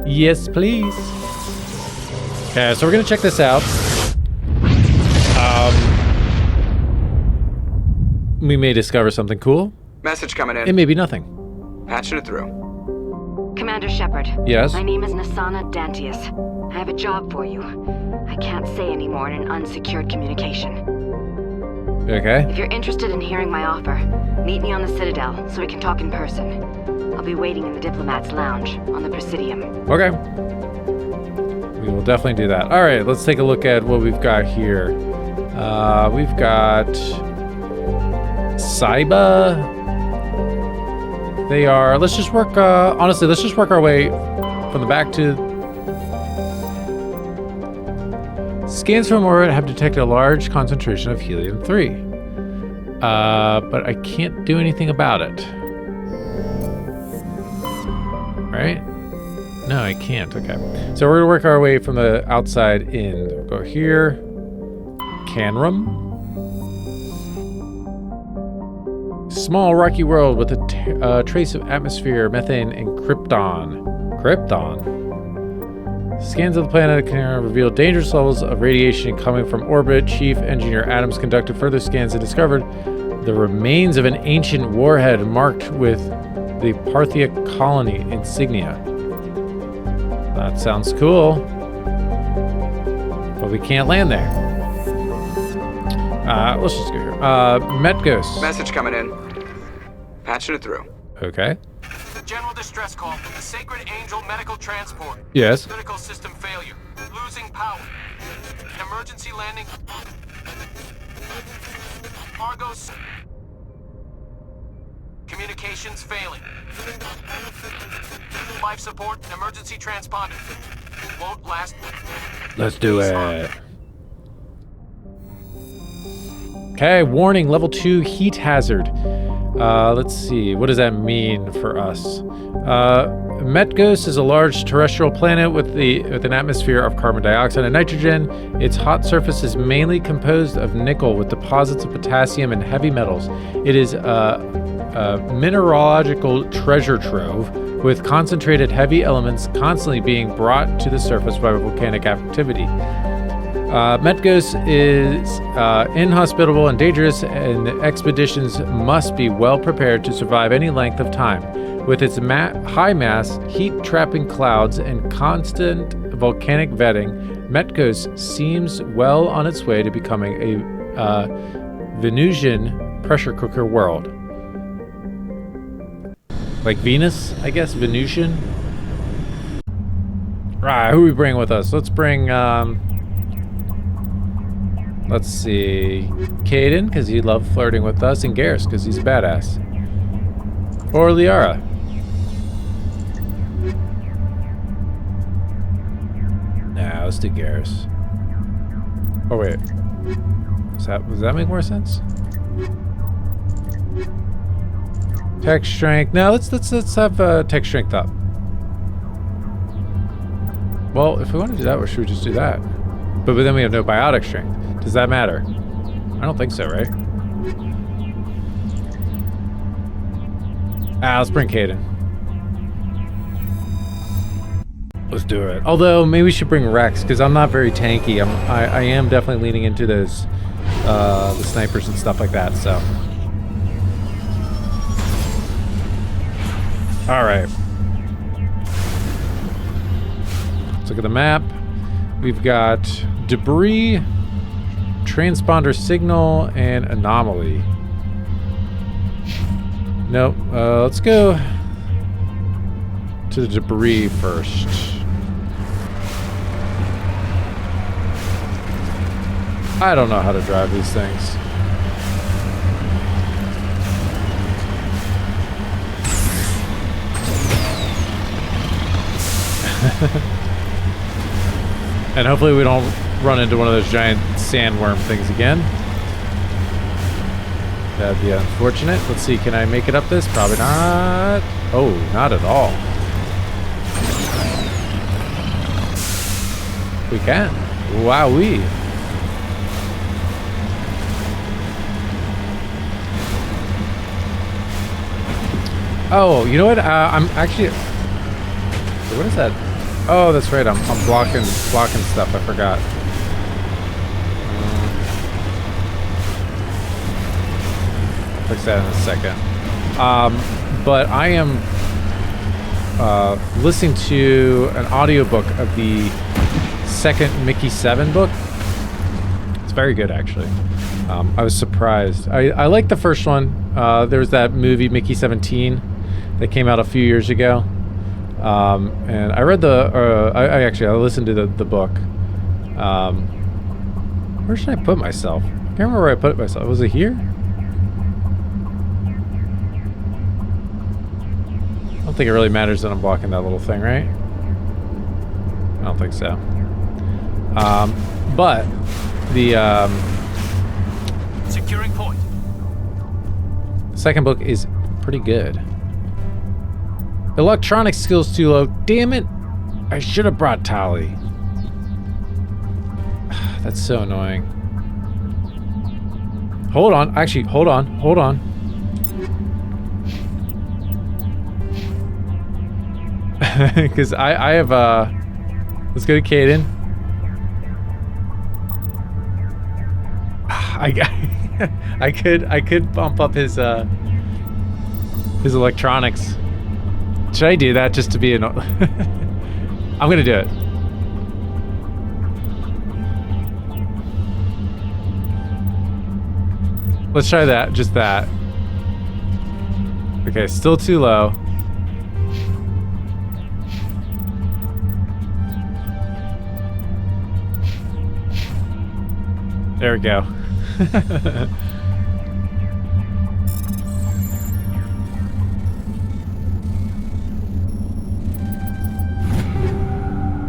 [SPEAKER 1] Yes, please. Okay, so we're gonna check this out. We may discover something cool.
[SPEAKER 2] Message coming in.
[SPEAKER 1] It may be nothing.
[SPEAKER 2] Patching it through.
[SPEAKER 14] Commander Shepard.
[SPEAKER 1] Yes?
[SPEAKER 14] My name is Nasana Dantius. I have a job for you. I can't say any more in an unsecured communication.
[SPEAKER 1] Okay.
[SPEAKER 14] If you're interested in hearing my offer, meet me on the Citadel so we can talk in person. I'll be waiting in the Diplomat's Lounge on the Presidium.
[SPEAKER 1] Okay. We will definitely do that. All right, let's take a look at what we've got here. We've got Saiba. They are, let's just work, honestly, let's just work our way from the back to... Scans from orbit have detected a large concentration of helium-3. But I can't do anything about it. Right? No, I can't. Okay. So we're gonna work our way from the outside in. We'll go here. Canrum. Small rocky world with a trace of atmosphere, methane, and krypton. Krypton? Scans of the planet can reveal dangerous levels of radiation coming from orbit. Chief Engineer Adams conducted further scans and discovered the remains of an ancient warhead marked with the Parthia colony insignia. That sounds cool. But we can't land there. Let's just go here. Metgos.
[SPEAKER 2] Message coming in. Patching it through.
[SPEAKER 1] Okay.
[SPEAKER 6] General distress call from the Sacred Angel Medical Transport.
[SPEAKER 1] Yes.
[SPEAKER 6] Critical system failure. Losing power. Emergency landing. Argos. Communications failing. Life support and emergency transponder. Won't last.
[SPEAKER 1] Let's do it. Okay, warning, level 2 heat hazard. Let's see, what does that mean for us? Metgos is a large terrestrial planet with an atmosphere of carbon dioxide and nitrogen. Its hot surface is mainly composed of nickel with deposits of potassium and heavy metals. It is a mineralogical treasure trove with concentrated heavy elements constantly being brought to the surface by volcanic activity. Metgos is inhospitable and dangerous, and expeditions must be well prepared to survive any length of time. With its high mass, heat-trapping clouds, and constant volcanic vetting, Metgos seems well on its way to becoming a Venusian pressure cooker world. Like Venus, I guess? Venusian? Right, who are we bringing with us? Let's bring, let's see, Caden, because he loved flirting with us, and Garrus, because he's a badass. Or Liara. Nah, let's do Garrus. Oh, wait. Does that make more sense? Tech strength. No, let's have tech strength up. Well, if we want to do that, should we just do that? But then we have no biotic strength. Does that matter? I don't think so, right? Let's bring Caden. Let's do it. Although, maybe we should bring Rex, because I'm not very tanky. I am definitely leaning into those, the snipers and stuff like that, so. Alright. Let's look at the map. We've got debris, transponder signal, and anomaly. Nope. Let's go to the debris first. I don't know how to drive these things. And hopefully we don't run into one of those giant sandworm things again. That'd be unfortunate. Let's see, can I make it up this? Probably not. Oh, not at all. We can. Wowee. Oh, you know what? I'm actually... What is that? Oh, that's right. I'm blocking stuff. I forgot. Fix that in a second. But I am listening to an audiobook of the second Mickey 7 book. It's very good, actually. I was surprised. I liked the first one. There was that movie Mickey 17 that came out a few years ago. And I read I listened to the book. Where should I put myself? I can't remember where I put myself. Was it here? I don't think it really matters that I'm blocking that little thing, right? I don't think so. But the
[SPEAKER 15] securing point.
[SPEAKER 1] Second book is pretty good. Electronic skills too low. Damn it! I should have brought Tali. That's so annoying. Hold on. Actually, hold on. Hold on. Because I have let's go to Caden. I could bump up his electronics. Should I do that just to be I'm gonna do it. Let's try that, just that. Okay, still too low. There we go.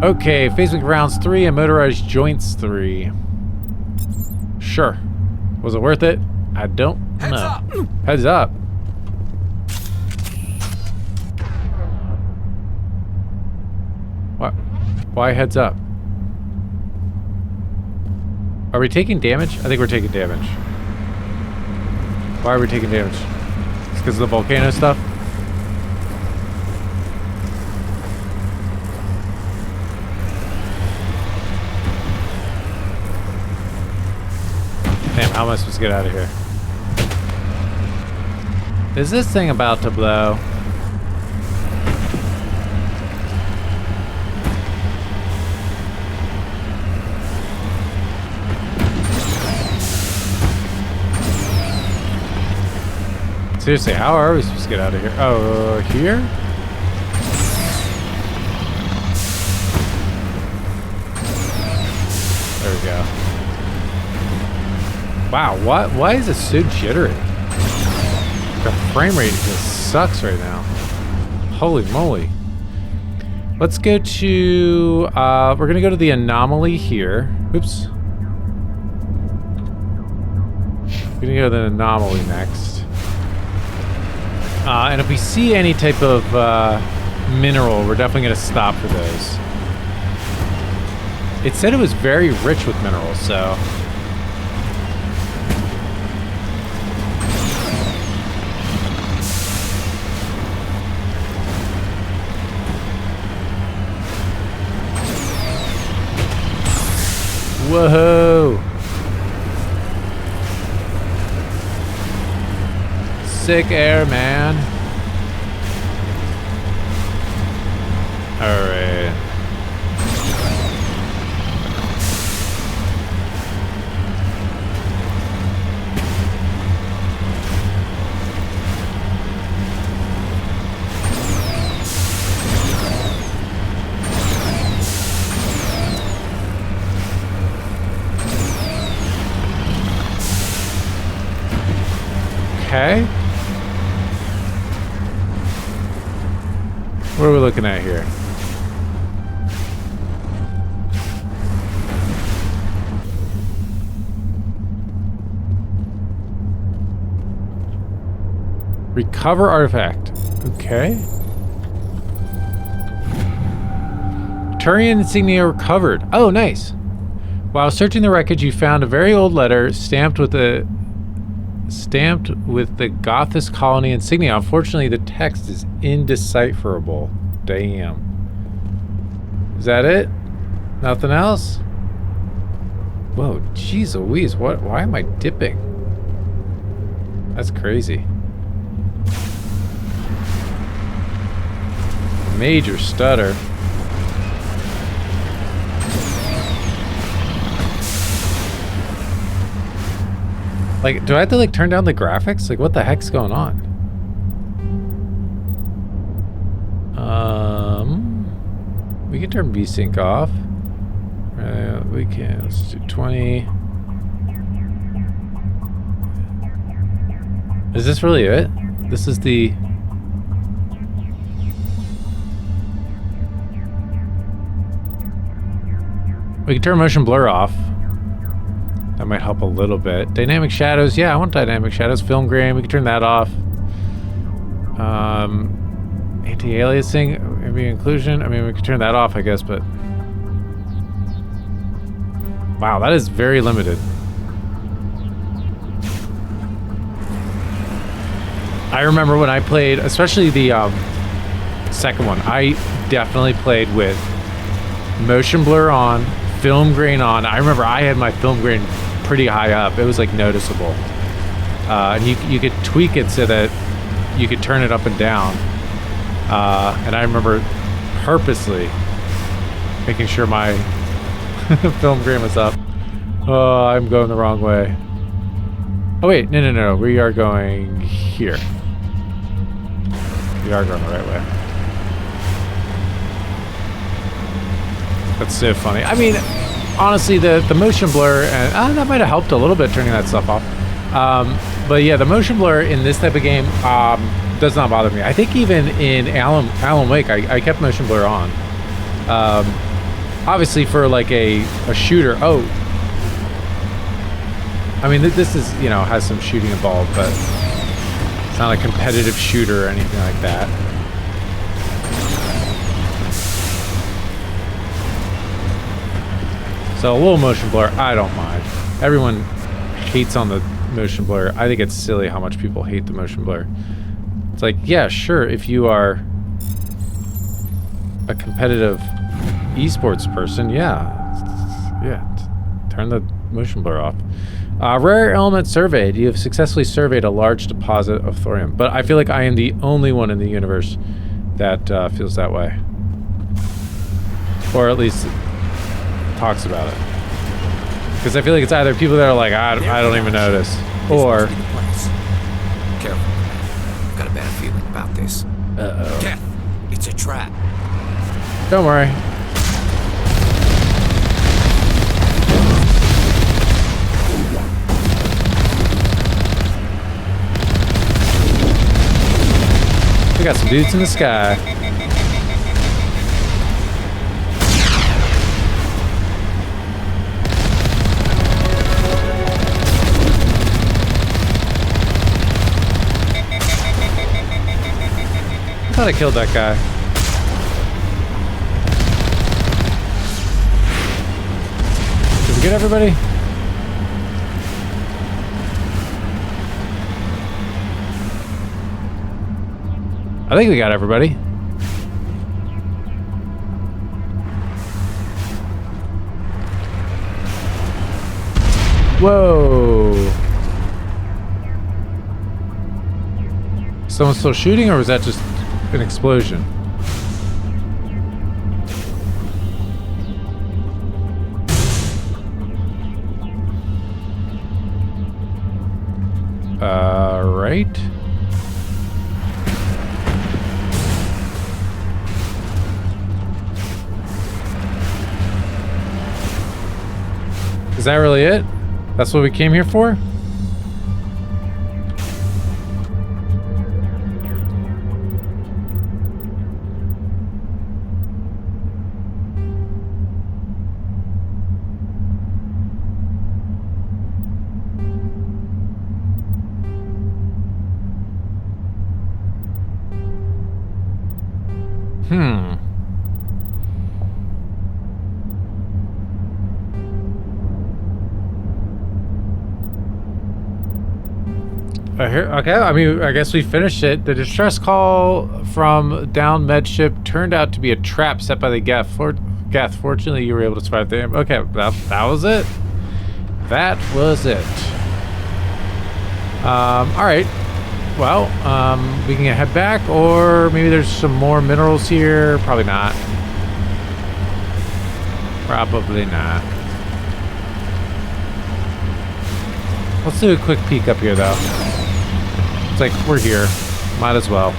[SPEAKER 1] Okay, Facebook rounds 3 and motorized joints 3. Sure. Was it worth it? I don't know. Heads up. What? Why heads up? Are we taking damage? I think we're taking damage. Why are we taking damage? It's because of the volcano stuff? Damn, how am I supposed to get out of here? Is this thing about to blow? Seriously, how are we supposed to get out of here? Oh, here? There we go. Wow, why is it so jittery? The frame rate just sucks right now. Holy moly. Let's go to, we're gonna go to the anomaly here. Oops. We're gonna go to the anomaly next. And if we see any type of mineral, we're definitely gonna stop for those. It said it was very rich with minerals, so. Whoa! Sick air, man. All right. Okay. What are we looking at here? Recover artifact. Okay. Turian insignia recovered. Oh, nice. While searching the wreckage, you found a very old letter stamped with the Gothis colony insignia. Unfortunately, the text is indecipherable. Damn. Is that it? Nothing else? Whoa, jeez Louise, why am I dipping? That's crazy. major stutter. Like, do I have to like turn down the graphics? Like, what the heck's going on? We can turn VSync off. We can. Let's do 20. Is this really it? This is the... We can turn motion blur off. That might help a little bit. Dynamic shadows. Yeah, I want dynamic shadows. Film grain. We can turn that off. Anti-aliasing. Maybe inclusion. I mean, we can turn that off, I guess, but... Wow, that is very limited. I remember when I played, especially the second one, I definitely played with motion blur on, film grain on. I remember I had my film grain pretty high up. It was like noticeable. And you could tweak it so that you could turn it up and down. And I remember purposely making sure my film grain was up. Oh, I'm going the wrong way. Oh wait, no. We are going here. We are going the right way. That's so funny. I mean, honestly, the motion blur, and that might have helped a little bit turning that stuff off. But yeah, the motion blur in this type of game does not bother me. I think even in Alan Wake, I kept motion blur on. Obviously for like a shooter. Oh, I mean, this is, you know, has some shooting involved, but it's not a competitive shooter or anything like that. So a little motion blur, I don't mind. Everyone hates on the motion blur. I think it's silly how much people hate the motion blur. It's like, yeah, sure, if you are a competitive esports person, yeah, turn the motion blur off. Rare element surveyed. You have successfully surveyed a large deposit of thorium. But I feel like I am the only one in the universe that feels that way. Or at least talks about it. Because I feel like it's either people that are like, I don't even notice. Or...
[SPEAKER 15] Careful. I've got a bad feeling about this.
[SPEAKER 1] Uh-oh.
[SPEAKER 15] Keth, it's a trap.
[SPEAKER 1] Don't worry. We got some dudes in the sky. I thought I killed that guy. Did we get everybody? I think we got everybody. Whoa. Someone still shooting, or was that just an explosion? Right. Is that really it? That's what we came here for? Okay, I mean, I guess we finished it. The distress call from down med ship turned out to be a trap set by the Geth. Fortunately, you were able to survive the... Okay, that was it. That was it. Alright. well, we can head back, or maybe there's some more minerals here. Probably not. Probably not. Let's do a quick peek up here, though. It's like, we're here. Might as well.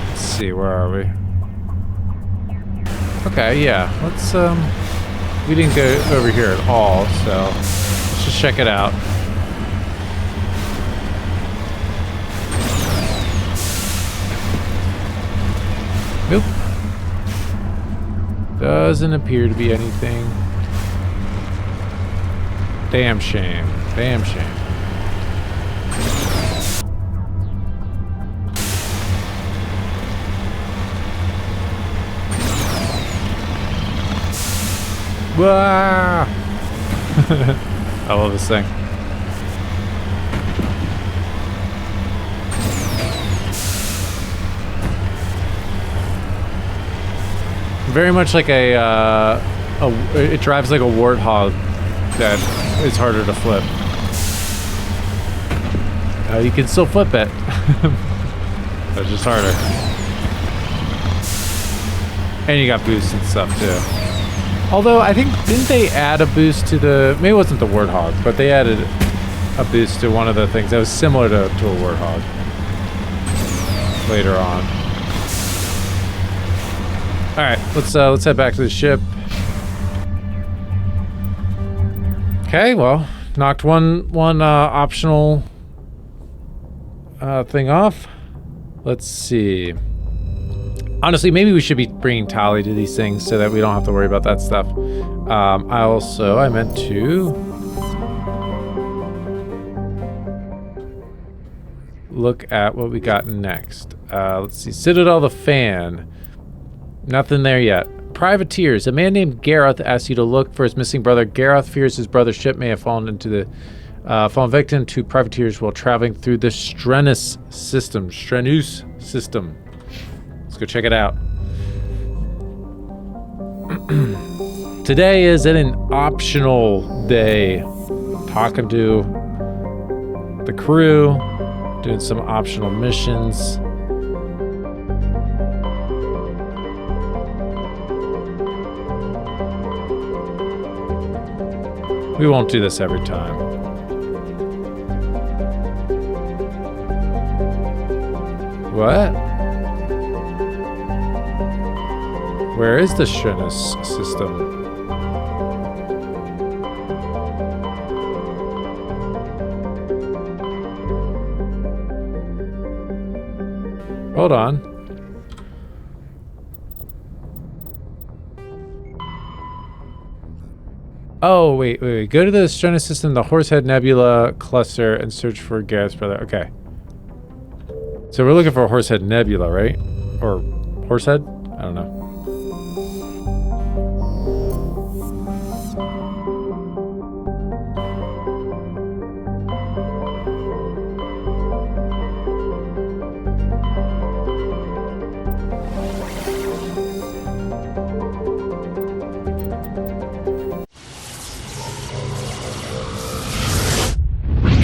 [SPEAKER 1] Let's see, where are we? Okay, yeah. Let's, we didn't go over here at all, so let's just check it out. Nope. Doesn't appear to be anything. Damn shame. Damn shame. Wah! I love this thing. Very much like it drives like a warthog that is harder to flip. You can still flip it, but it's just harder. And you got boosts and stuff too. Although I think, didn't they add a boost to the, maybe it wasn't the warthog, but they added a boost to one of the things that was similar to a warthog later on. All right, let's head back to the ship. Okay, well, knocked one optional thing off. Let's see. Honestly, maybe we should be bringing Tali to these things so that we don't have to worry about that stuff. I meant to look at what we got next. Let's see, Citadel the Fan. Nothing there yet. Privateers. A man named Gareth asks you to look for his missing brother. Gareth fears his brother's ship may have fallen victim to privateers while traveling through the Strenus system. Let's go check it out. Today is an optional day. Talking to the crew, doing some optional missions. We won't do this every time. What? Where is the Strenus system? Hold on. Oh, wait. Go to the Strenus system, the Horsehead Nebula cluster, and search for Gareth's brother. Okay. So we're looking for Horsehead Nebula, right? Or Horsehead? I don't know.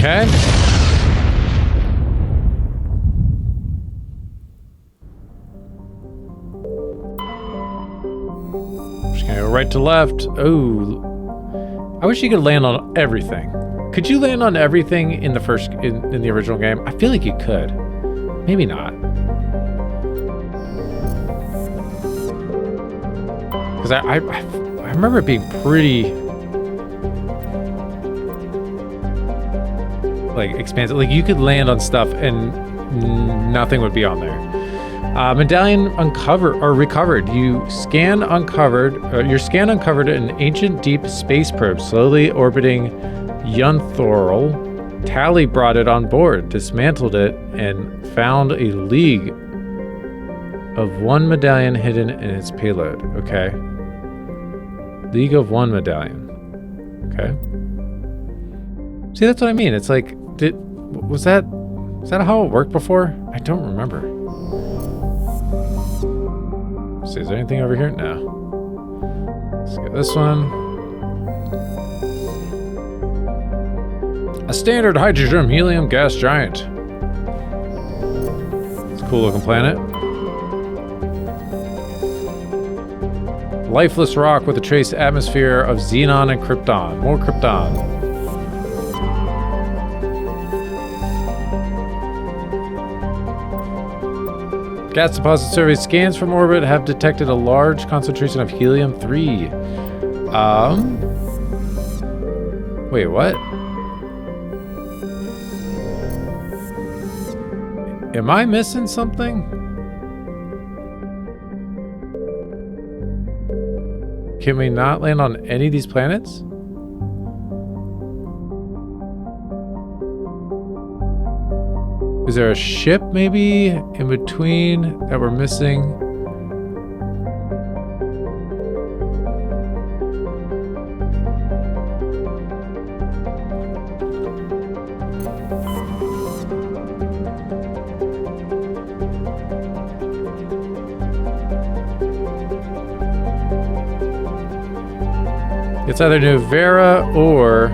[SPEAKER 1] Okay. Just gonna go right to left. Oh, I wish you could land on everything. Could you land on everything in the in the original game? I feel like you could. Maybe not. Because I remember it being pretty like expansive. Like you could land on stuff and nothing would be on there. Medallion uncovered or recovered. Your scan uncovered an ancient deep space probe slowly orbiting Yunthorl. Tali brought it on board, dismantled it, and found a league of one medallion hidden in its payload. Okay. League of one medallion. Okay. See, that's what I mean. It's like, was that how it worked before? I don't remember. Let's see, is there anything over here? No. Let's get this one. A standard hydrogen helium gas giant. It's a cool looking planet. Lifeless rock with a trace atmosphere of xenon and krypton. More krypton. Gas deposit survey scans from orbit have detected a large concentration of helium-3. Wait, what? Am I missing something? Can we not land on any of these planets? Is there a ship maybe in between that we're missing? It's either Nuvera or...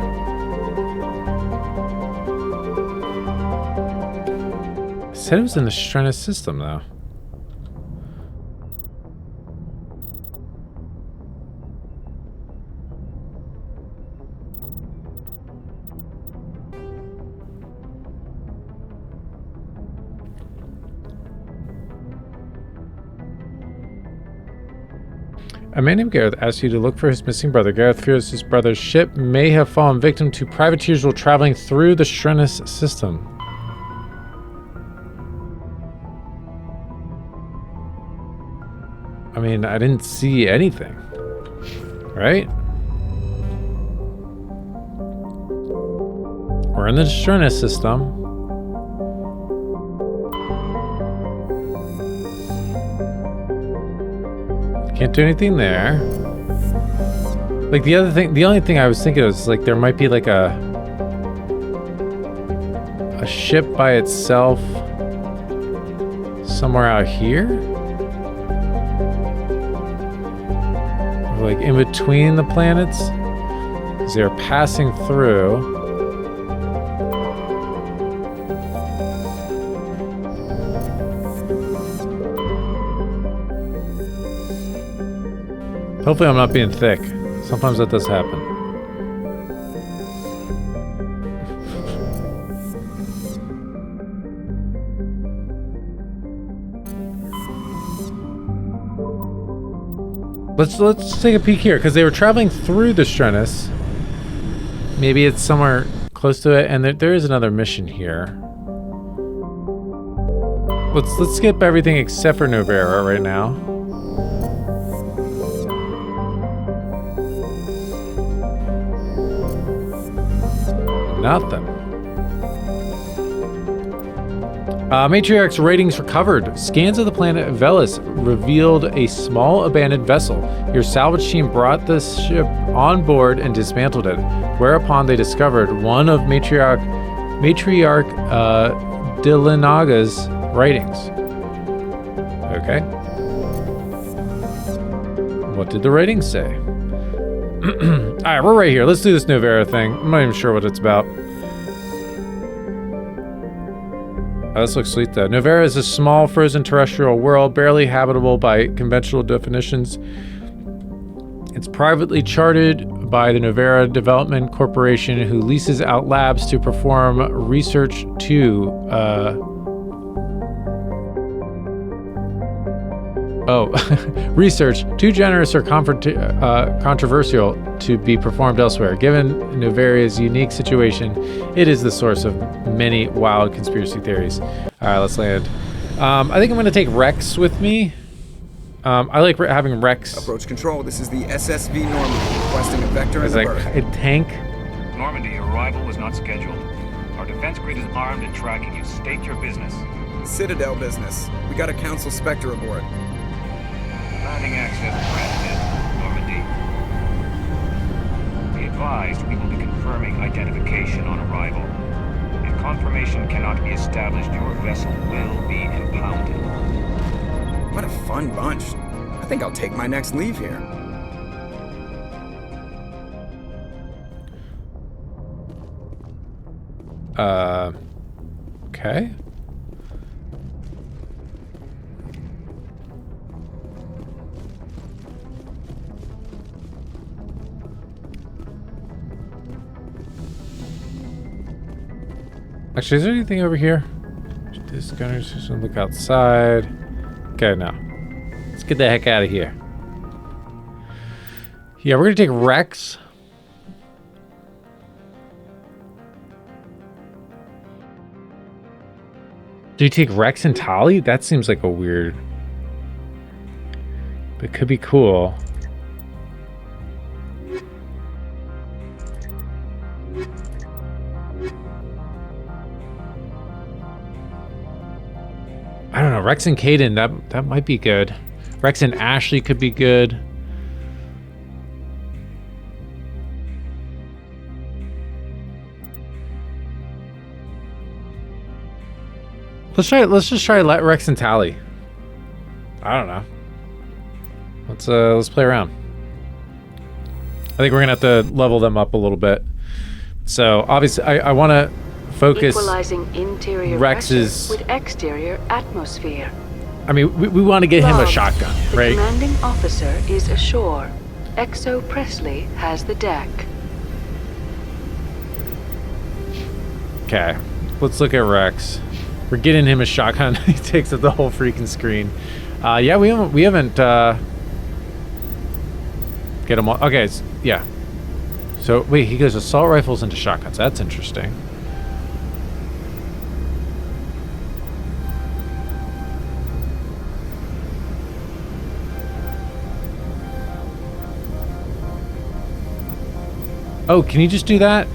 [SPEAKER 1] It said it was in the Strenus system, though. A man named Gareth asks you to look for his missing brother. Gareth fears his brother's ship may have fallen victim to privateers while traveling through the Strenus system. I mean, I didn't see anything, right? We're in the Strenus system. Can't do anything there. Like the only thing I was thinking was like there might be like a ship by itself somewhere out here. Like in between the planets, because they're passing through. Hopefully I'm not being thick. Sometimes that does happen. Let's take a peek here, because they were traveling through the Strenus. Maybe it's somewhere close to it, and there is another mission here. Let's skip everything except for Nuvera right now. Nothing. Matriarch's ratings recovered. Scans of the planet Velis revealed a small abandoned vessel. Your salvage team brought this ship on board and dismantled it, whereupon they discovered one of Matriarch Dilinaga's writings. Okay. What did the ratings say? Alright, we're right here. Let's do this Nuvera thing. I'm not even sure what it's about. Oh, this looks sweet though. Nuvera is a small frozen terrestrial world, barely habitable by conventional definitions. It's privately chartered by the Nuvera Development Corporation, who leases out labs to perform research to research too generous or controversial to be performed elsewhere. Given Nuvera's unique situation, it is the source of many wild conspiracy theories. All right, let's land. I think I'm going to take Rex with me. I like having Rex.
[SPEAKER 2] Approach control. This is the SSV Normandy, requesting a vector in the berth.
[SPEAKER 1] A tank.
[SPEAKER 16] Normandy, your arrival was not scheduled. Our defense grid is armed and tracking you. State your business.
[SPEAKER 2] Citadel business. We got a Council Spectre aboard.
[SPEAKER 16] Landing access granted, Normandy. Be advised, we will be confirming identification on arrival. If confirmation cannot be established, your vessel will be impounded.
[SPEAKER 2] What a fun bunch. I think I'll take my next leave here.
[SPEAKER 1] Okay. Actually, is there anything over here? This gunner's just gonna look outside. Okay, now. Let's get the heck out of here. Yeah, we're gonna take Rex. Do you take Rex and Tali? That seems like a weird... But it could be cool. I don't know, Rex and Caden, that might be good. Rex and Ashley could be good. Let's just try Rex and Tali. I don't know. Let's play around. I think we're gonna have to level them up a little bit. So obviously I wanna focus
[SPEAKER 3] Equalizing interior
[SPEAKER 1] Rex's
[SPEAKER 3] pressure with exterior atmosphere.
[SPEAKER 1] I mean we wanna get him a shotgun,
[SPEAKER 3] The
[SPEAKER 1] right?
[SPEAKER 3] commanding officer is ashore. Exo Presley has the deck.
[SPEAKER 1] Okay. Let's look at Rex. We're getting him a shotgun. He takes up the whole freaking screen. Yeah, we haven't get him all. Okay, yeah. So wait, he goes assault rifles into shotguns. That's interesting. Oh, can you just do that?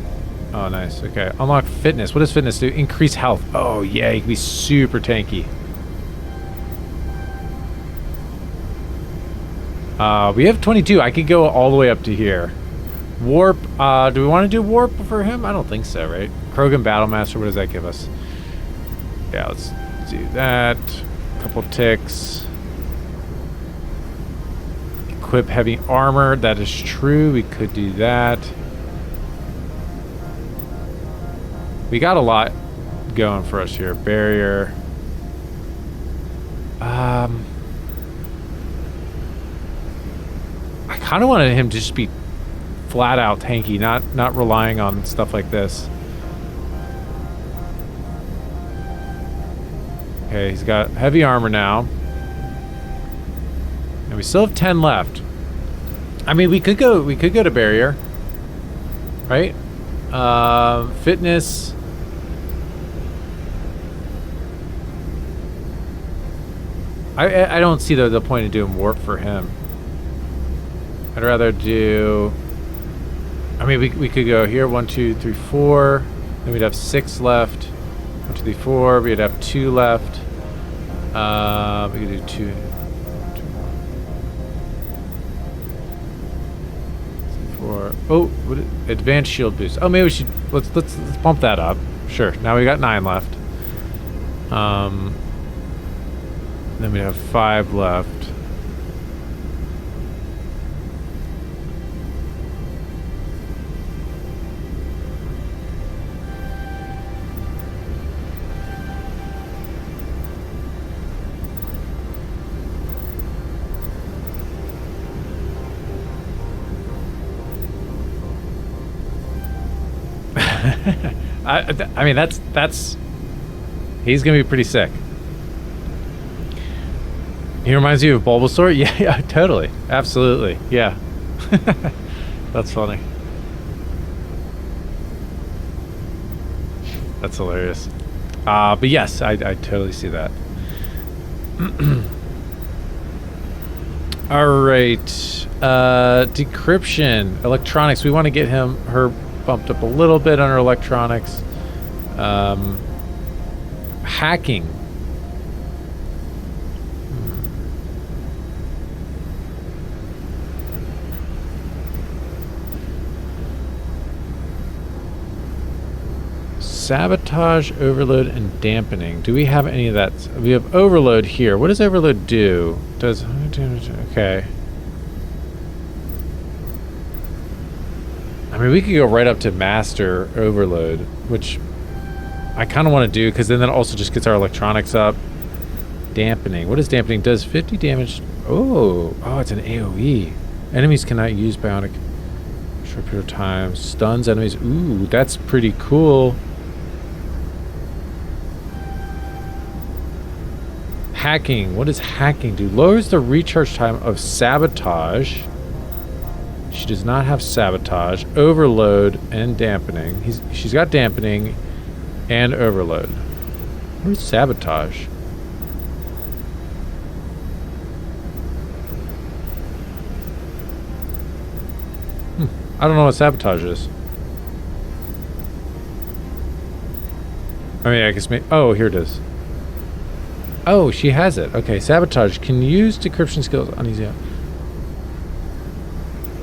[SPEAKER 1] Oh, nice. Okay. Unlock fitness. What does fitness do? Increase health. Oh, yeah. You can be super tanky. We have 22. I could go all the way up to here. Warp. Do we want to do warp for him? I don't think so, right? Krogan Battlemaster. What does that give us? Yeah, let's do that. Couple ticks. Equip heavy armor. That is true. We could do that. We got a lot going for us here. Barrier. I kind of wanted him to just be flat out tanky, not relying on stuff like this. Okay, he's got heavy armor now. And we still have 10 left. I mean, we could go to barrier. Right? Fitness. I don't see the point of doing warp for him. I'd rather do... I mean, we could go here. 1, 2, 3, 4. Then we'd have 6 left. 1, 2, 3, 4. We'd have 2 left. We could do 2. 4. Oh, what advanced shield boost. Oh, maybe we should let's bump that up. Sure. Now we got 9 left. Then we have 5 left. I mean that's he's gonna be pretty sick. He reminds you of Bulbasaur? Yeah, totally. Absolutely. Yeah. That's funny. That's hilarious. But yes, I totally see that. Alright. Decryption. Electronics. We want to get her bumped up a little bit on her electronics. Hacking. Sabotage, overload, and dampening. Do we have any of that? We have overload here. What does overload do? Does... Okay. I mean, we could go right up to master overload, which I kind of want to do, because then that also just gets our electronics up. Dampening. What is dampening? Does 50 damage. Oh, it's an AoE. Enemies cannot use bionic short period of time. Stuns enemies. Ooh, that's pretty cool. Hacking. What does hacking do? Lowers the recharge time of sabotage. She does not have sabotage. Overload and dampening. She's got dampening and overload. Where's sabotage? I don't know what sabotage is. I mean, I guess maybe... Oh, here it is. Oh, she has it. Okay, sabotage. Can use decryption skills on easy.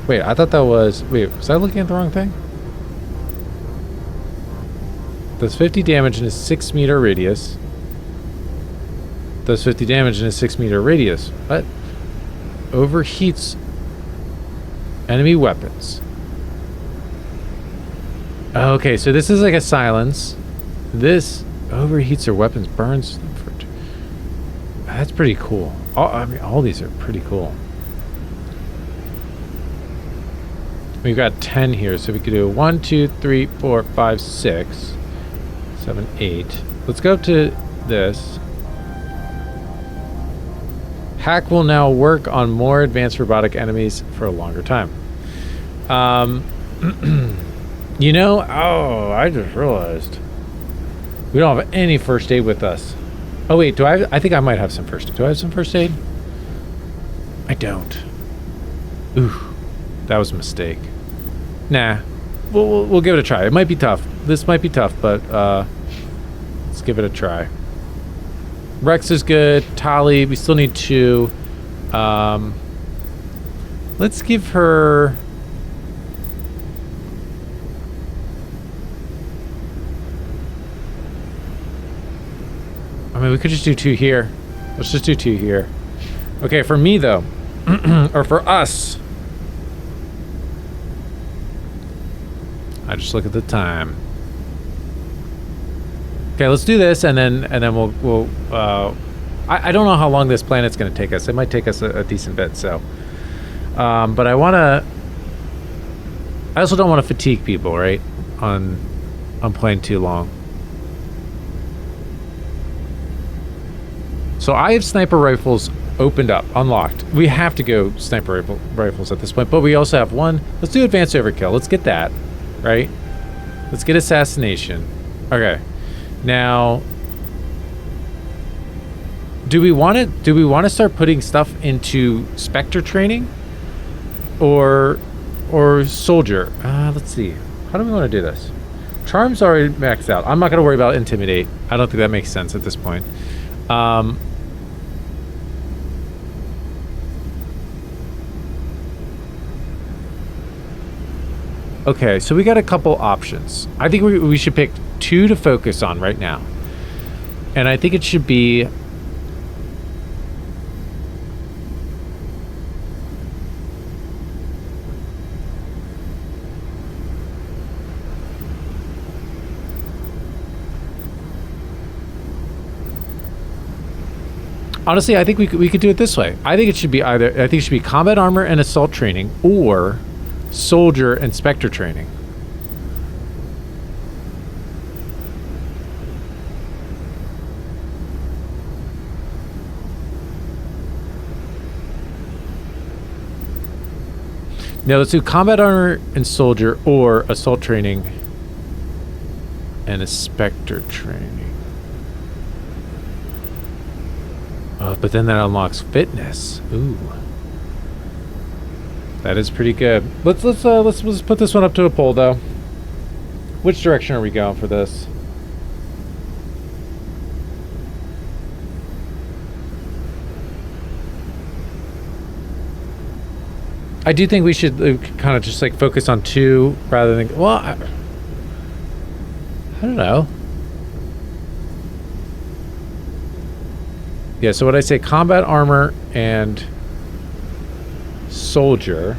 [SPEAKER 1] Wait, I thought that was... Wait, was I looking at the wrong thing? Does 50 damage in a 6-meter radius. Does 50 damage in a 6-meter radius. What? Overheats enemy weapons. Okay, so this is like a silence. This overheats their weapons, burns them for... That's pretty cool. I mean, all these are pretty cool. We've got 10 here, so we could do 1, 2, 3, 4, 5, 6, 7, 8. Let's go up to this. Hack will now work on more advanced robotic enemies for a longer time. You know, I just realized we don't have any first aid with us. Oh wait, I think I might have some first aid. Do I have some first aid? I don't. Ooh, that was a mistake. Nah, we'll give it a try. It might be tough. This might be tough, but let's give it a try. Rex is good. Tali, we still need 2. Let's give her... I mean, we could just do 2 here. Let's just do 2 here. Okay, for me, though, or for us, I just look at the time. Okay, let's do this, and then we'll I don't know how long this planet's going to take us. It might take us a decent bit, so. But I also don't want to fatigue people, right? On playing too long. So I have sniper rifles opened up, unlocked. We have to go sniper rifles at this point, but we also have one. Let's do advanced overkill. Let's get that, right? Let's get assassination. Okay. Now, do we want to start putting stuff into Spectre training or soldier? Let's see. How do we want to do this? Charm's already maxed out. I'm not going to worry about intimidate. I don't think that makes sense at this point. Okay, so we got a couple options. I think we should pick 2 to focus on right now. And I think it should be... Honestly, I think we could do it this way. I think it should be either... I think it should be combat armor and assault training, or soldier and Spectre training. Now let's do combat armor and soldier, or assault training and a Spectre training. But then that unlocks fitness. Ooh. That is pretty good. Let's put this one up to a poll though. Which direction are we going for this? I do think we should kind of just like focus on 2 rather than... Well, I don't know. Yeah, so what I say, combat armor and soldier.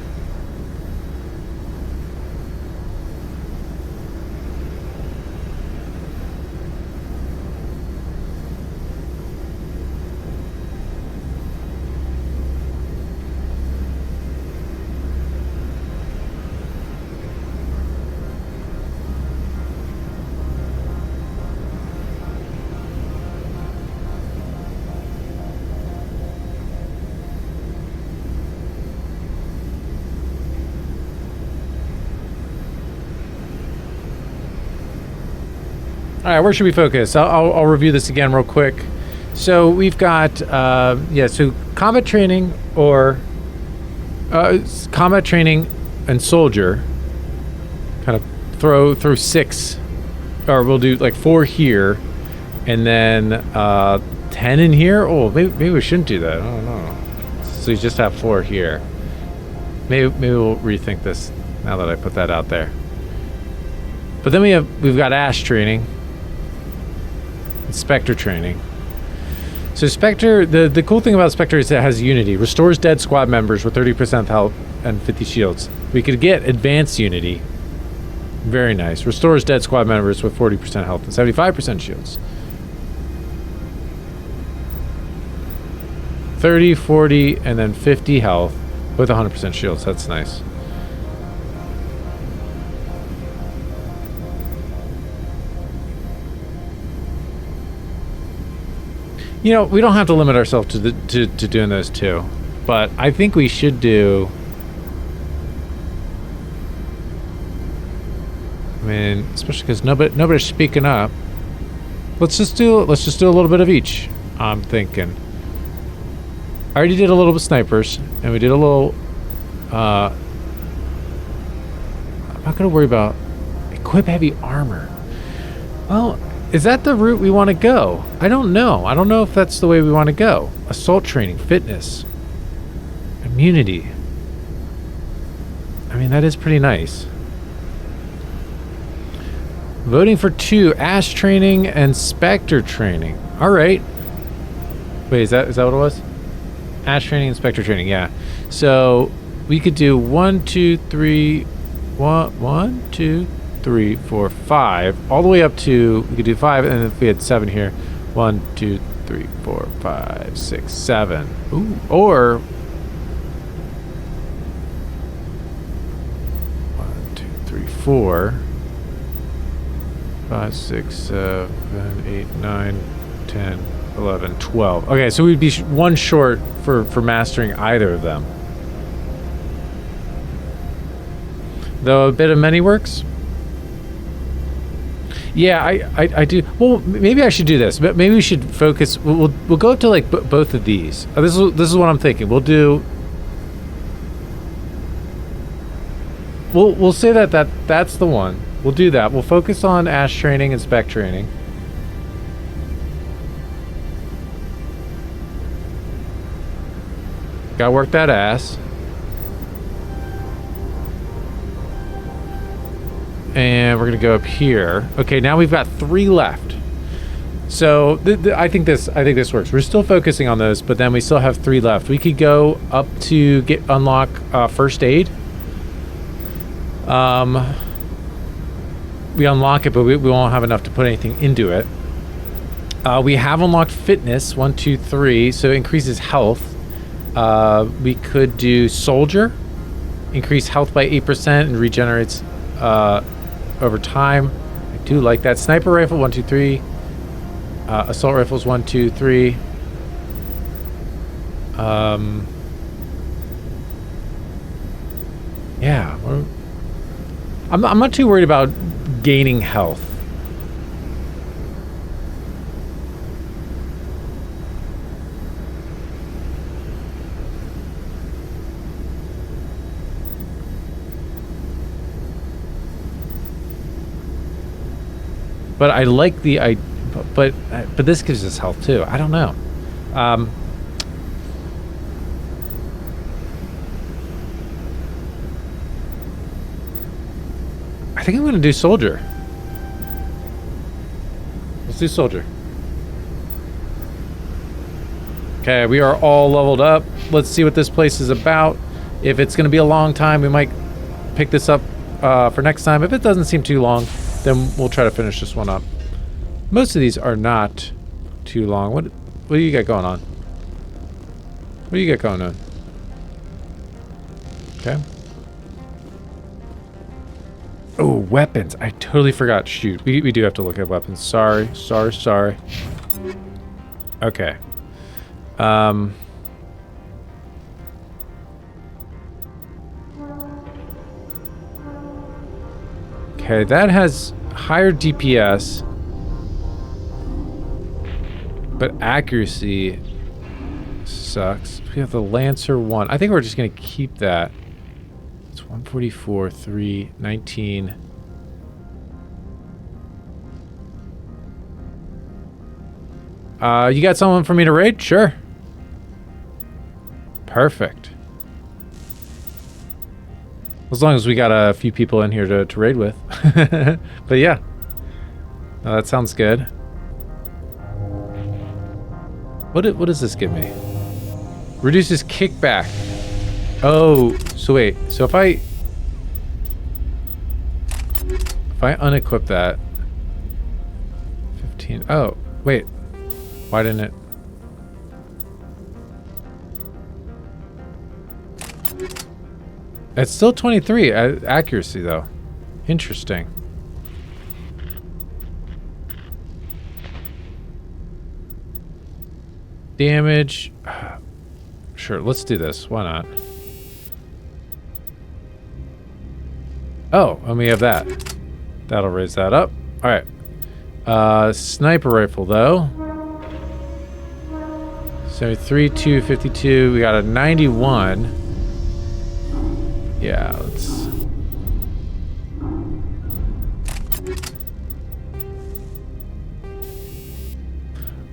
[SPEAKER 1] All right, where should we focus? I'll review this again real quick. So we've got, so combat training or combat training and soldier. Kind of throw 6, or we'll do like 4 here, and then 10 in here. Oh, maybe we shouldn't do that. I don't know. So you just have 4 here. Maybe we'll rethink this now that I put that out there. But then we've got Ash training. Spectre training. So Spectre, the cool thing about Spectre is it has Unity. Restores dead squad members with 30% health and 50 shields. We could get Advanced Unity. Very nice. Restores dead squad members with 40% health and 75% shields. 30, 40, and then 50 health with 100% shields. That's nice. You know, we don't have to limit ourselves to doing those 2, but I think we should do. I mean, especially because nobody's speaking up. Let's just do a little bit of each. I'm thinking. I already did a little bit of snipers, and we did a little. I'm not gonna worry about equip heavy armor. Well. Is that the route we want to go? I don't know. I don't know if that's the way we want to go. Assault training, fitness, immunity. I mean, that is pretty nice. Voting for 2, Ash training and Spectre training. All right. Wait, is that what it was? Ash training and Spectre training, yeah. So we could do 1, 2, 3, 1, 2, 3, 4, 5, all the way up to, we could do 5, and if we had 7 here, 1, 2, 3, 4, 5, 6, 7. Ooh, or 1, 2, 3, 4, 5, 6, 7, 8, 9, 10, 11, 12. Okay, so we'd be 1 short for mastering either of them. Though a bit of many works. Yeah, I do. Well, maybe I should do this, but maybe we should focus. We'll go up to like both of these. This is what I'm thinking. We'll do. We'll say that's the one. We'll do that. We'll focus on Ash training and Spec training. Gotta work that ass. And we're gonna go up here. Okay, now we've got 3 left. So I think this works. We're still focusing on those, but then we still have 3 left. We could go up to unlock first aid. We unlock it, but we won't have enough to put anything into it. We have unlocked fitness 1, 2, 3, so it increases health. We could do soldier, increase health by 8% and regenerates over time. I do like that. Sniper rifle 1, 2, 3. Assault rifles 1, 2, 3. Yeah, I'm not too worried about gaining health. But I like the but this gives us health too. I don't know. I think I'm going to do soldier. Let's do soldier. Okay, we are all leveled up. Let's see what this place is about. If it's going to be a long time, we might pick this up for next time. If it doesn't seem too long, then we'll try to finish this one up. Most of these are not too long. What do you got going on? What do you got going on? Okay. Oh, weapons. I totally forgot. Shoot. We do have to look at weapons. Sorry. Okay. Okay, that has higher DPS. but accuracy sucks. We have the Lancer 1. I think we're just going to keep that. It's 144, 3, 19. You got someone for me to raid? Sure. Perfect. As long as we got a few people in here to raid with. But yeah. No, that sounds good. What does this give me? Reduces kickback. Oh, so wait. So if I unequip that 15. Oh, wait. Why didn't it? It's still 23 accuracy though. Interesting. Damage. Sure, let's do this. Why not? Oh, and we have that. That'll raise that up. All right. Sniper rifle though. 73, 252. We got a 91. Yeah, let's.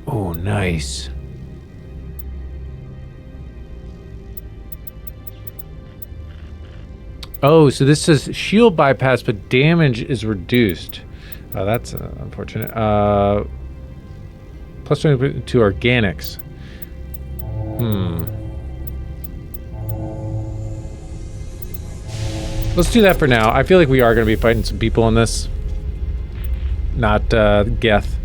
[SPEAKER 1] Oh, nice. Oh, so this says shield bypass, but damage is reduced. That's unfortunate. Plus 20 to organics. Let's do that for now. I feel like we are going to be fighting some people in this. Not Geth.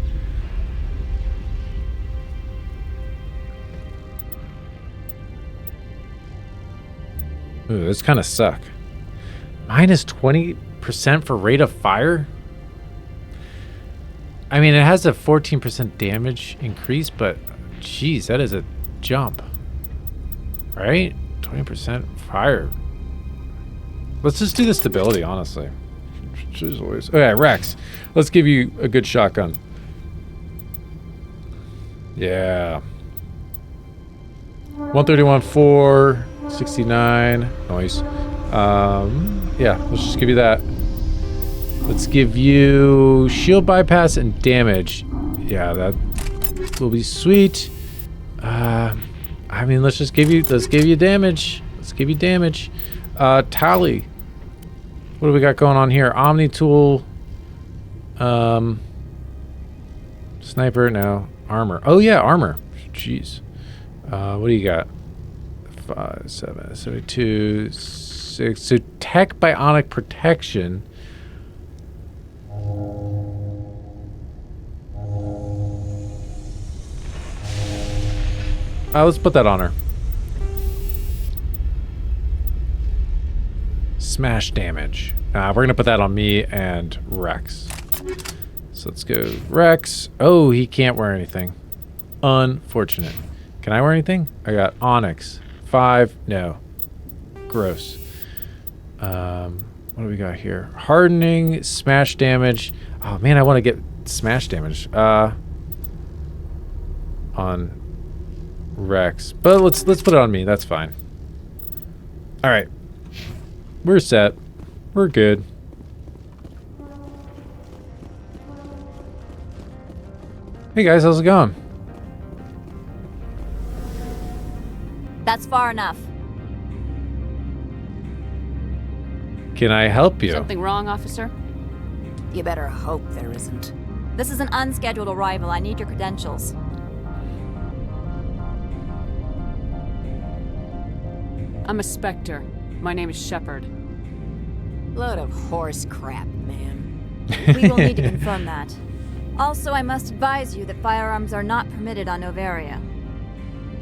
[SPEAKER 1] Ooh, this kind of suck. Minus 20% for rate of fire? I mean, it has a 14% damage increase, but geez, that is a jump. Right? 20% fire. Let's just do the stability, honestly. Jeez Louise. Okay, Rex. Let's give you a good shotgun. Yeah. 131, 4, 69. Nice. Yeah, let's just give you that. Let's give you shield bypass and damage. Yeah, that will be sweet. I mean, let's give you damage. Let's give you damage. Tally. What do we got going on here? Omni tool. Sniper, no. Armor. Oh yeah, armor. Jeez. What do you got? 5, 7, 72, 6. So tech bionic protection. Let's put that on her. Smash damage. We're gonna put that on me and Rex. So let's go Rex. Oh, he can't wear anything. Unfortunate. Can I wear anything? I got Onyx. 5. No. Gross. What do we got here? Hardening, smash damage. Oh man, I want to get smash damage. On Rex. But let's put it on me. That's fine. All right. We're set. We're good. Hey guys, how's it going?
[SPEAKER 17] That's far enough.
[SPEAKER 1] Can I help you?
[SPEAKER 3] Something wrong, officer?
[SPEAKER 17] You better hope there isn't. This is an unscheduled arrival. I need your credentials.
[SPEAKER 3] I'm a Spectre. My name is Shepard.
[SPEAKER 17] Load of horse crap, man. We will need to confirm that. Also, I must advise you that firearms are not permitted on Novaria.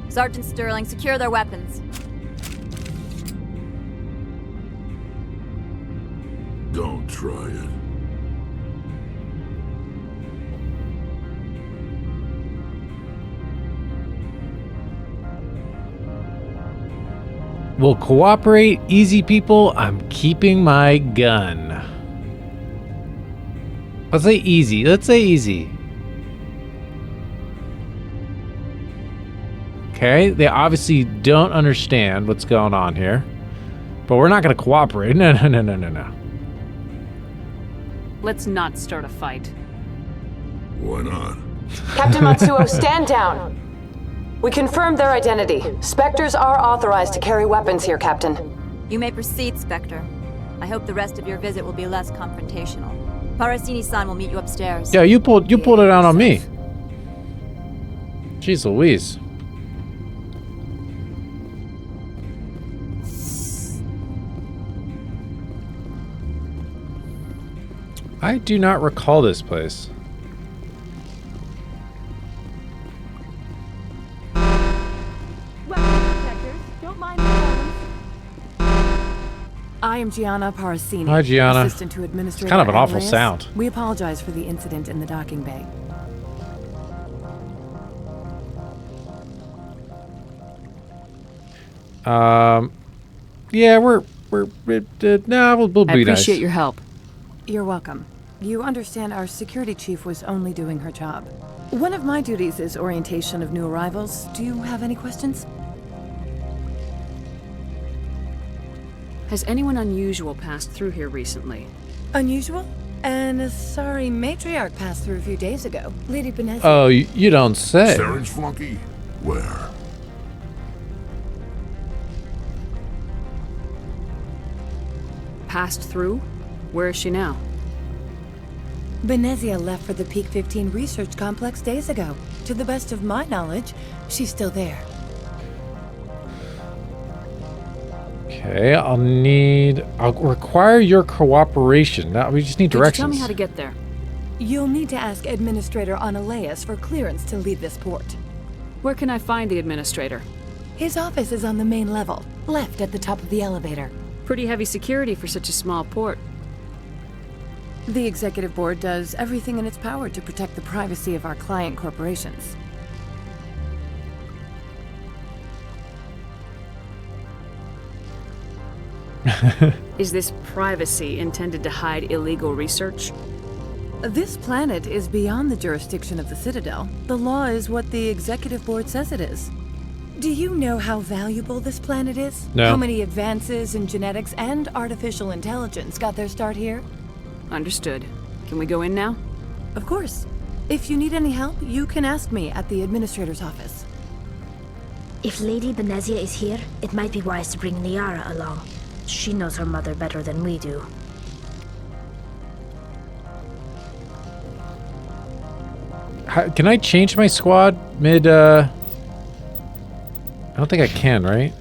[SPEAKER 17] Sergeant Sterling, secure their weapons.
[SPEAKER 10] Don't try it.
[SPEAKER 1] We'll cooperate, easy people. I'm keeping my gun. Let's say easy. Let's say easy. Okay, they obviously don't understand what's going on here. But we're not going to cooperate. No.
[SPEAKER 3] Let's not start a fight.
[SPEAKER 10] Why not?
[SPEAKER 18] Captain Matsuo, stand down. We confirmed their identity. Spectres are authorized to carry weapons here, Captain.
[SPEAKER 17] You may proceed, Spectre. I hope the rest of your visit will be less confrontational. Parasini-san will meet you upstairs.
[SPEAKER 1] Yeah, you pulled it out on me. Jeez Louise. I do not recall this place.
[SPEAKER 19] I am Gianna Parasini.
[SPEAKER 1] Hi, Gianna.
[SPEAKER 19] Assistant to Administrator
[SPEAKER 1] It's kind of an awful
[SPEAKER 19] Andreas.
[SPEAKER 1] sound.
[SPEAKER 19] We apologize for the incident in the docking bay.
[SPEAKER 1] Yeah, we'll be nice.
[SPEAKER 19] I appreciate your help. You're welcome. You understand our security chief was only doing her job. One of my duties is orientation of new arrivals. Do you have any questions?
[SPEAKER 3] Has anyone unusual passed through here recently?
[SPEAKER 19] Unusual? And a sorry matriarch passed through a few days ago. Lady Benezia.
[SPEAKER 1] Oh, you don't say.
[SPEAKER 10] Saren's flunky? Where?
[SPEAKER 3] Passed through? Where is she now?
[SPEAKER 19] Benezia left for the Peak 15 research complex days ago. To the best of my knowledge, she's still there.
[SPEAKER 1] Okay, I'll require your cooperation. Now we just need directions.
[SPEAKER 3] Tell me how to get there.
[SPEAKER 19] You'll need to ask Administrator Analeas for clearance to leave this port.
[SPEAKER 3] Where can I find the administrator?
[SPEAKER 19] His office is on the main level, left at the top of the elevator.
[SPEAKER 3] Pretty heavy security for such a small port.
[SPEAKER 19] The Executive Board does everything in its power to protect the privacy of our client corporations.
[SPEAKER 3] Is this privacy intended to hide illegal research?
[SPEAKER 19] This planet is beyond the jurisdiction of the Citadel. The law is what the Executive Board says it is. Do you know how valuable this planet is?
[SPEAKER 1] No.
[SPEAKER 19] How many advances in genetics and artificial intelligence got their start here?
[SPEAKER 3] Understood. Can we go in now?
[SPEAKER 19] Of course. If you need any help, you can ask me at the Administrator's office.
[SPEAKER 12] If Lady Benezia is here, it might be wise to bring Liara along. She knows her mother better than we do.
[SPEAKER 1] Can I change my squad mid, I don't think I can, right?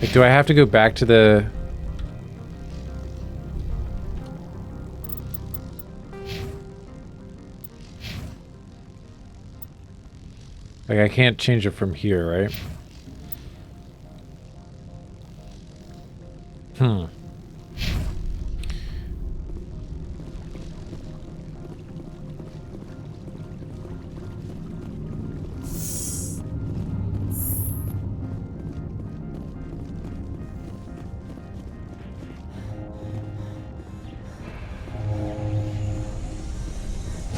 [SPEAKER 1] Like, do I have to go back to the... Like, I can't change it from here, right? I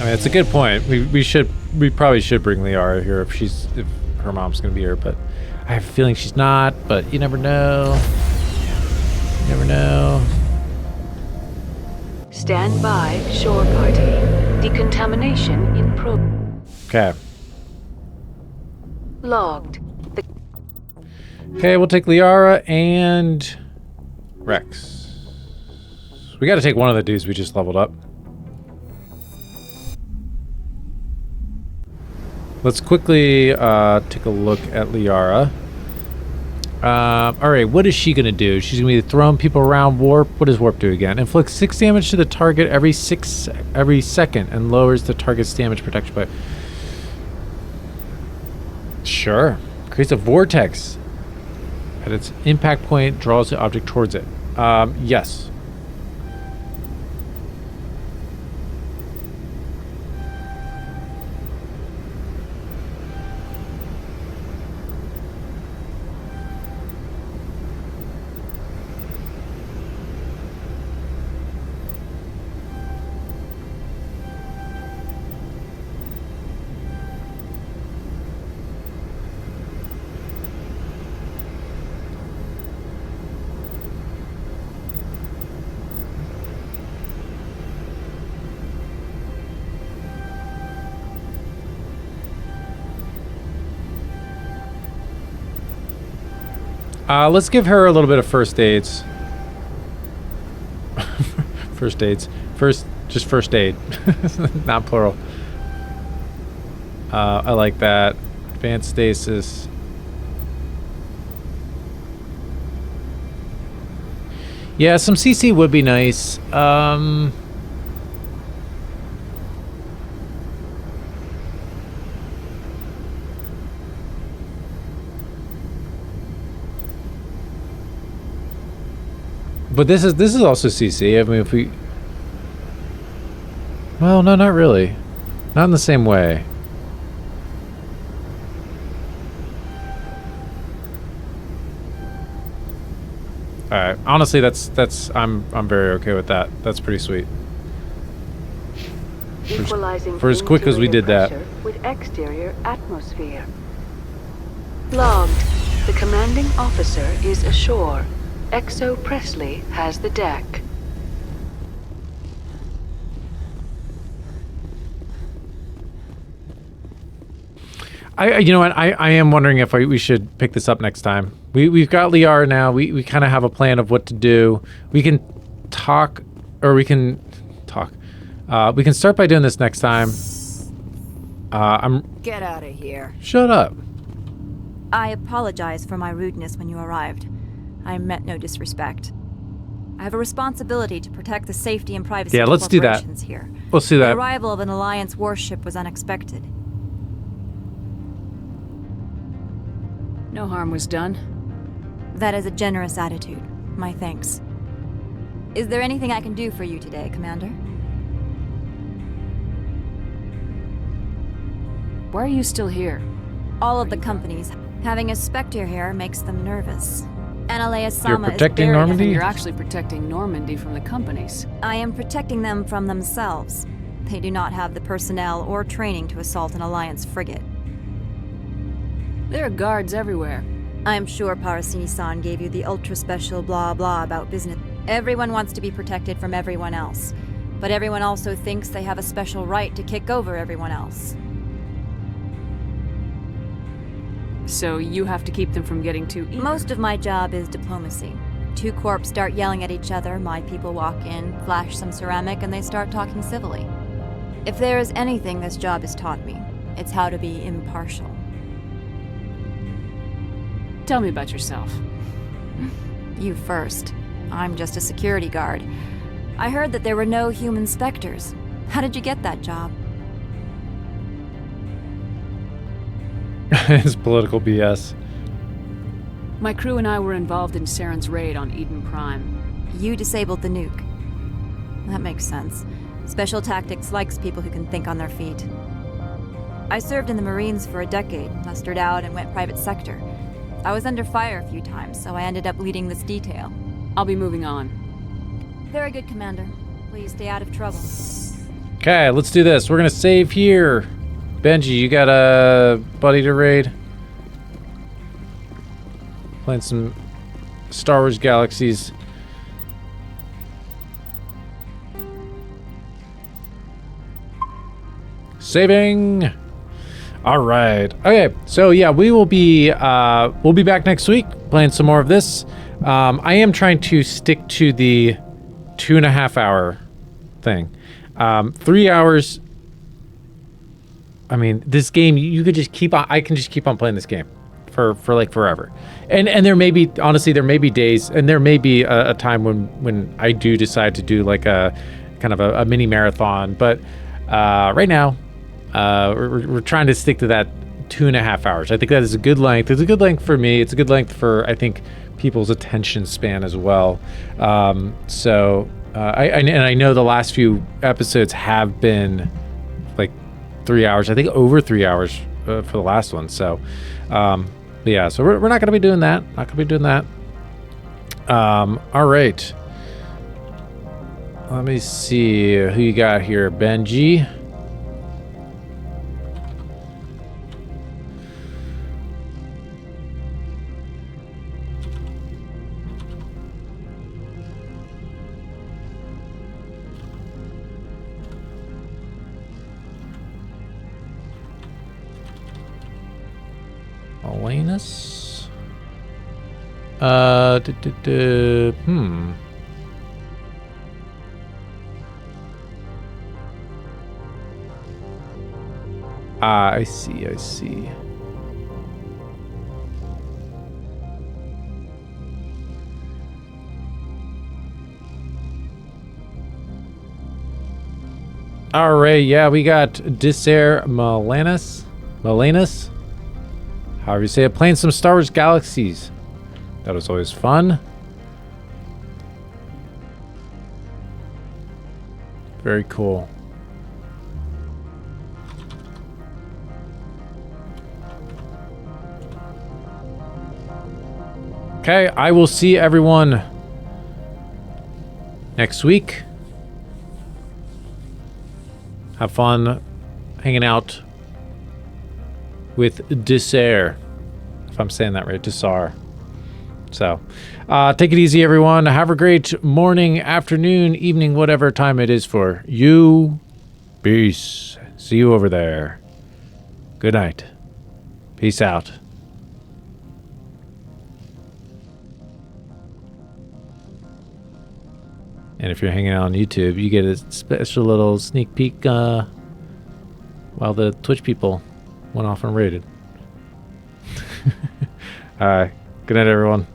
[SPEAKER 1] mean, it's a good point. We probably should bring Liara here if her mom's gonna be here, but I have a feeling she's not, but you never know. You never know.
[SPEAKER 3] Stand by, shore party. Decontamination in
[SPEAKER 1] Okay.
[SPEAKER 3] logged.
[SPEAKER 1] Okay, we'll take Liara and Rex. We gotta take one of the dudes we just leveled up. Let's quickly take a look at Liara. Alright, what is she gonna do? She's gonna be throwing people around warp. What does warp do again? Inflicts 6 damage to the target every second and lowers the target's damage protection by... Sure. Creates a vortex. At its impact point, draws the object towards it. Yes. Let's give her a little bit of first aids. First aids. Just first aid. Not plural. I like that. Advanced stasis. Yeah, some CC would be nice. But this is also CC. I mean, if we... Well, no, not really. Not in the same way. All right. Honestly, I'm very okay with that. That's pretty sweet.
[SPEAKER 20] Equalizing
[SPEAKER 1] For as quick as we did that.
[SPEAKER 20] with exterior atmosphere. Logged. The commanding officer is ashore. Exo Presley has the deck.
[SPEAKER 1] You know what? I am wondering if we should pick this up next time. We've got Liara now. We kind of have a plan of what to do. We can talk, or we can talk. We can start by doing this next time.
[SPEAKER 17] Get out of here.
[SPEAKER 1] Shut up.
[SPEAKER 17] I apologize for my rudeness when you arrived. I meant no disrespect. I have a responsibility to protect the safety and privacy of
[SPEAKER 1] let's do that.
[SPEAKER 17] corporations here.
[SPEAKER 1] Let's do that.
[SPEAKER 17] The arrival of an Alliance warship was unexpected.
[SPEAKER 3] No harm was done.
[SPEAKER 17] That is a generous attitude. My thanks. Is there anything I can do for you today, Commander?
[SPEAKER 3] Why are you still here?
[SPEAKER 17] All of the companies. Having a Spectre here makes them nervous. Analea Sama
[SPEAKER 1] You're protecting
[SPEAKER 17] is buried.
[SPEAKER 1] Normandy?
[SPEAKER 3] You're actually protecting Normandy from the companies.
[SPEAKER 17] I am protecting them from themselves. They do not have the personnel or training to assault an Alliance frigate.
[SPEAKER 3] There are guards everywhere.
[SPEAKER 17] I am sure Parasini-san gave you the ultra-special blah blah about business. Everyone wants to be protected from everyone else. But everyone also thinks they have a special right to kick over everyone else.
[SPEAKER 3] So you have to keep them from getting too eager.
[SPEAKER 17] Most of my job is diplomacy. Two corps start yelling at each other, my people walk in, flash some ceramic, and they start talking civilly. If there is anything this job has taught me, it's how to be impartial.
[SPEAKER 3] Tell me about yourself.
[SPEAKER 17] You first. I'm just a security guard. I heard that there were no human specters. How did you get that job?
[SPEAKER 1] It's political BS.
[SPEAKER 3] My crew and I were involved in Saren's raid on Eden Prime.
[SPEAKER 17] You disabled the nuke. That makes sense. Special Tactics likes people who can think on their feet. I served in the Marines for a decade, mustered out, and went private sector. I was under fire a few times, so I ended up leading this detail.
[SPEAKER 3] I'll be moving on.
[SPEAKER 17] Very good, Commander. Please stay out of trouble.
[SPEAKER 1] Okay, let's do this. We're gonna save here. Benji, you got a buddy to raid? Playing some Star Wars Galaxies. Saving. All right. Okay. So yeah, we'll be back next week playing some more of this. I am trying to stick to the 2.5 hour thing. 3 hours. I mean, this game, you could just keep on. I can just keep on playing this game for like forever. And there may be, honestly, there may be days, and there may be a time when I do decide to do like a kind of a mini marathon. But right now, we're trying to stick to that 2.5 hours. I think that is a good length. It's a good length for me. It's a good length for, I think, people's attention span as well. So I know the last few episodes have been like 3 hours. I think over 3 hours for the last one. So yeah, so we're not going to be doing that. Not going to be doing that. All right. Let me see who you got here. Benji. Elenus. I see. All right, yeah, we got Disair Malanus, however you say it, playing some Star Wars Galaxies. That was always fun. Very cool. Okay, I will see everyone next week. Have fun hanging out with Disair, if I'm saying that right, Disair. So, take it easy, everyone. Have a great morning, afternoon, evening, whatever time it is for you. Peace. See you over there. Good night. Peace out. And if you're hanging out on YouTube, you get a special little sneak peek while the Twitch people went off and raided. All right. Good night, everyone.